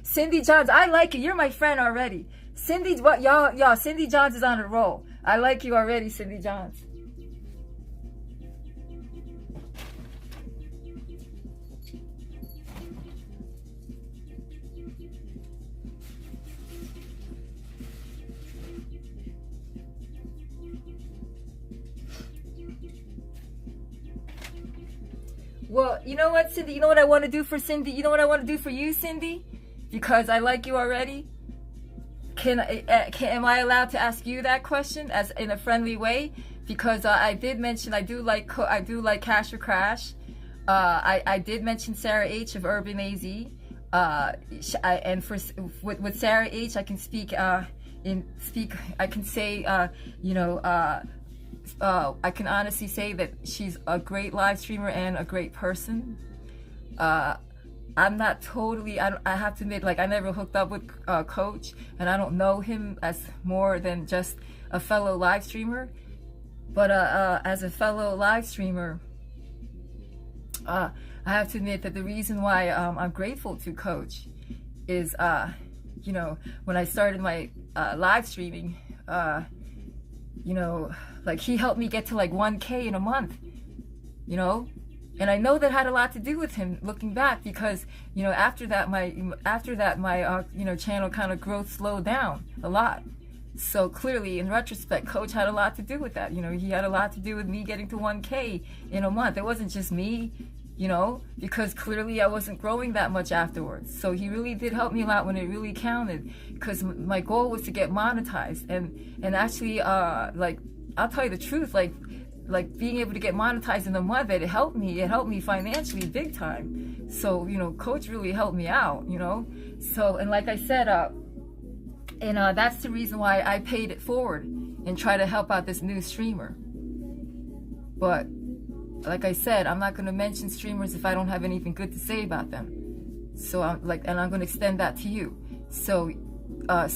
Cindy Johns. I like you. You're my friend already. Cindy, what y'all? Cindy Johns is on a roll. I like you already, Cindy Johns. Well, you know what, Cindy? You know what I want to do for Cindy? You know what I want to do for you, Cindy? Because I like you already. Am I allowed to ask you that question as in a friendly way? Because I did mention I do like Cash or Crash. I did mention Sarah H of Urban AZ. With Sarah H, I can speak. I can say I can honestly say that she's a great live streamer and a great person. I'm not totally, I have to admit, like, I never hooked up with Coach, and I don't know him as more than just a fellow live streamer. But as a fellow live streamer, I have to admit that the reason why I'm grateful to Coach is, when I started my live streaming, like, he helped me get to like 1K in a month, and I know that had a lot to do with him looking back, because after that my channel kind of growth slowed down a lot. So clearly, in retrospect, Coach had a lot to do with that. He had a lot to do with me getting to 1K in a month. It wasn't just me, because clearly I wasn't growing that much afterwards. So he really did help me a lot when it really counted, because my goal was to get monetized. And actually, like, I'll tell you the truth, like being able to get monetized in a month, it helped me financially big time. So, Coach really helped me out, So, and like I said, that's the reason why I paid it forward and try to help out this new streamer. But like I said, I'm not going to mention streamers if I don't have anything good to say about them. So I'm going to extend that to you. So I'm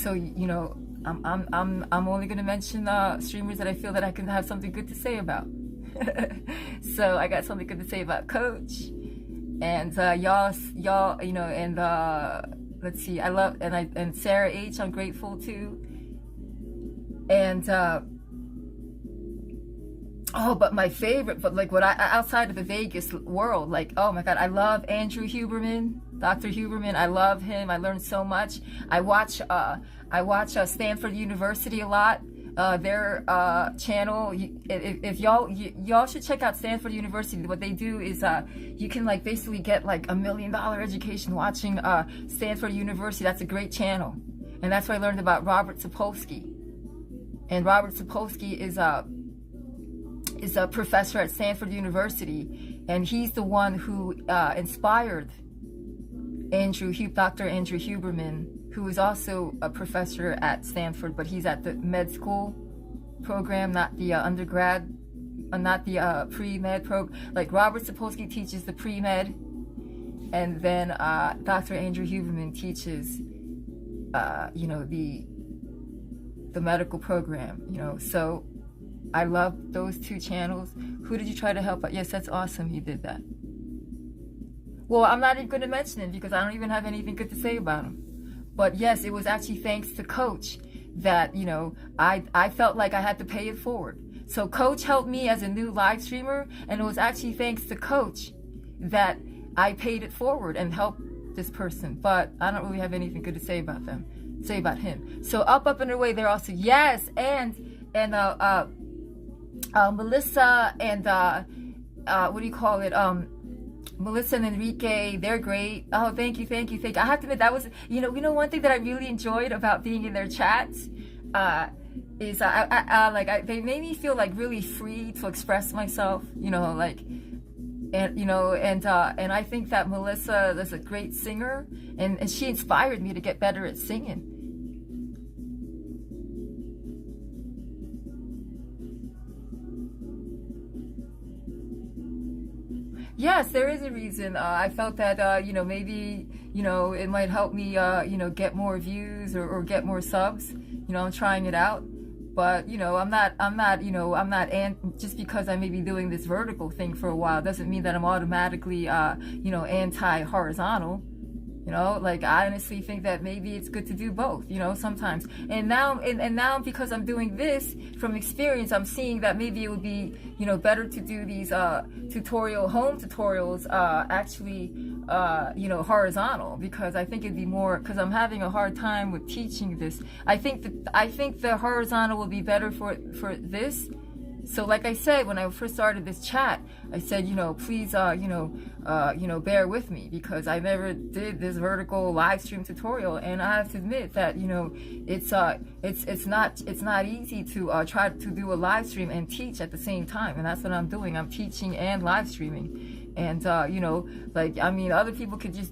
only going to mention streamers that I feel that I can have something good to say about. So I got something good to say about Coach, and y'all, and let's see, I love, and Sarah H, I'm grateful to, and Oh, but my favorite, but like what outside of the Vegas world, like, oh my God, I love Andrew Huberman, Dr. Huberman. I love him. I learned so much. I watch Stanford University a lot. Their channel. If y'all should check out Stanford University. What they do is you can like basically get like $1 million education watching Stanford University. That's a great channel, and that's where I learned about Robert Sapolsky. And Robert Sapolsky is a professor at Stanford University, and he's the one who inspired Dr. Andrew Huberman, who is also a professor at Stanford, but he's at the med school program, not the undergrad, not the pre-med program. Like Robert Sapolsky teaches the pre-med, and then Dr. Andrew Huberman teaches, the medical program. So I love those two channels. Who did you try to help out? Yes, that's awesome. You did that. Well, I'm not even going to mention him because I don't even have anything good to say about him. But yes, it was actually thanks to Coach that, I felt like I had to pay it forward. So Coach helped me as a new live streamer, and it was actually thanks to Coach that I paid it forward and helped this person. But I don't really have anything good to say about him. So up and away, they're also, yes, and Melissa and what do you call it? Melissa and Enrique, they're great. Oh, thank you. I have to admit that was, one thing that I really enjoyed about being in their chats is they made me feel like really free to express myself. And I think that Melissa is a great singer, and she inspired me to get better at singing. Yes, there is a reason. I felt that, maybe, it might help me, get more views or get more subs. I'm trying it out. But, just because I may be doing this vertical thing for a while doesn't mean that I'm automatically, anti-horizontal. I honestly think that maybe it's good to do both, sometimes. And now because I'm doing this from experience, I'm seeing that maybe it would be, better to do these home tutorials horizontal, because I think it'd be more, because I'm having a hard time with teaching this. I think the horizontal will be better for this. So like I said, when I first started this chat, I said, please, bear with me, because I never did this vertical live stream tutorial. And I have to admit that, it's not easy to try to do a live stream and teach at the same time. And that's what I'm doing. I'm teaching and live streaming. And, other people could just,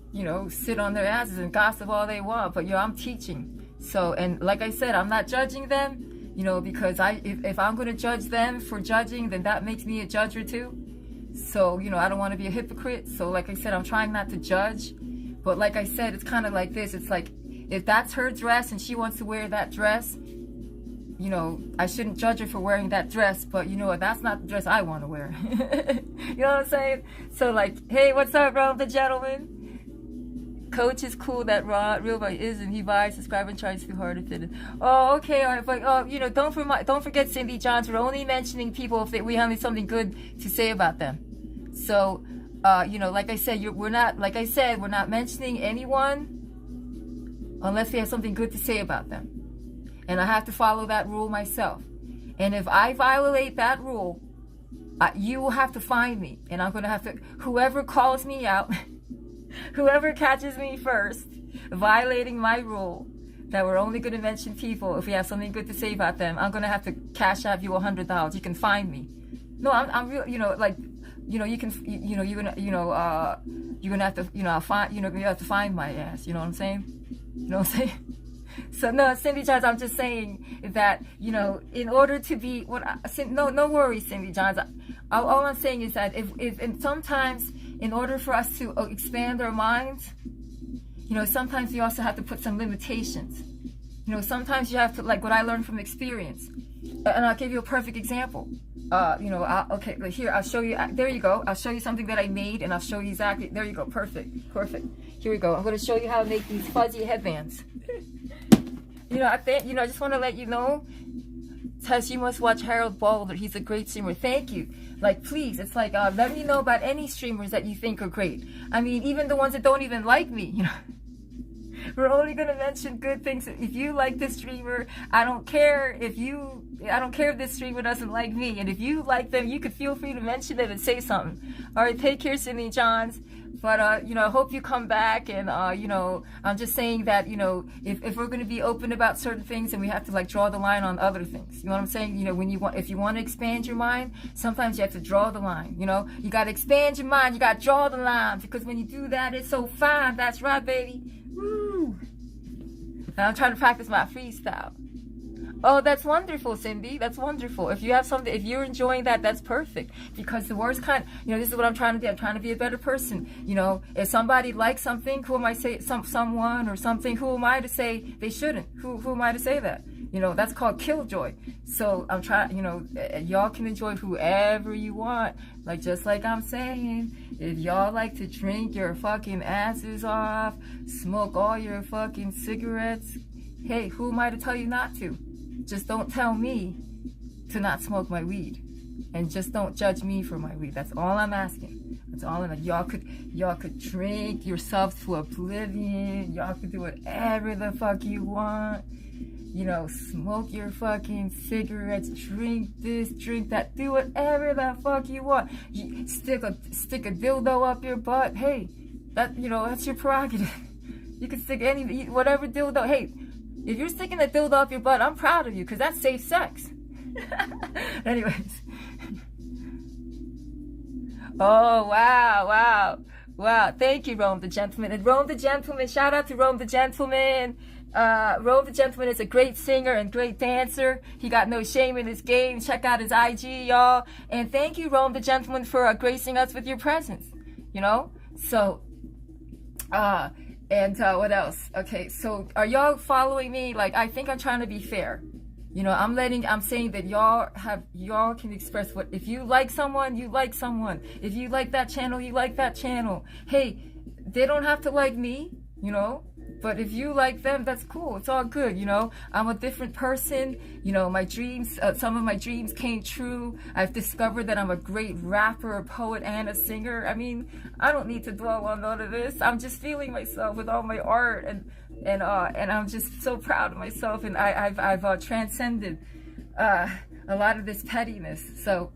sit on their asses and gossip all they want, but, I'm teaching. So, and like I said, I'm not judging them. Because if I'm going to judge them for judging, then that makes me a judger too. So, I don't want to be a hypocrite. So, like I said, I'm trying not to judge. But like I said, it's kind of like this. It's like, if that's her dress and she wants to wear that dress, I shouldn't judge her for wearing that dress. But, that's not the dress I want to wear. You know what I'm saying? So, like, hey, what's up, the gentleman? Coach is cool, that real boy isn't. He buys, subscribe, and tries too hard to fit in. Oh, okay, all right, but don't forget Cindy Johns. We're only mentioning people if we have something good to say about them. So, like I said, we're not mentioning anyone unless they have something good to say about them, and I have to follow that rule myself. And if I violate that rule, you will have to find me, and I'm gonna have to. Whoever calls me out. Whoever catches me first violating my rule that we're only going to mention people if we have something good to say about them, I'm going to have to cash out you $100. You can find me. No, I'm real. You can, you're gonna have to, I'll find, you have to find my ass. You know what I'm saying? So no, Cindy Johns, I'm just saying that, in order to be no worries, Cindy Johns. All I'm saying is that and sometimes, in order for us to expand our minds, sometimes you also have to put some limitations. Sometimes you have to, like what I learned from experience. And I'll give you a perfect example. Here, I'll show you. There you go. I'll show you something that I made, and I'll show you exactly. There you go. Perfect. Here we go. I'm going to show you how to make these fuzzy headbands. I just want to let you know Tess, you must watch Harold Balder. He's a great streamer. Thank you. Like, please, it's like, let me know about any streamers that you think are great. I mean, even the ones that don't even like me, you know. We're only gonna mention good things. If you like this streamer, I don't care if this streamer doesn't like me. And if you like them, you could feel free to mention them and say something. All right, take care, Cindy Johns. But, you know, I hope you come back. And, you know, I'm just saying that, you know, if we're going to be open about certain things, then we have to, like, draw the line on other things. You know what I'm saying? You know, if you want to expand your mind, sometimes you have to draw the line. You know, you got to expand your mind. You got to draw the line. Because when you do that, it's so fine. That's right, baby. Woo. And I'm trying to practice my freestyle. Oh, that's wonderful, Cindy. That's wonderful. If you have something, if you're enjoying that, that's perfect. Because the worst kind, you know, this is what I'm trying to do. I'm trying to be a better person. You know, if somebody likes something, who am I to say, someone or something, who am I to say they shouldn't? Who am I to say that? You know, that's called killjoy. So I'm trying, you know, y'all can enjoy whoever you want. Like, just like I'm saying, if y'all like to drink your fucking asses off, smoke all your fucking cigarettes, hey, who am I to tell you not to? Just don't tell me to not smoke my weed, and just don't judge me for my weed. That's all I'm asking. That's all I'm. Y'all could drink yourselves to oblivion. Y'all could do whatever the fuck you want. You know, smoke your fucking cigarettes, drink this, drink that, do whatever the fuck you want. You stick a dildo up your butt. Hey, that, you know, that's your prerogative. You can stick whatever dildo. Hey. If you're sticking a dildo up your butt, I'm proud of you, because that's safe sex. Anyways. Oh, wow. Thank you, Rome the Gentleman. And Rome the Gentleman, shout out to Rome the Gentleman. Rome the Gentleman is a great singer and great dancer. He got no shame in his game. Check out his IG, y'all. And thank you, Rome the Gentleman, for gracing us with your presence. You know? So, and what else? Okay, so are y'all following me? Like, I think I'm trying to be fair. You know, I'm saying that y'all can express what, if you like someone, you like someone. If you like that channel, you like that channel. Hey, they don't have to like me, you know? But if you like them, that's cool. It's all good, you know? I'm a different person. You know, my dreams, some of my dreams came true. I've discovered that I'm a great rapper, a poet, and a singer. I mean, I don't need to dwell on none of this. I'm just feeling myself with all my art, and I'm just so proud of myself. And I've transcended a lot of this pettiness. So,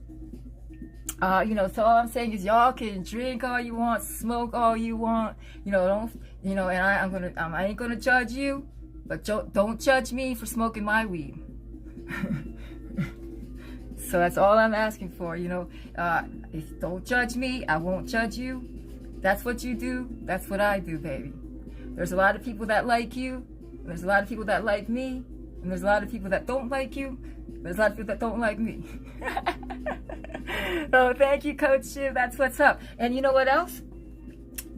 you know, so all I'm saying is y'all can drink all you want, smoke all you want, you know, and I ain't gonna judge you, but don't judge me for smoking my weed. So that's all I'm asking for, you know. Don't judge me, I won't judge you. That's what you do, that's what I do, baby. There's a lot of people that like you, and there's a lot of people that like me, and there's a lot of people that don't like you, there's a lot of people that don't like me. Oh, thank you, Coach Shiv. That's what's up. And you know what else?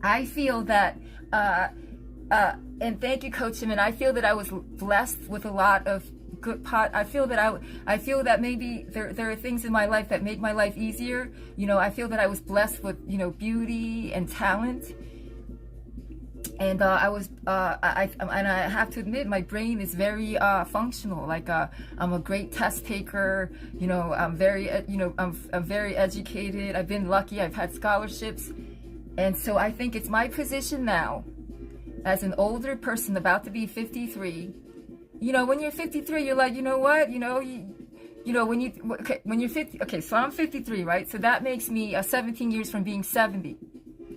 I feel that, and thank you, Coach Shiv. And I feel that I was blessed with a lot of good I feel that maybe there are things in my life that make my life easier. You know, I feel that I was blessed with, you know, beauty and talent. And I have to admit, my brain is very functional. Like, I'm a great test taker. You know, I'm very educated. I've been lucky. I've had scholarships, and so I think it's my position now, as an older person about to be 53. You know, when you're 53, you're like, you know what? You know, when you're 50. Okay, so I'm 53, right? So that makes me 17 years from being 70,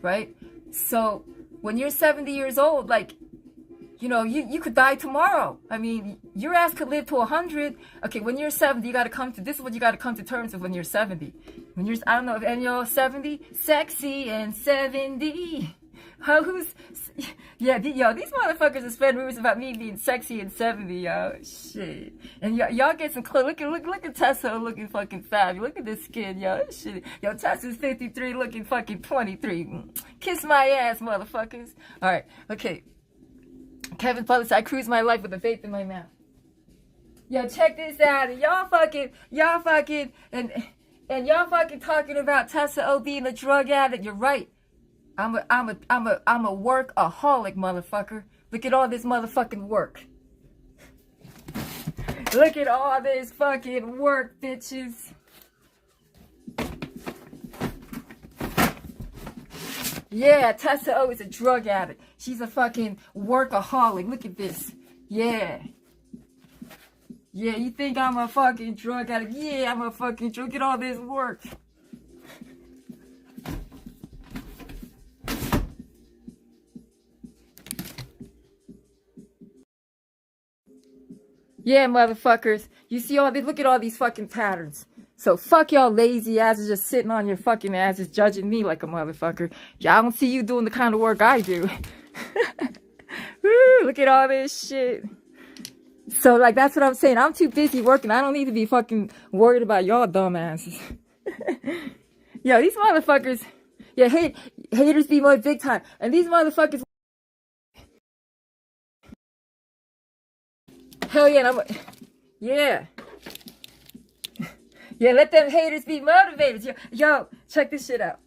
right? So when you're 70 years old, like, you know, you could die tomorrow. I mean, your ass could live to 100. Okay, when you're 70, you got to come to, this is what you got to come to terms with when you're 70. When you're, I don't know if any of y'all 70, sexy and 70. Yeah, these motherfuckers are spreading rumors about me being sexy and 70, yo. Shit. And y'all get some clothes. Look at Tessa looking fucking fab. Look at this skin, yo. Shit. Yo, Tessa's 53 looking fucking 23. Kiss my ass, motherfuckers. Alright, okay. Kevin Butler said, I cruise my life with a vape in my mouth. Yo, check this out. And y'all fucking talking about Tessa O being a drug addict. You're right. I'm a workaholic, motherfucker. Look at all this motherfucking work. Look at all this fucking work, bitches. Yeah, Tessa O is a drug addict. She's a fucking workaholic. Look at this. Yeah. Yeah, you think I'm a fucking drug addict? Yeah, I'm a fucking drug. Look at all this work. Yeah, motherfuckers. You see all these? Look at all these fucking patterns. So fuck y'all lazy asses just sitting on your fucking asses judging me like a motherfucker. Y'all don't see you doing the kind of work I do. Woo, look at all this shit. So like that's what I'm saying. I'm too busy working. I don't need to be fucking worried about y'all dumbasses. Yo, these motherfuckers. Yeah, haters be more big time. And these motherfuckers. Hell yeah, yeah. Yeah, let them haters be motivated. Yo, check this shit out.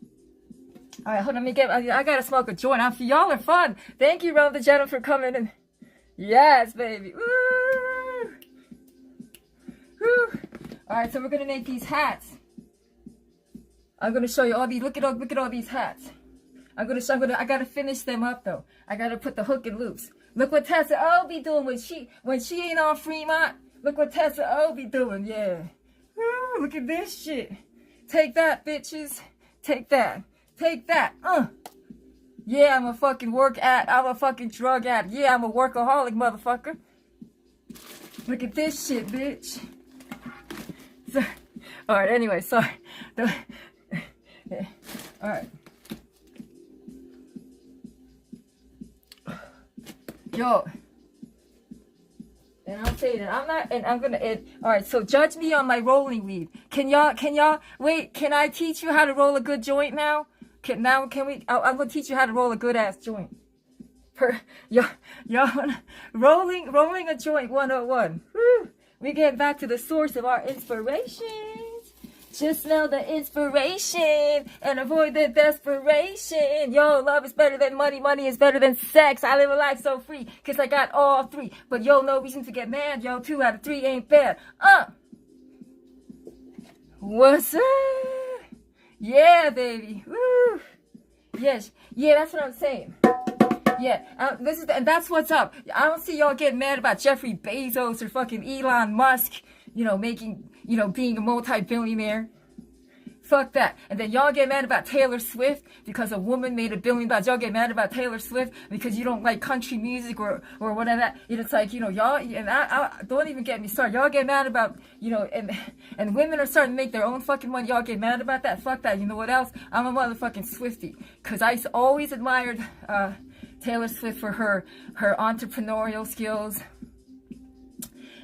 All right, hold on, I gotta smoke a joint. Y'all are fun. Thank you, Ron the Gentleman, for coming in. Yes, baby. Woo! Woo! All right, so we're gonna make these hats. I'm gonna show you all these. Look at all these hats. I gotta finish them up though. I gotta put the hook and loops. Look what Tessa O be doing when she ain't on Fremont. Look what Tessa O be doing, yeah. Woo, look at this shit. Take that, bitches. Take that. Take that. Yeah, I'm a fucking I'm a fucking drug addict. Yeah, I'm a workaholic, motherfucker. Look at this shit, bitch. So, all right, anyway, sorry. All right. Yo, and I'm saying that I'm not, and I'm gonna end. All right, so judge me on my rolling weed. Can y'all wait? Can I teach you how to roll a good joint now? Can we? I'm gonna teach you how to roll a good ass joint. Y'all, rolling a joint 101. Woo. We get back to the source of our inspirations. Just know the inspiration and avoid the desperation. Yo, love is better than money. Money is better than sex. I live a life so free because I got all three. But yo, no reason to get mad. Yo, 2 out of 3 ain't bad. What's up? Yeah, baby. Woo. Yes. Yeah, that's what I'm saying. Yeah, and that's what's up. I don't see y'all getting mad about Jeffrey Bezos or fucking Elon Musk, being a multi-billionaire. Fuck that. And then y'all get mad about Taylor Swift because a woman made $1 billion. Y'all get mad about Taylor Swift because you don't like country music or whatever. It's like, y'all, and I don't even get me started. Y'all get mad about, and women are starting to make their own fucking money. Y'all get mad about that. Fuck that. You know what else? I'm a motherfucking Swiftie. Because I always admired, Taylor Swift for her entrepreneurial skills,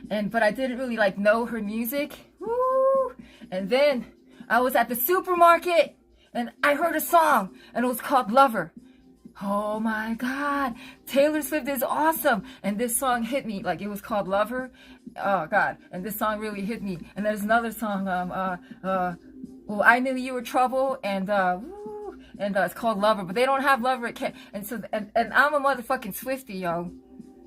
but I didn't really know her music. Woo! And then I was at the supermarket and I heard a song and it was called Lover. Oh my God, Taylor Swift is awesome. And this song hit me, it was called Lover. Oh God, and this song really hit me. And there's another song, well, I Knew You Were Trouble, and it's called Lover, but they don't have Lover. And I'm a motherfucking Swiftie, yo.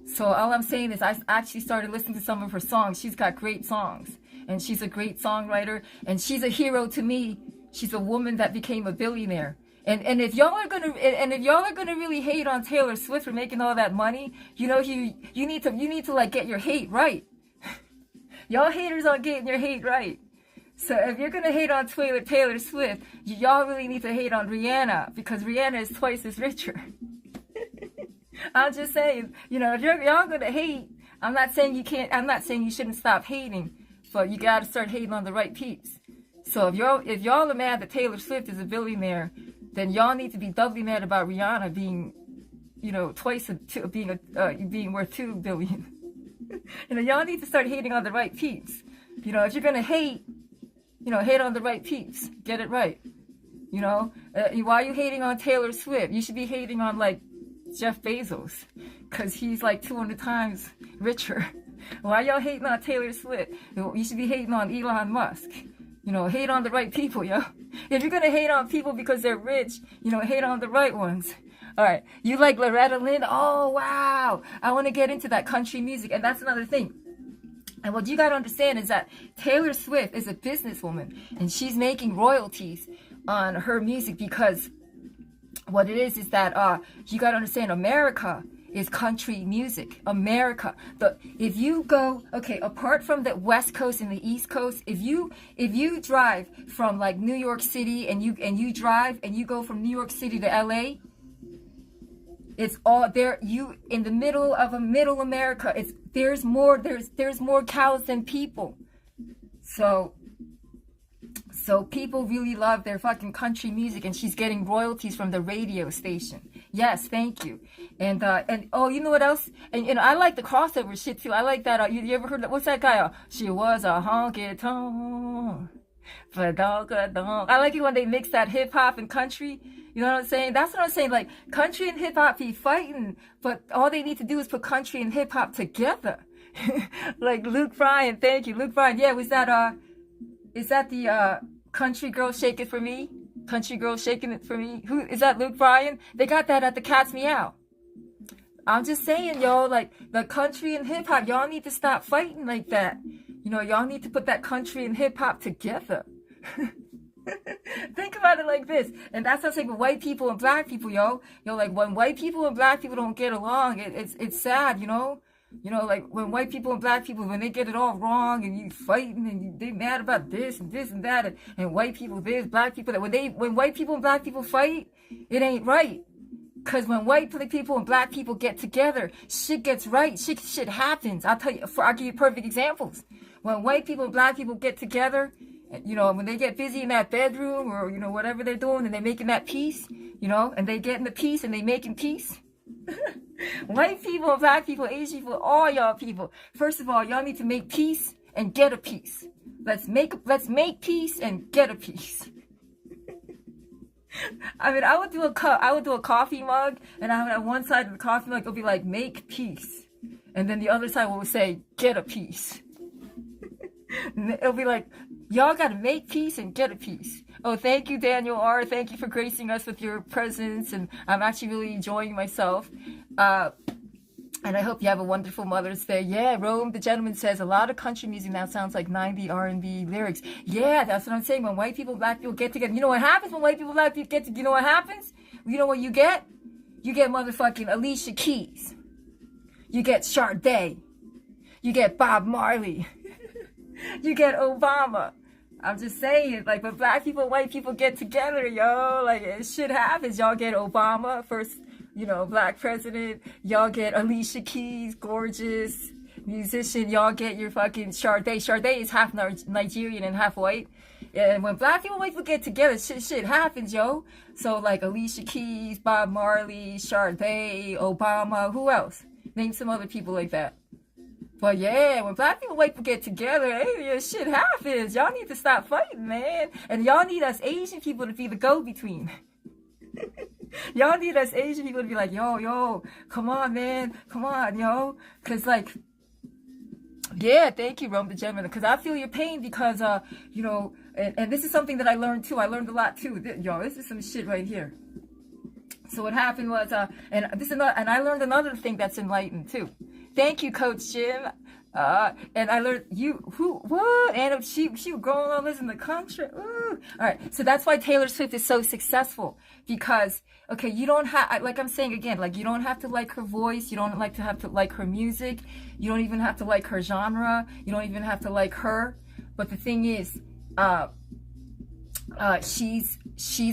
So all I'm saying is I actually started listening to some of her songs. She's got great songs, and she's a great songwriter, and she's a hero to me. She's a woman that became a billionaire. And if y'all are gonna really hate on Taylor Swift for making all that money, you need to get your hate right. Y'all haters aren't getting your hate right. So if you're gonna hate on Taylor Swift, y'all really need to hate on Rihanna, because Rihanna is twice as richer. I'm just saying, if y'all gonna hate, I'm not saying you shouldn't stop hating, but you gotta start hating on the right peeps. So if y'all are mad that Taylor Swift is a billionaire, then y'all need to be doubly mad about Rihanna being, being worth $2 billion. Y'all need to start hating on the right peeps. If you're gonna hate, hate on the right peeps. Get it right. Why are you hating on Taylor Swift? You should be hating on Jeff Bezos, because he's 200 times richer. Why y'all hating on Taylor Swift? You should be hating on Elon Musk. Hate on the right people, yo. If you're gonna hate on people because they're rich, hate on the right ones. All right, you like Loretta Lynn? Oh wow, I want to get into that country music, and that's another thing. And what you got to understand is that Taylor Swift is a businesswoman, and she's making royalties on her music, because what it is that you got to understand, America is country music. America. If you go, okay, apart from the West Coast and the East Coast, if you drive from like New York City and you drive and you go from New York City to LA, it's all there. You in the middle of a middle America. There's more cows than people. So people really love their fucking country music, and she's getting royalties from the radio station. Yes, thank you. And oh, you know what else? And I like the crossover shit too. I like that. You ever heard that? What's that guy? She was a honky tonk. I like it when they mix that hip hop and country. You know what I'm saying? That's what I'm saying. Like, country and hip hop be fighting, but all they need to do is put country and hip hop together. Like Luke Bryan, thank you, Luke Bryan. Yeah, is that the Country Girl Shake It For Me? Country Girl Shaking It For Me? Who is that? Luke Bryan? They got that at the Cat's Meow. I'm just saying, y'all, like, the country and hip hop, y'all need to stop fighting like that. You know, y'all need to put that country and hip hop together. Think about it like this. And that's what I'm saying with white people and black people, yo. Like, when white people and black people don't get along, it's sad, you know? You know, like, when white people and black people, when they get it all wrong, and you fighting, and they mad about this and this and that, and white people this, black people that, when white people and black people fight, it ain't right. Because when white people and black people get together, shit gets right. Shit happens. I'll give you perfect examples. When white people and black people get together, you know, when they get busy in that bedroom, or, you know, whatever they're doing, and they're making that peace, you know, and they getting the peace and they making peace. White people, black people, Asian people, all y'all people. First of all, y'all need to make peace and get a peace. Let's make peace and get a peace. I mean, I would do a coffee mug, and I would have one side of the coffee mug, it'll be like, make peace. And then the other side will say, get a piece. It'll be like, y'all gotta make peace and get a piece. Oh, thank you, Daniel R. Thank you for gracing us with your presence, and I'm actually really enjoying myself. And I hope you have a wonderful Mother's Day. Yeah, Rome, the gentleman says, a lot of country music now sounds like 90 R&B lyrics. Yeah, that's what I'm saying. When white people, black people get together, you know what happens when white people, black people get together? You know what happens? You know what you get? You get motherfucking Alicia Keys. You get Sade. You get Bob Marley. You get Obama. I'm just saying, like, when black people and white people get together, yo, like, shit happens. Y'all get Obama, first, you know, black president. Y'all get Alicia Keys, gorgeous musician. Y'all get your fucking Sade. Sade is half Nigerian and half white. And when black people and white people get together, shit happens, yo. So, like, Alicia Keys, Bob Marley, Sade, Obama, who else? Name some other people like that. But yeah, when black people and white people get together, hey, shit happens. Y'all need to stop fighting, man. And y'all need us Asian people to be the go-between. Y'all need us Asian people to be like, yo, come on, man. Come on, yo. Because, like, yeah, thank you, Rome the Gentleman. Because I feel your pain because, you know, and this is something that I learned, too. I learned a lot, too. Yo, this is some shit right here. So what happened was, and I learned another thing that's enlightened, too. Thank you, Coach Jim. And I learned and she growing all this in the country. Ooh. All right, so that's why Taylor Swift is so successful, because okay, you don't have, like I'm saying again, like, you don't have to like her voice, you don't have to like her music, you don't even have to like her genre, you don't even have to like her. But the thing is, she's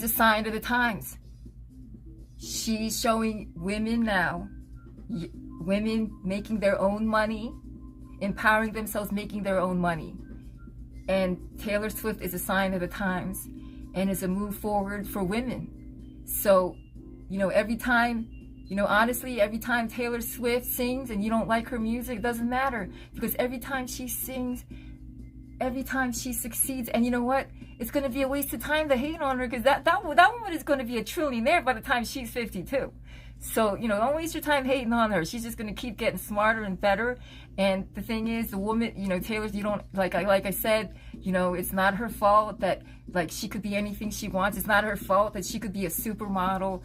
a sign of the times. She's showing women now. Women making their own money, empowering themselves, making their own money. And Taylor Swift is a sign of the times and is a move forward for women. So, you know, every time, you know, honestly, every time Taylor Swift sings and you don't like her music, it doesn't matter. Because every time she sings, every time she succeeds, and you know what? It's going to be a waste of time to hate on her, because that woman is going to be a trillionaire by the time she's 52. So, don't waste your time hating on her. She's just going to keep getting smarter and better. And the thing is, the woman, Taylor, you don't, like I said, it's not her fault that, like, she could be anything she wants. It's not her fault that she could be a supermodel.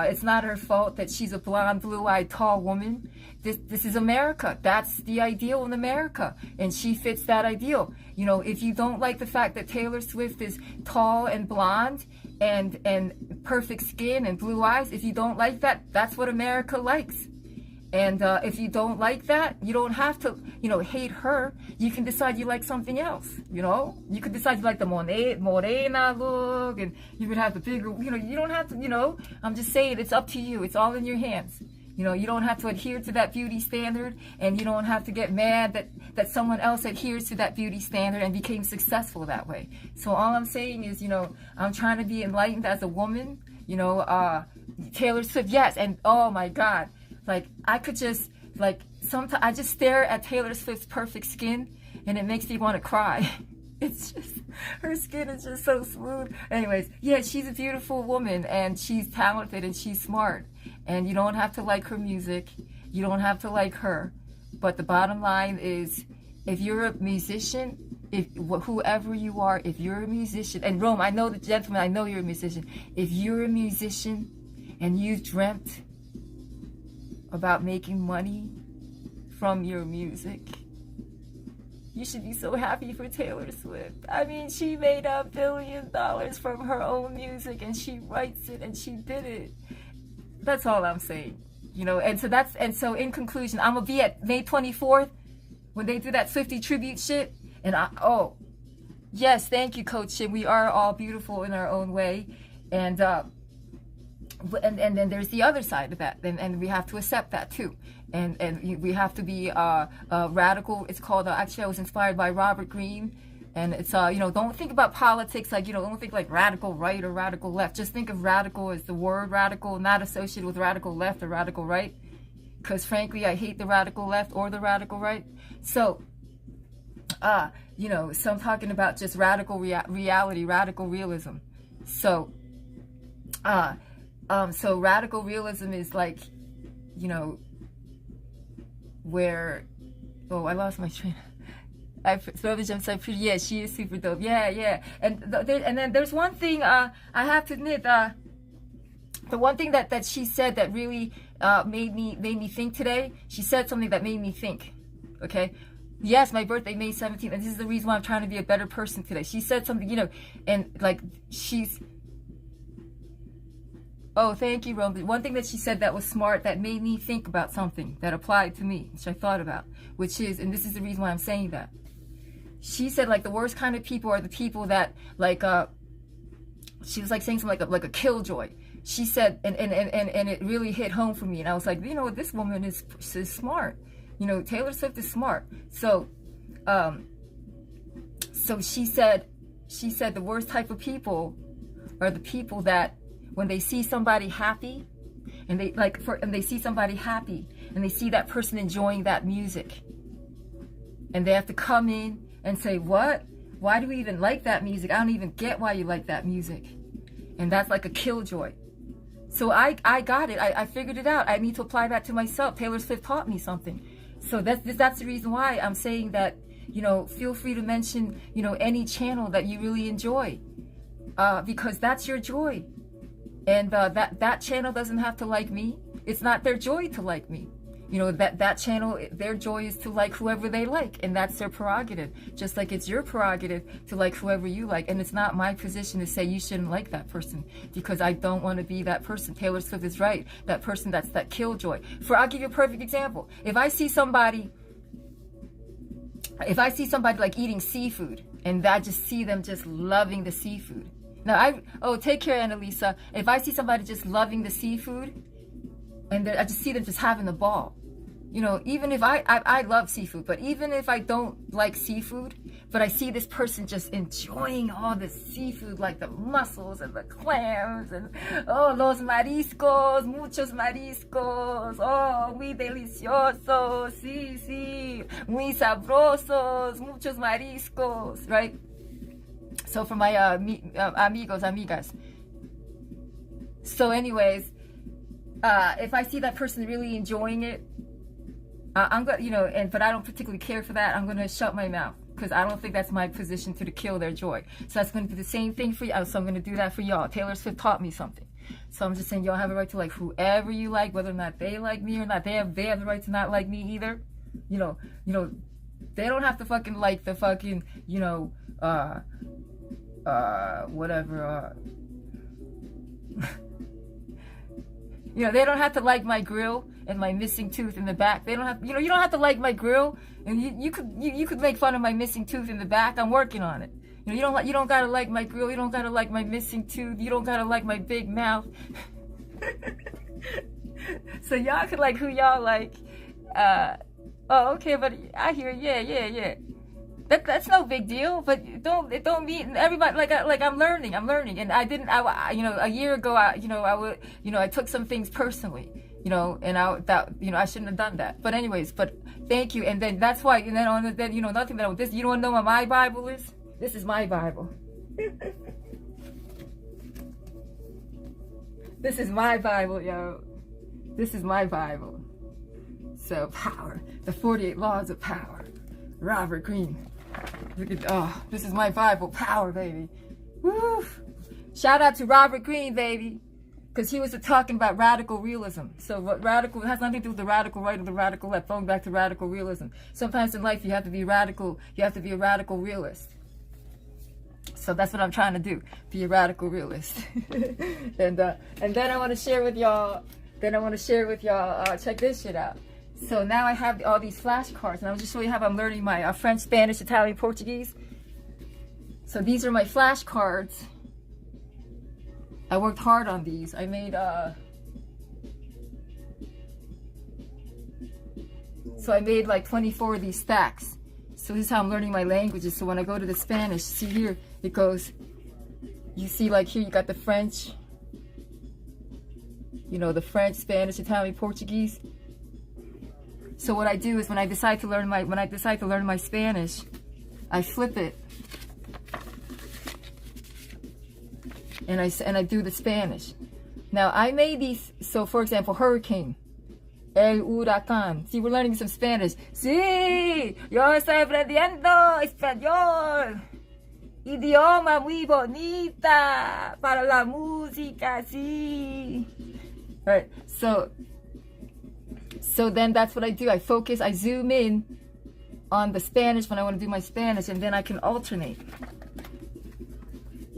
It's not her fault that she's a blonde, blue-eyed, tall woman. This is America. That's the ideal in America. And she fits that ideal. If you don't like the fact that Taylor Swift is tall and blonde and perfect skin and blue eyes, if you don't like that, that's what America likes. And if you don't like that, you don't have to, hate her. You can decide you like something else, You can decide you like the morena look, and you can have the bigger, you don't have to, I'm just saying, it's up to you. It's all in your hands. You don't have to adhere to that beauty standard, and you don't have to get mad that someone else adheres to that beauty standard and became successful that way. So all I'm saying is, I'm trying to be enlightened as a woman, Taylor Swift, yes, and oh my God. Like, I could just, like, sometimes I just stare at Taylor Swift's perfect skin, and it makes me want to cry. It's just, her skin is just so smooth. Anyways, yeah, she's a beautiful woman, and she's talented, and she's smart. And you don't have to like her music. You don't have to like her. But the bottom line is, if you're a musician, whoever you are, if you're a musician, and Rome, I know the gentleman, I know you're a musician. If you're a musician and you've dreamt about making money from your music, you should be so happy for Taylor Swift. I mean, she made $1 billion from her own music, and she writes it, and she did it. That's all I'm saying, and so in conclusion, I'm gonna be at May 24th when they do that Swiftie tribute shit, and yes, thank you, Coach Shin. We are all beautiful in our own way, and then there's the other side of that, and we have to accept that too, and we have to be radical. It's called actually, I was inspired by Robert Greene, and it's don't think about politics like, don't think like radical right or radical left. Just think of radical as the word radical, not associated with radical left or radical right, because frankly, I hate the radical left or the radical right. So so I'm talking about just radical reality, radical realism. So so radical realism is like, where, I lost my train. Yeah, she is super dope. Yeah. And then there's one thing I have to admit. The one thing that she said that really made me think today. She said something that made me think. Okay. Yes, my birthday, May 17th, and this is the reason why I'm trying to be a better person today. She said something, and like she's. Oh, thank you, Rome. One thing that she said that was smart, that made me think about something that applied to me, which I thought about, which is, and this is the reason why I'm saying that. She said, like, the worst kind of people are the people that, like, she was like saying something like a killjoy. She said, and it really hit home for me. And I was like, this woman is smart. Taylor Swift is smart. So she said the worst type of people are the people that, when they see somebody happy, and they see somebody happy, and they see that person enjoying that music, and they have to come in and say, what? Why do we even like that music? I don't even get why you like that music. And that's like a killjoy. So I got it. I figured it out. I need to apply that to myself. Taylor Swift taught me something. So that's the reason why I'm saying that, feel free to mention, any channel that you really enjoy, because that's your joy. And that channel doesn't have to like me. It's not their joy to like me. That channel, their joy is to like whoever they like, and that's their prerogative. Just like it's your prerogative to like whoever you like, and it's not my position to say you shouldn't like that person, because I don't want to be that person. Taylor Swift is right. That person, that's that killjoy. I'll give you a perfect example. If I see somebody like eating seafood, and I just see them just loving the seafood. Now take care, Annalisa. If I see somebody just loving the seafood, and I just see them just having the ball, even if I love seafood, but even if I don't like seafood, but I see this person just enjoying all the seafood, like the mussels and the clams and los mariscos, muchos mariscos, muy deliciosos, sí, muy sabrosos, muchos mariscos, right? So for my amigos, amigas. So anyways, if I see that person really enjoying it, I'm gonna, you know, but I don't particularly care for that. I'm gonna shut my mouth because I don't think that's my position to kill their joy. So that's gonna be the same thing for you. So I'm gonna do that for y'all. Taylor Swift taught me something. So I'm just saying, y'all have a right to like whoever you like, whether or not they like me or not. They have the right to not like me either. You know, they don't have to fucking like the fucking, you know, whatever. You know, they don't have to like my grill and my missing tooth in the back. They don't have, you know, you don't have to like my grill, and you could make fun of my missing tooth in the back. I'm working on it. You know, you don't gotta like my grill. You don't gotta like my missing tooth. You don't gotta like my big mouth. So y'all can like who y'all like. Oh, okay, but I hear, yeah. That's no big deal, but it don't mean everybody like I'm learning, and I you know, a year ago I took some things personally, you know, and I shouldn't have done that. But anyways, but thank you, and then that's why, and then you know, nothing that this, you don't know what my Bible is. This is my Bible. This is my Bible, yo. This is my Bible. So power, the 48 laws of power. Robert Greene. Look at, this is my Bible, power, baby. Woo! Shout out to Robert Greene, baby, because he was talking about radical realism. So what radical has nothing to do with the radical right or the radical left. Going back to radical realism. Sometimes in life you have to be radical. You have to be a radical realist. So that's what I'm trying to do, be a radical realist. and then I want to share with y'all. Check this shit out. So now I have all these flashcards, and I'll just show you how I'm learning my French, Spanish, Italian, Portuguese. So these are my flashcards. I worked hard on these. I made like 24 of these stacks. So this is how I'm learning my languages. So when I go to the Spanish, see here, it goes, you see like here you got the French, you know, the French, Spanish, Italian, Portuguese. So what I do is when I decide to learn my Spanish, I flip it and I do the Spanish. Now I made these, so for example, hurricane, el huracán. See, we're learning some Spanish. Sí, yo estoy aprendiendo español. Idioma muy bonita para la música, sí. All right, so then that's what I do. I focus, I zoom in on the Spanish when I want to do my Spanish, and then I can alternate.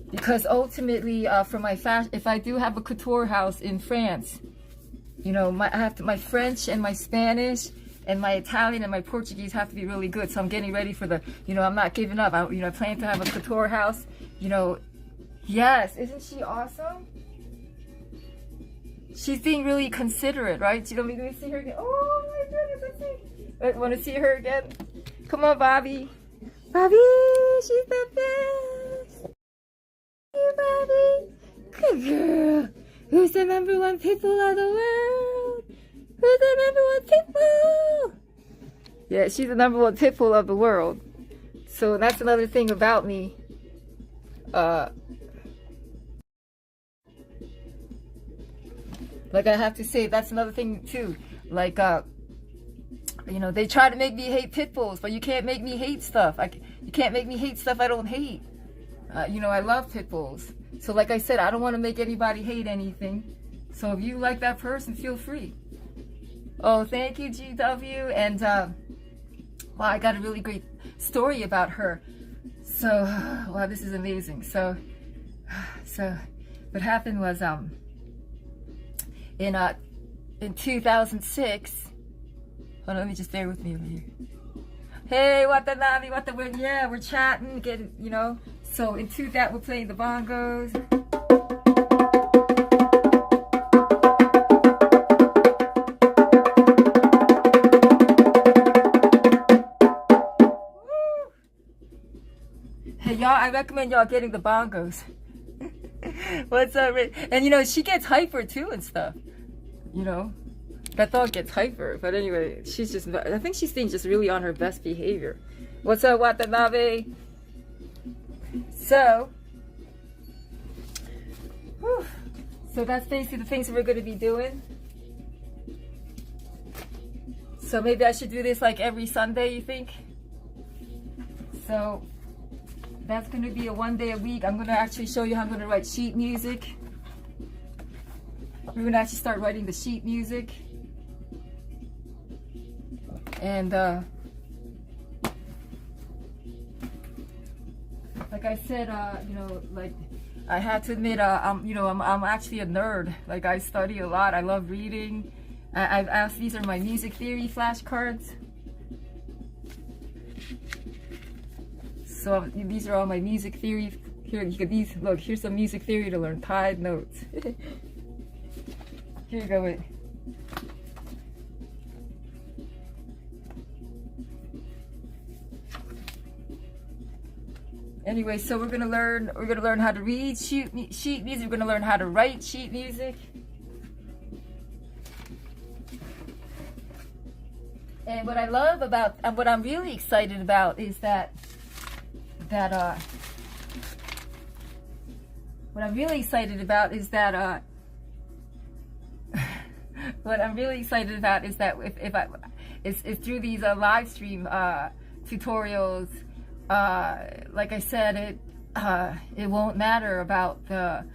Because ultimately, for my fashion, if I do have a couture house in France, you know, my French and my Spanish and my Italian and my Portuguese have to be really good. So I'm getting ready for the, you know, I'm not giving up. I plan to have a couture house, you know. Yes, isn't she awesome? She's being really considerate, right? You don't need to see her again. Oh my goodness, let's see. Want to see her again? Come on, Bobby. Bobby, she's the best. Hey, Bobby. Good girl. Who's the #1 pitbull of the world? Who's the #1 pitbull? Yeah, she's the #1 pitbull of the world. So that's another thing about me. Like I have to say, that's another thing too. Like, you know, they try to make me hate pit bulls, but you can't make me hate stuff. You can't make me hate stuff I don't hate. You know, I love pit bulls. So like I said, I don't want to make anybody hate anything. So if you like that person, feel free. Oh, thank you, GW. And, well, I got a really great story about her. So, wow, this is amazing. So what happened was, in 2006, hold on, let me just bear with me over here. Hey, Watanabe, yeah, we're chatting, getting, you know. So in 2000, we're playing the bongos. Hey, y'all, I recommend y'all getting the bongos. What's up, Rick? And you know, she gets hyper too and stuff. You know, that dog gets hyper. But anyway, she's just, I think she's being just really on her best behavior. What's up, Watanabe? So that's basically the things that we're going to be doing. So maybe I should do this like every Sunday, you think? So that's going to be a 1 day a week. I'm going to actually show you how I'm going to write sheet music. We're going to actually start writing the sheet music. And like I said, you know, like I had to admit, I'm actually a nerd. Like I study a lot. I love reading. I've asked, these are my music theory flashcards. So these are all my music theory. Here, you get these. Look, here's some music theory to learn. Tide notes. Here you go. Wait. Anyway, so we're gonna learn how to read sheet music. We're gonna learn how to write sheet music. And what I love about, and what I'm really excited about, is that what I'm really excited about is that what I'm really excited about is that if through these live stream tutorials, like I said, it won't matter about the,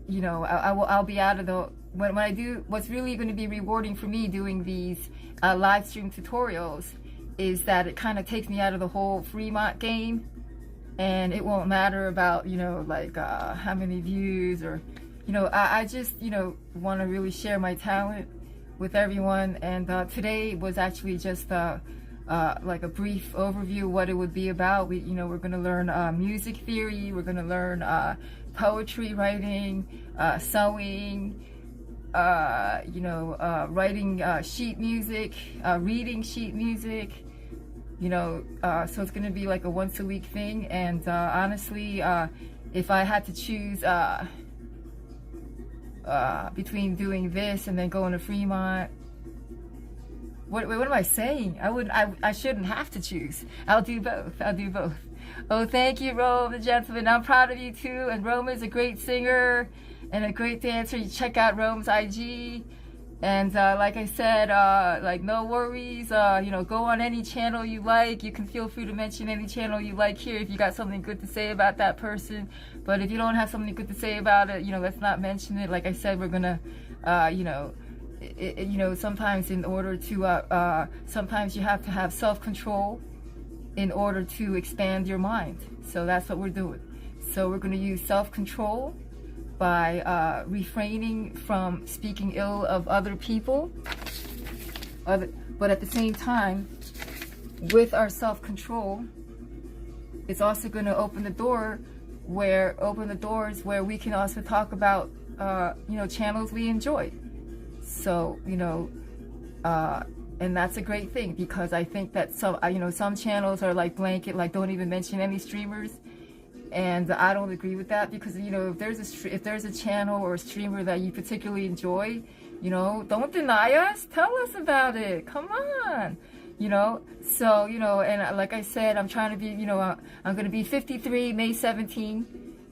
you know, I'll be out of the, when I do, what's really going to be rewarding for me doing these live stream tutorials is that it kind of takes me out of the whole Fremont game, and it won't matter about, you know, like how many views, or, you know, I just, you know, want to really share my talent with everyone. And today was actually just like a brief overview of what it would be about. We're going to learn music theory. We're going to learn poetry writing, sewing, writing sheet music, reading sheet music, you know, so it's going to be like a once a week thing. And honestly, if I had to choose between doing this and then going to Fremont, what am I saying? I shouldn't have to choose. I'll do both. Oh, thank you, Rome, the gentleman. I'm proud of you too. And Rome is a great singer and a great dancer. You check out Rome's IG. And like I said, like no worries. You know, go on any channel you like. You can feel free to mention any channel you like here if you got something good to say about that person. But if you don't have something good to say about it, you know, let's not mention it. Like I said, we're gonna, you know, sometimes in order to, sometimes you have to have self-control in order to expand your mind. So that's what we're doing. So we're going to use self-control by refraining from speaking ill of other people. But at the same time, with our self-control, it's also going to open the doors where we can also talk about, you know, channels we enjoy. So, you know, and that's a great thing, because I think that some channels are like blanket, like don't even mention any streamers, and I don't agree with that, because, you know, if there's a channel or a streamer that you particularly enjoy, you know, don't deny us, tell us about it, come on, you know. So, you know, and like I said, I'm trying to be, you know, I'm going to be 53 May 17.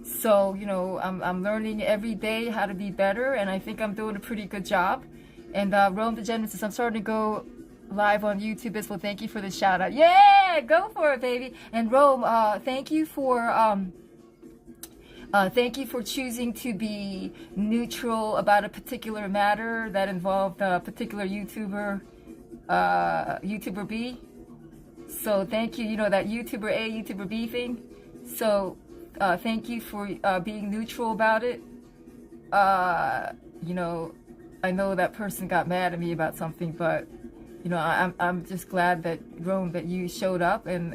So, you know, I'm learning every day how to be better, and I think I'm doing a pretty good job. And Rome the Genesis, I'm starting to go live on YouTube as well. Thank you for the shout out. Yeah, go for it, baby. And Rome, thank you for choosing to be neutral about a particular matter that involved a particular YouTuber B. So thank you. You know, that YouTuber A, YouTuber B thing. So thank you for being neutral about it. You know, I know that person got mad at me about something, but, you know, I'm just glad that, Rome, that you showed up, and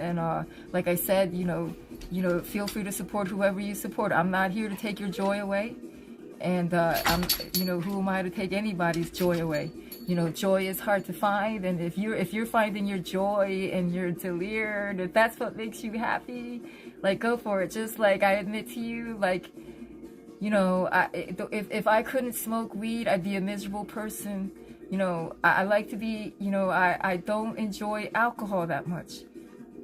like I said, you know, feel free to support whoever you support. I'm not here to take your joy away, and you know, who am I to take anybody's joy away? You know, joy is hard to find, and if you're finding your joy and you're delirious, if that's what makes you happy, like, go for it. Just like I admit to you, like, you know, if I couldn't smoke weed, I'd be a miserable person. You know, I like to be, you know, I don't enjoy alcohol that much.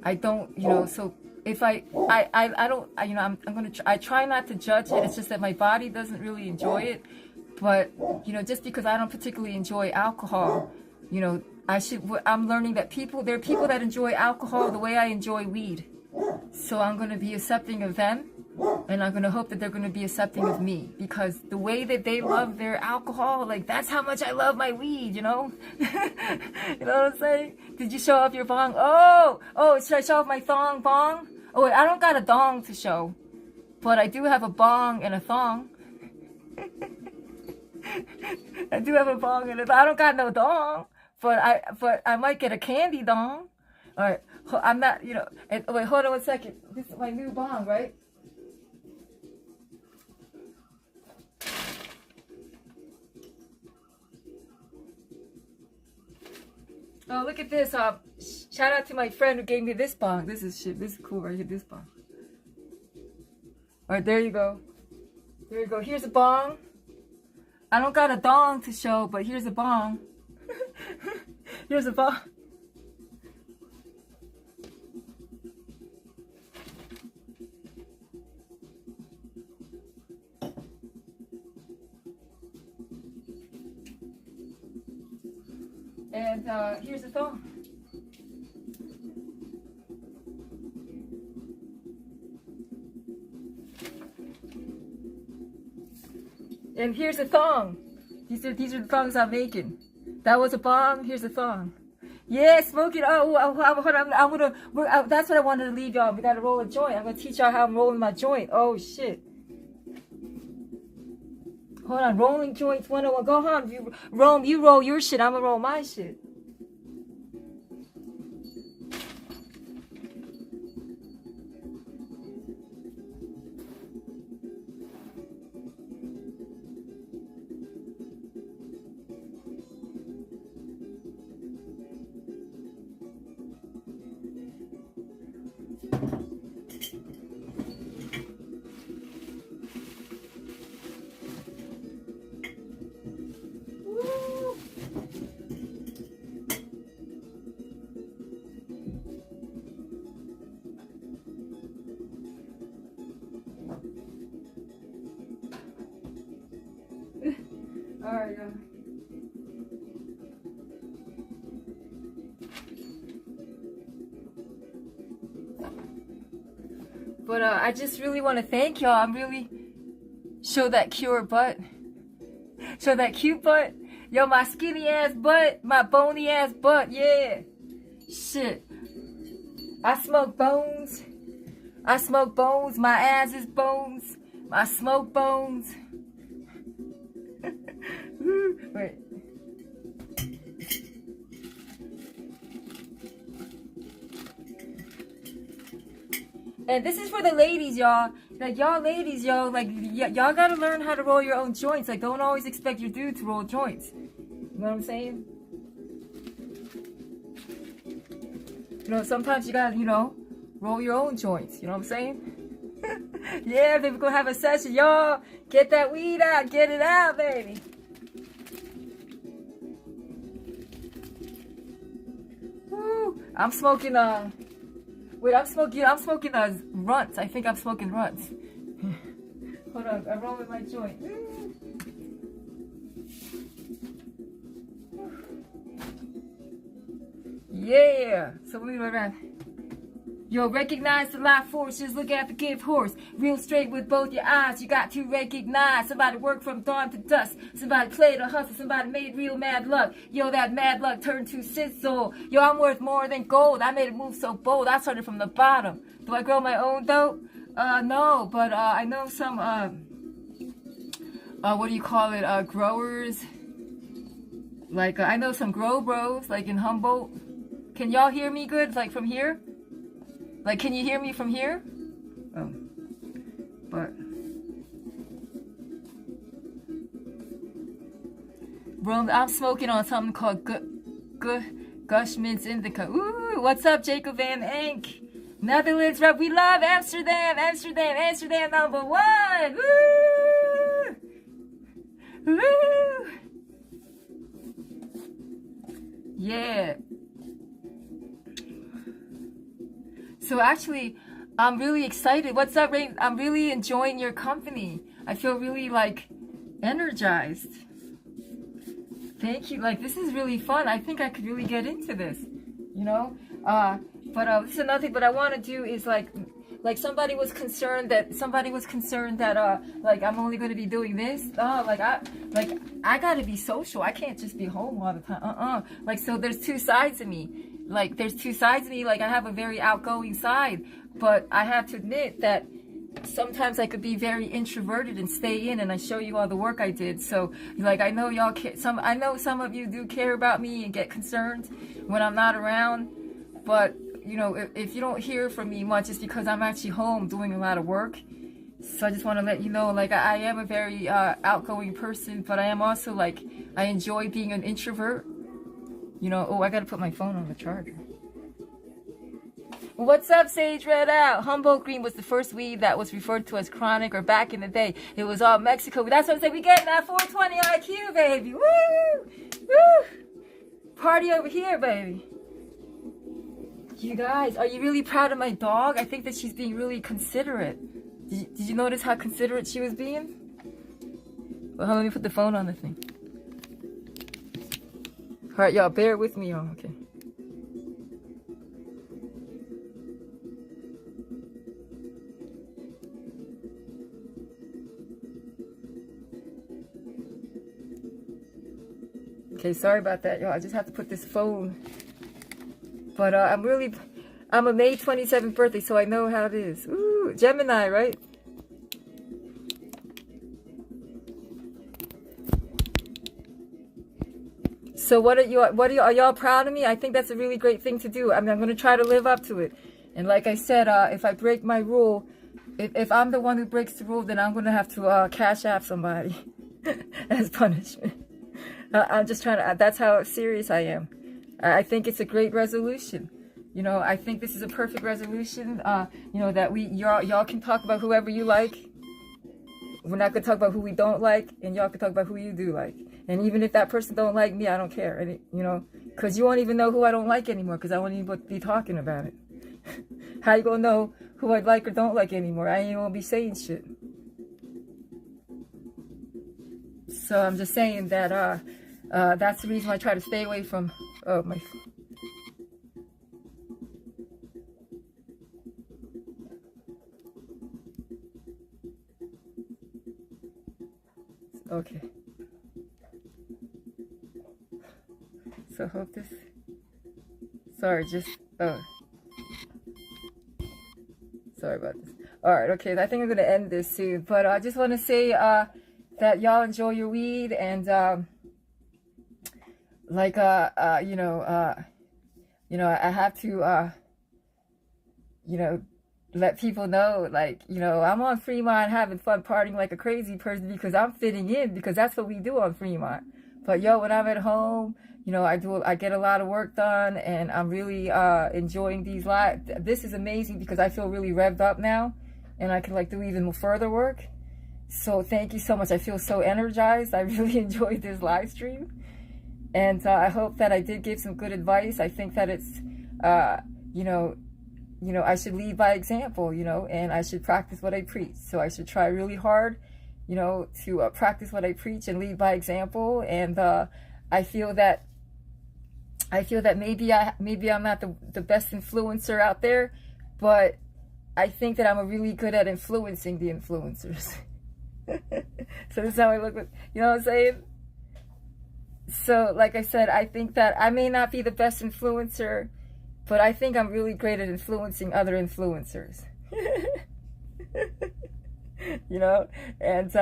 I don't, you know, so if I don't, you know, I try not to judge it. It's just that my body doesn't really enjoy it. But, you know, just because I don't particularly enjoy alcohol, you know, I'm learning that there are people that enjoy alcohol the way I enjoy weed. So I'm going to be accepting of them, and I'm going to hope that they're going to be accepting of me, because the way that they love their alcohol, like, that's how much I love my weed, you know? You know what I'm saying? Did you show off your bong? Oh, should I show off my thong bong? Oh, wait, I don't got a dong to show, but I do have a bong and a thong. I do have a bong and I don't got no dong, but I might get a candy dong. All right. I'm not, you know, and wait, hold on 1 second. This is my new bong, right? Oh, look at this. Shout out to my friend who gave me this bong. This is cool right here, this bong. All right, there you go. There you go. Here's a bong. I don't got a dong to show, but here's a bong. Here's a bong. And here's the thong. And here's a thong. These are the thongs I'm making. That was a bong. Here's a thong. Yeah, smoking. Oh, hold on. That's what I wanted to leave y'all. We gotta roll a joint. I'm gonna teach y'all how I'm rolling my joint. Oh shit. Hold on, rolling joints 101. Go on, you roll your shit. I'm gonna roll my shit. Alright, but I just really want to thank y'all. I'm really show that cute butt. Show that cute butt. Yo, my skinny ass butt, my bony ass butt. Yeah. Shit. I smoke bones. I smoke bones. My ass is bones. I smoke bones. Wait. And this is for the ladies, y'all. Like, y'all ladies, y'all, like, y'all gotta learn how to roll your own joints. Like, don't always expect your dude to roll joints. You know what I'm saying? You know, sometimes you gotta, you know, roll your own joints. You know what I'm saying? Yeah, baby, gonna have a session. Y'all, get that weed out. Get it out, baby. Woo. I'm smoking, wait, I'm smoking runts. I think I'm smoking runts. Hold on, I'm rolling my joint. Yeah. So we go around. Yo, recognize the life force. Just look at the gift horse. Real straight with both your eyes. You got to recognize. Somebody worked from dawn to dusk. Somebody played a hustle. Somebody made real mad luck. Yo, that mad luck turned to sizzle. Yo, I'm worth more than gold. I made a move so bold. I started from the bottom. Do I grow my own dope? No, but I know some what do you call it? Growers. Like I know some grow bros, like in Humboldt. Can y'all hear me good? Like from here? Like, can you hear me from here? Oh, but bro, I'm smoking on something called Gushman's Indica. Ooh, what's up, Jacob Van Enck? Netherlands rep. We love Amsterdam, Amsterdam, Amsterdam #1. Woo! Woo! Yeah. So actually, I'm really excited. What's up, Rain? I'm really enjoying your company. I feel really like energized. Thank you. Like, this is really fun. I think I could really get into this, you know? But this is another thing. But I want to do is like somebody was concerned that like I'm only going to be doing this. I got to be social. I can't just be home all the time. Like, so there's two sides of me. Like, there's two sides of me. Like, I have a very outgoing side, but I have to admit that sometimes I could be very introverted and stay in, and I show you all the work I did. So, like, I know y'all care, I know some of you do care about me and get concerned when I'm not around, but you know, if you don't hear from me much, it's because I'm actually home doing a lot of work. So I just want to let you know, like, I am a very outgoing person, but I am also, like, I enjoy being an introvert. You know, oh, I got to put my phone on the charger. What's up, Sage Red Out? Humboldt Green was the first weed that was referred to as chronic, or back in the day, it was all Mexico. That's what I'm saying. We getting that 420 IQ, baby. Woo! Woo! Party over here, baby. You guys, are you really proud of my dog? I think that she's being really considerate. Did you notice how considerate she was being? Well, let me put the phone on the thing. All right, y'all, bear with me, y'all. Okay. Okay, sorry about that, y'all. I just have to put this phone. But I'm a May 27th birthday, so I know how it is. Ooh, Gemini, right? So are y'all proud of me? I think that's a really great thing to do. I mean, I'm going to try to live up to it. And like I said, if I break my rule, if I'm the one who breaks the rule, then I'm going to have to cash app somebody as punishment. I'm just trying to, that's how serious I am. I think it's a great resolution. You know, I think this is a perfect resolution. You know, that y'all can talk about whoever you like. We're not going to talk about who we don't like, and y'all can talk about who you do like. And even if that person don't like me, I don't care. And you know, because you won't even know who I don't like anymore, because I won't even be talking about it. How you going to know who I like or don't like anymore? I ain't even going to be saying shit. So I'm just saying that that's the reason why I try to stay away from... Oh, my... Okay. So hope this... Sorry, just... Oh. Sorry about this. Alright, okay, I think I'm going to end this soon. But I just want to say that y'all enjoy your weed, and like you know, I have to you know, let people know, like, you know, I'm on Fremont having fun partying like a crazy person because I'm fitting in, because that's what we do on Fremont. But yo, when I'm at home, you know, I get a lot of work done, and I'm really enjoying these lives. This is amazing because I feel really revved up now, and I can like do even more further work. So thank you so much. I feel so energized. I really enjoyed this live stream, and I hope that I did give some good advice. I think that it's you know, I should lead by example, you know, and I should practice what I preach. So I should try really hard, you know, to practice what I preach and lead by example. And I feel that maybe I'm not the best influencer out there, but I think that I'm really good at influencing the influencers. So this is how I look at, you know what I'm saying? So like I said, I think that I may not be the best influencer, but I think I'm really great at influencing other influencers. You know, and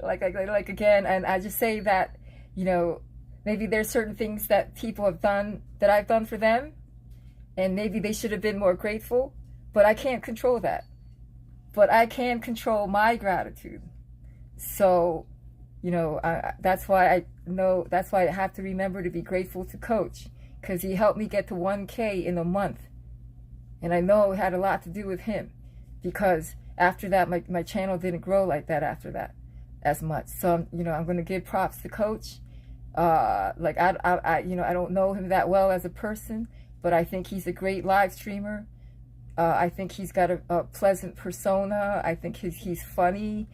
like again, and I just say that, you know, maybe there's certain things that people have done that I've done for them, and maybe they should have been more grateful, but I can't control that. But I can control my gratitude. So, you know, that's why I have to remember to be grateful to Coach, because he helped me get to 1K in a month. And I know it had a lot to do with him, because after that, my channel didn't grow like that after that as much. So, you know, I'm going to give props to Coach. Like, I you know, I don't know him that well as a person, but I think he's a great live streamer. I think he's got a pleasant persona. I think he's funny.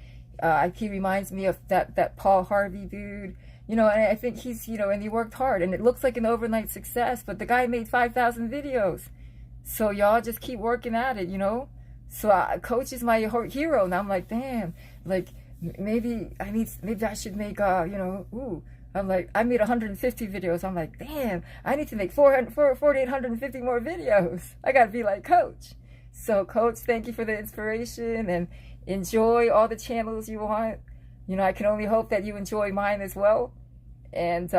He reminds me of that Paul Harvey dude. You know, and I think he's, you know, and he worked hard, and it looks like an overnight success, but the guy made 5,000 videos. So y'all just keep working at it, you know. So Coach is my hero, and I'm like, damn, like maybe I should make, you know, ooh. I'm like, I made 150 videos. I'm like, damn, I need to make 4,850 more videos. I gotta be like Coach. So Coach, thank you for the inspiration, and enjoy all the channels you want. You know, I can only hope that you enjoy mine as well. And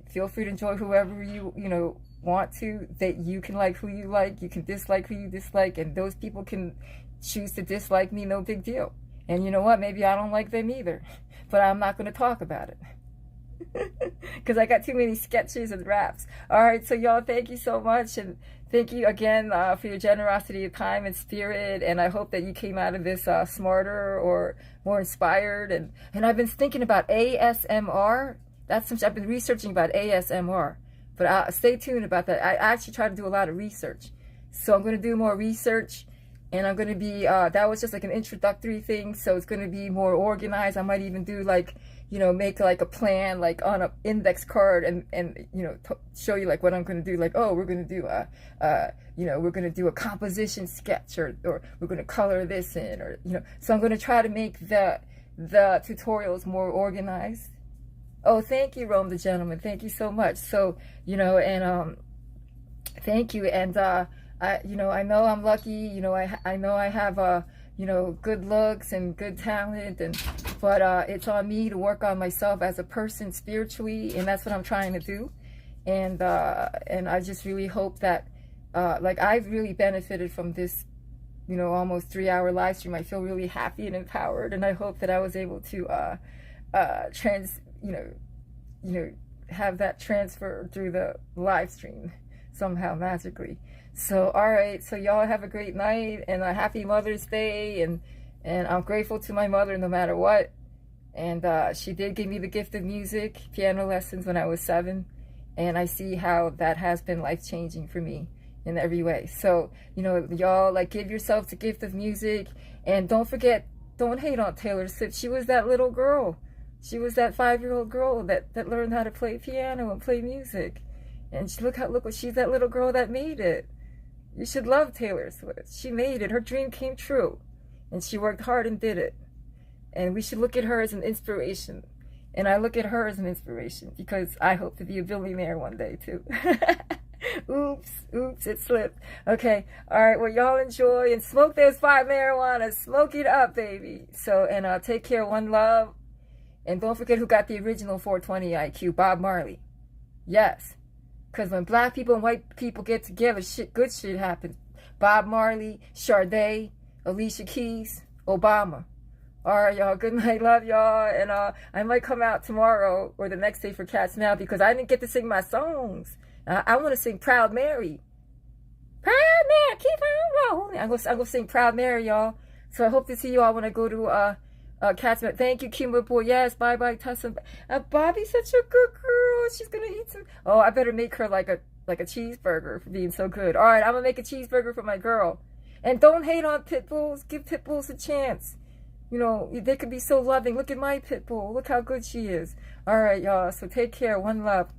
feel free to enjoy whoever you know, want to, that you can like who you like, you can dislike who you dislike, and those people can choose to dislike me, no big deal. And you know what, maybe I don't like them either, but I'm not going to talk about it because I got too many sketches and raps. All right, so y'all, thank you so much, and thank you again for your generosity of time and spirit, and I hope that you came out of this smarter or more inspired. And I've been thinking about ASMR. That's something I've been researching about, ASMR, but stay tuned about that. I actually try to do a lot of research, so I'm going to do more research, and I'm going to be that was just like an introductory thing, so it's going to be more organized. I might even do like, you know, make like a plan like on an index card, and you know, show you like what I'm going to do. Like, oh, we're going to do you know, we're going to do a composition sketch, or we're going to color this in, or, you know. So I'm going to try to make the tutorials more organized. Oh, thank you, Rome the Gentleman. Thank you so much. So, you know, and thank you. And you know, I know I'm lucky. You know, I know I have you know, good looks and good talent, but it's on me to work on myself as a person spiritually, and that's what I'm trying to do. And I just really hope that like, I've really benefited from this, you know, almost 3-hour live stream. I feel really happy and empowered, and I hope that I was able to you know, have that transfer through the live stream somehow magically. So, all right, so y'all have a great night, and a happy Mother's Day, and I'm grateful to my mother no matter what. And she did give me the gift of music, piano lessons, when I was 7, and I see how that has been life-changing for me in every way. So, you know, y'all, like, give yourself the gift of music, and don't forget, don't hate on Taylor Swift. She was that little girl. She was that 5-year-old girl that learned how to play piano and play music. And look what she's that little girl that made it. You should love Taylor Swift. She made it. Her dream came true. And she worked hard and did it. And we should look at her as an inspiration. And I look at her as an inspiration because I hope to be a billionaire one day too. Oops, it slipped. Okay, all right, well, y'all enjoy and smoke those 5 marijuana. Smoke it up, baby. So, and take care, one love. And don't forget who got the original 420 IQ, Bob Marley. Yes. Because when black people and white people get together, good shit happens. Bob Marley, Sade, Alicia Keys, Obama. All right, y'all. Good night. Love y'all. And I might come out tomorrow or the next day for Cats Now because I didn't get to sing my songs. I want to sing Proud Mary. Proud Mary, keep on rolling. I'm gonna sing Proud Mary, y'all. So I hope to see you all when I go to Cats Now. Thank you, Kimber Boy. Yes, bye, Tessa. Bobby's such a good girl. She's gonna eat some. Oh, I better make her like a cheeseburger for being so good. All right, I'm gonna make a cheeseburger for my girl. And don't hate on pit bulls. Give pit bulls a chance. You know, they could be so loving. Look at my pit bull. Look how good she is. All right, y'all. So take care. One love.